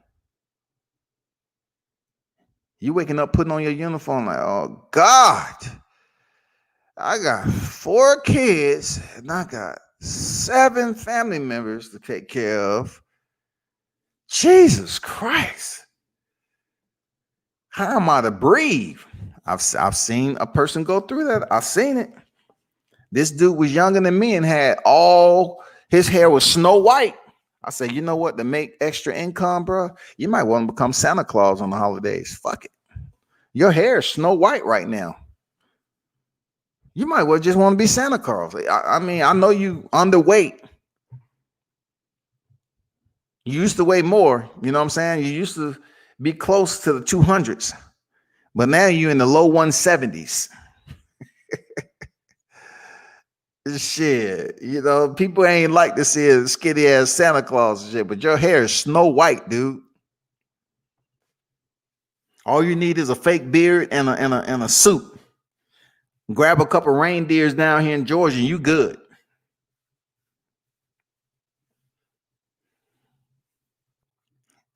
You waking up, putting on your uniform, like, oh God, I got 4 kids, and I got 7 family members to take care of. Jesus Christ. How am I to breathe? I've seen a person go through that. I've seen it. This dude was younger than me and had all his hair was snow white. I said, you know what? To make extra income, bro, you might want to become Santa Claus on the holidays. Fuck it. Your hair is snow white right now. You might well just want to be Santa Claus. I mean, I know you underweight. You used to weigh more. You know what I'm saying? You used to be close to the 200s. But now you're in the low 170s. Shit. People ain't like to see a skinny ass Santa Claus and shit, but your hair is snow white, dude. All you need is a fake beard and a suit. Grab a couple reindeers down here in Georgia, and you good.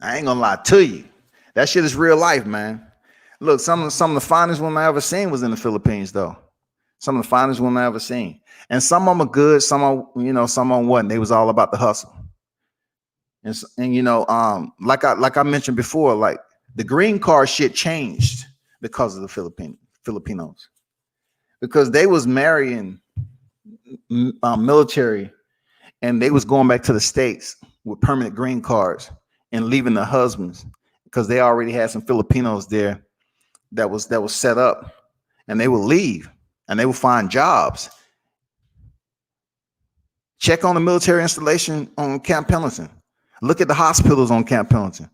I ain't gonna lie to you. That shit is real life, man. Look, some of the finest women I ever seen was in the Philippines, though. Some of the finest women I ever seen. And some of them are good, some of them wasn't. They was all about the hustle. And like I mentioned before, like the green card shit changed because of the Filipinos. Because they was marrying military, and they was going back to the States with permanent green cards and leaving the husbands because they already had some Filipinos there that was set up, and they will leave and they will find jobs. Check on the military installation on Camp Pendleton. Look at the hospitals on Camp Pendleton.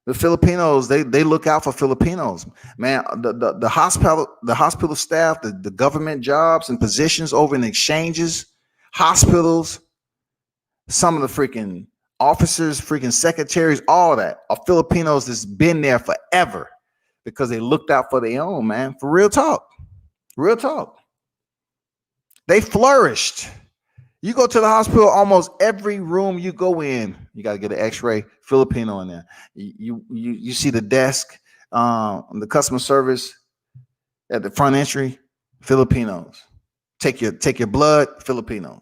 The Filipinos, they look out for Filipinos, man. The hospital staff, the government jobs and positions over in the exchanges, hospitals, some of the freaking officers, freaking secretaries, all that are Filipinos that's been there forever because they looked out for their own, man. For real talk. Real talk. They flourished. You go to the hospital, almost every room you go in, you got to get an x-ray, Filipino in there. You see the desk, the customer service at the front entry, Filipinos. Take your blood, Filipinos.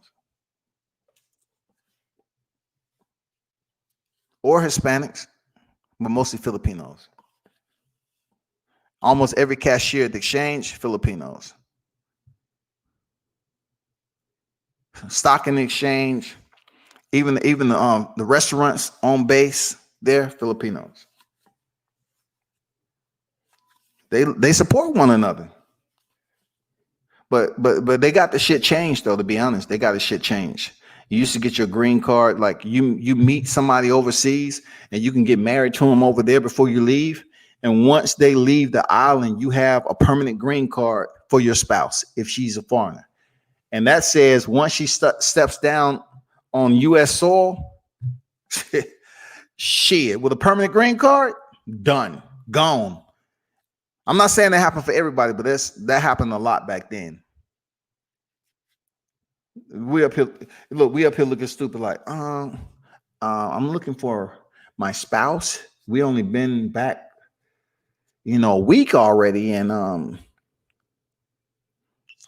Or Hispanics, but mostly Filipinos. Almost every cashier at the exchange, Filipinos. Stock in the exchange, even the restaurants on base, they're Filipinos. They support one another. But they got the shit changed though, to be honest. They got the shit changed. You used to get your green card, like you meet somebody overseas and you can get married to them over there before you leave. And once they leave the island, you have a permanent green card for your spouse if she's a foreigner. And that says once she steps down on U.S. soil, shit, with a permanent green card, done, gone. I'm not saying that happened for everybody, but that happened a lot back then. We up here, look, we up here looking stupid like, I'm looking for my spouse. We only been back, a week already, and I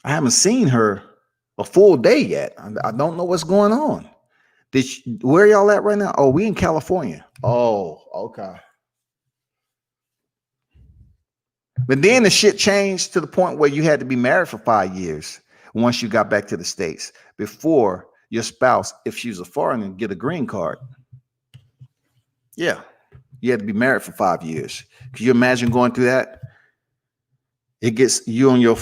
haven't seen her a full day yet. I don't know what's going on. Where y'all at right now? Oh, we in California. Oh, okay. But then the shit changed to the point where you had to be married for 5 years once you got back to the States before your spouse, if she was a foreigner, get a green card. Yeah. You had to be married for 5 years. Can you imagine going through that? It gets you on your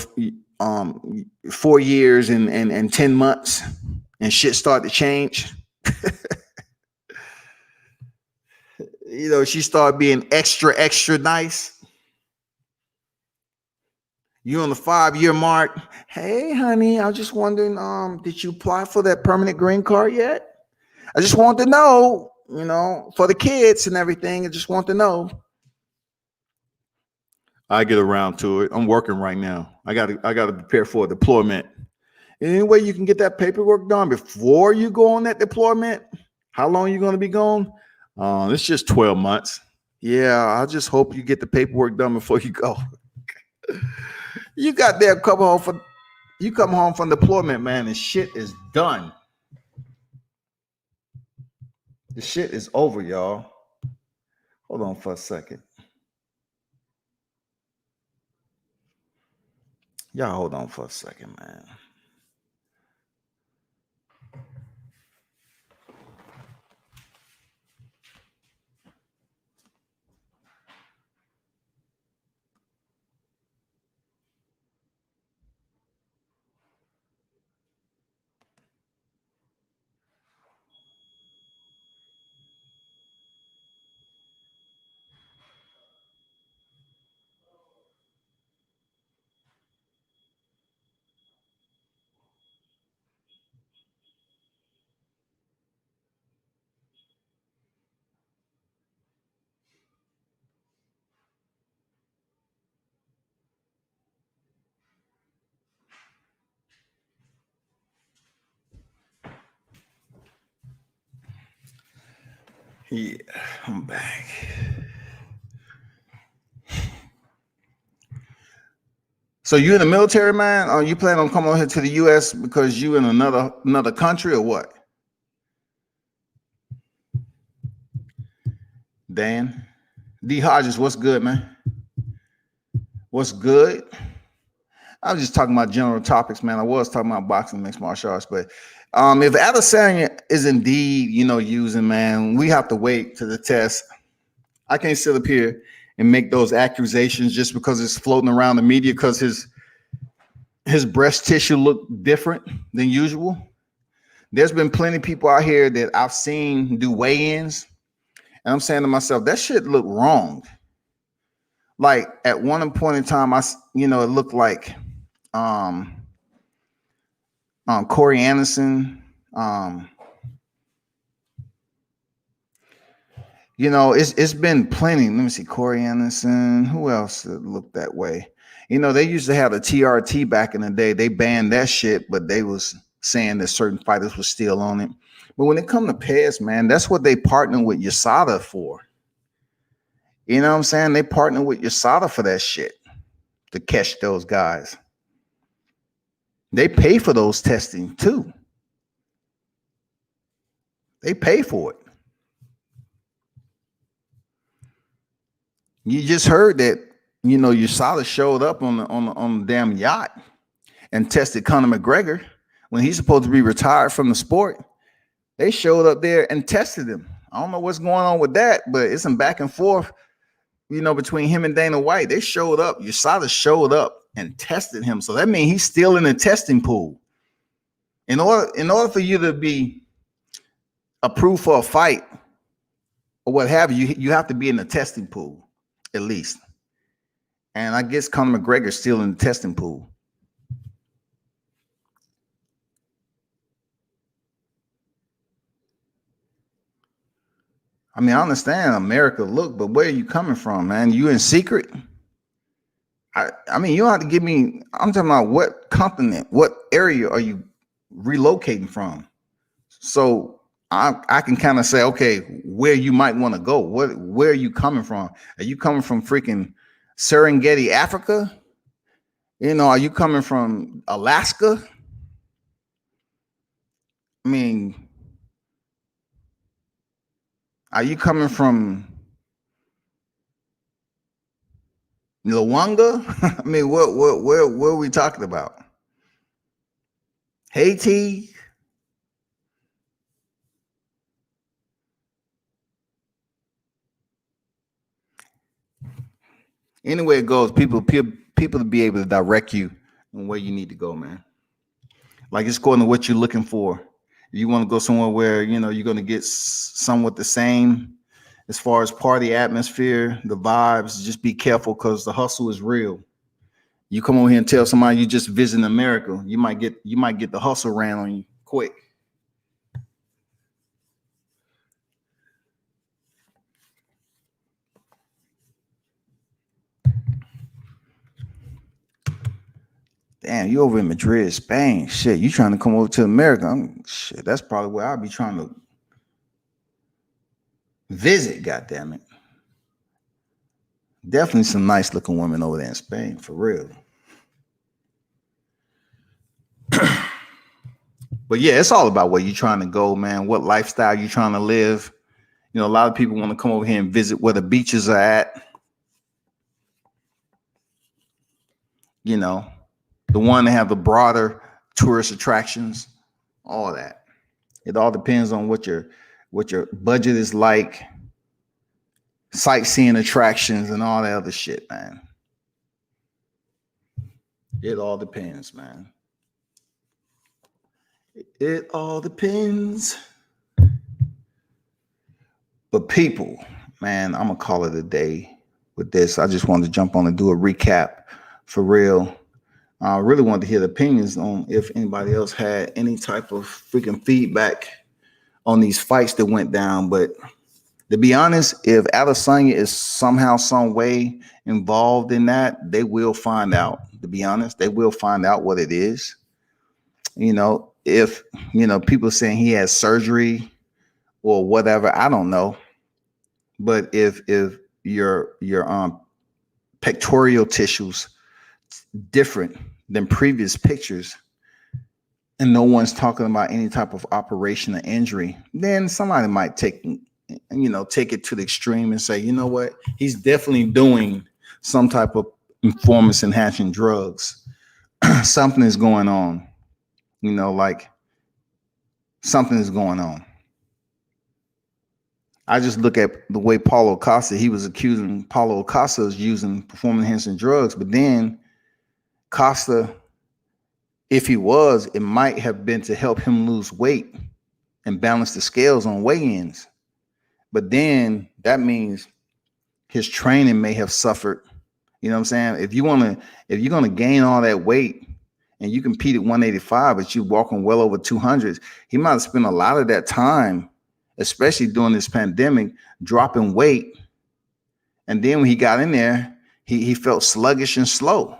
4 years and 10 months and shit start to change. She started being extra nice. You on the 5-year mark. Hey, honey, I was just wondering, did you apply for that permanent green card yet? I just want to know, for the kids and everything. I just want to know. I get around to it. I'm working right now. I got to prepare for a deployment. Any way you can get that paperwork done before you go on that deployment? How long are you going to be gone? It's just 12 months. Yeah, I just hope you get the paperwork done before you go. You got there, come home from deployment, man, and shit is done. The shit is over, y'all. Hold on for a second. Y'all hold on for a second, man. Yeah, I'm back. So you in the military, man? Or you plan on coming over here to the U.S. because you in another country or what? Dan? D. Hodges, what's good, man? What's good? I was just talking about general topics, man. I was talking about boxing, mixed martial arts, but if Adesanya is indeed, using, man, we have to wait to the test. I can't sit up here and make those accusations just because it's floating around the media because his breast tissue looked different than usual. There's been plenty of people out here that I've seen do weigh-ins, and I'm saying to myself, that shit looked wrong. Like at one point in time, it looked like Corey Anderson. It's been plenty. Let me see, Corey Anderson. Who else looked that way? They used to have the TRT back in the day. They banned that shit, but they was saying that certain fighters were still on it. But when it come to pads, man, that's what they partner with USADA for. You know what I'm saying? They partner with USADA for that shit to catch those guys. They pay for those testing too. They pay for it. You just heard that, USADA showed up on the damn yacht and tested Conor McGregor when he's supposed to be retired from the sport. They showed up there and tested him. I don't know what's going on with that, but it's some back and forth, between him and Dana White. They showed up. USADA showed up and tested him. So that means he's still in the testing pool. In order for you to be approved for a fight or what have you, you have to be in the testing pool at least. And I guess Conor McGregor's still in the testing pool. I mean, I understand America look, but where are you coming from, man? You in secret? I mean, you don't have to give me. I'm talking about what continent, what area are you relocating from. So I can kind of say, okay, where you might want to go. Where are you coming from? Are you coming from freaking Serengeti, Africa? Are you coming from Alaska? I mean, are you coming from Luanga? I mean, where are we talking about? Haiti? Anywhere it goes, people to be able to direct you on where you need to go, man. Like it's according to what you're looking for. You want to go somewhere where you're going to get somewhat the same as far as party atmosphere, the vibes. Just be careful because the hustle is real. You come over here and tell somebody you just visiting America, you might get the hustle ran on you quick. Damn, you over in Madrid, Spain. Shit, you trying to come over to America. Shit, that's probably where I'll be trying to visit, goddammit. Definitely some nice looking women over there in Spain, for real. But yeah, it's all about where you're trying to go, man. What lifestyle you're trying to live. A lot of people want to come over here and visit where the beaches are at. The one that have the broader tourist attractions, all that. It all depends on what your budget is like, sightseeing attractions and all that other shit, man. It all depends, man. It all depends. But people, man, I'm gonna call it a day with this. I just wanted to jump on and do a recap for real. I really wanted to hear the opinions on if anybody else had any type of freaking feedback on these fights that went down. But to be honest, if Adesanya is somehow, some way involved in that, they will find out. To be honest, they will find out what it is. If people saying he has surgery or whatever, I don't know. But if your pectoral tissues different than previous pictures and no one's talking about any type of operation or injury, then somebody might take it to the extreme and say, you know what, he's definitely doing some type of performance enhancing drugs. Something is going on, like something is going on. I just look at the way Paulo Costa, he was accusing Paulo Costa of using performance enhancing drugs, but then Costa, if he was, it might have been to help him lose weight and balance the scales on weigh-ins. But then that means his training may have suffered. You know what I'm saying? If you're gonna gain all that weight and you compete at 185, but you're walking well over 200s, he might have spent a lot of that time, especially during this pandemic, dropping weight. And then when he got in there, he felt sluggish and slow.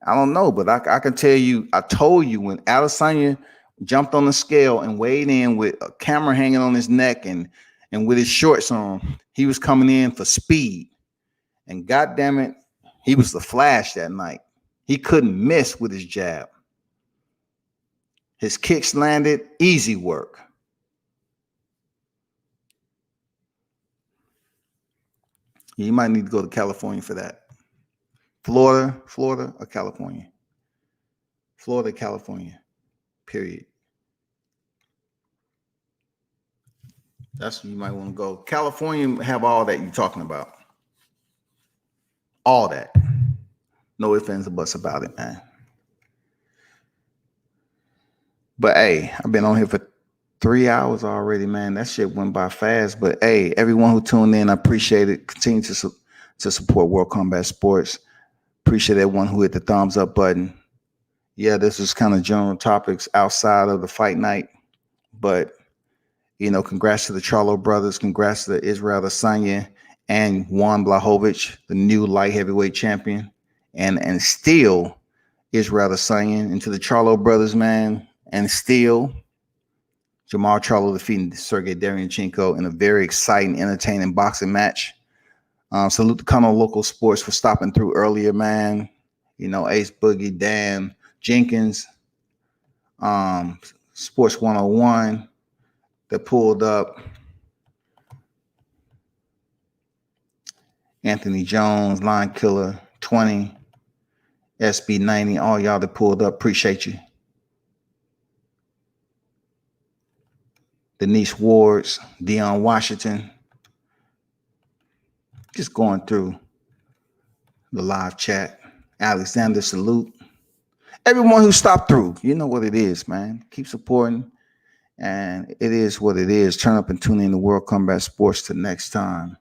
I don't know, but I can tell you, I told you when Adesanya jumped on the scale and weighed in with a camera hanging on his neck and with his shorts on, he was coming in for speed. And goddamn it, he was the Flash that night. He couldn't miss with his jab. His kicks landed, easy work. You might need to go to California for that. Florida or California? Florida, California, period. That's where you might want to go. California have all that you're talking about. All that. No ifs, ands, or buts about it, man. But hey, I've been on here for 3 hours already, man. That shit went by fast. But hey, everyone who tuned in, I appreciate it. Continue to support World Combat Sports. Appreciate everyone who hit the thumbs up button. Yeah, this was kind of general topics outside of the fight night. But, congrats to the Charlo brothers. Congrats to Israel Adesanya and Juan Blachowicz, the new light heavyweight champion. And still Israel Adesanya, and to the Charlo brothers, man, and still Jamal Charlo defeating Sergey Derevyanchenko in a very exciting, entertaining boxing match. Salute to Kano Local Sports for stopping through earlier, man. You know, Ace Boogie, Dan Jenkins, Sports 101 that pulled up. Anthony Jones, Line Killer 20, SB90, all y'all that pulled up, appreciate you. Denise Wards, Deion Washington, just going through the live chat. Alexander, salute. Everyone who stopped through, you know what it is, man. Keep supporting, and it is what it is. Turn up and tune in to World Combat Sports. Till next time.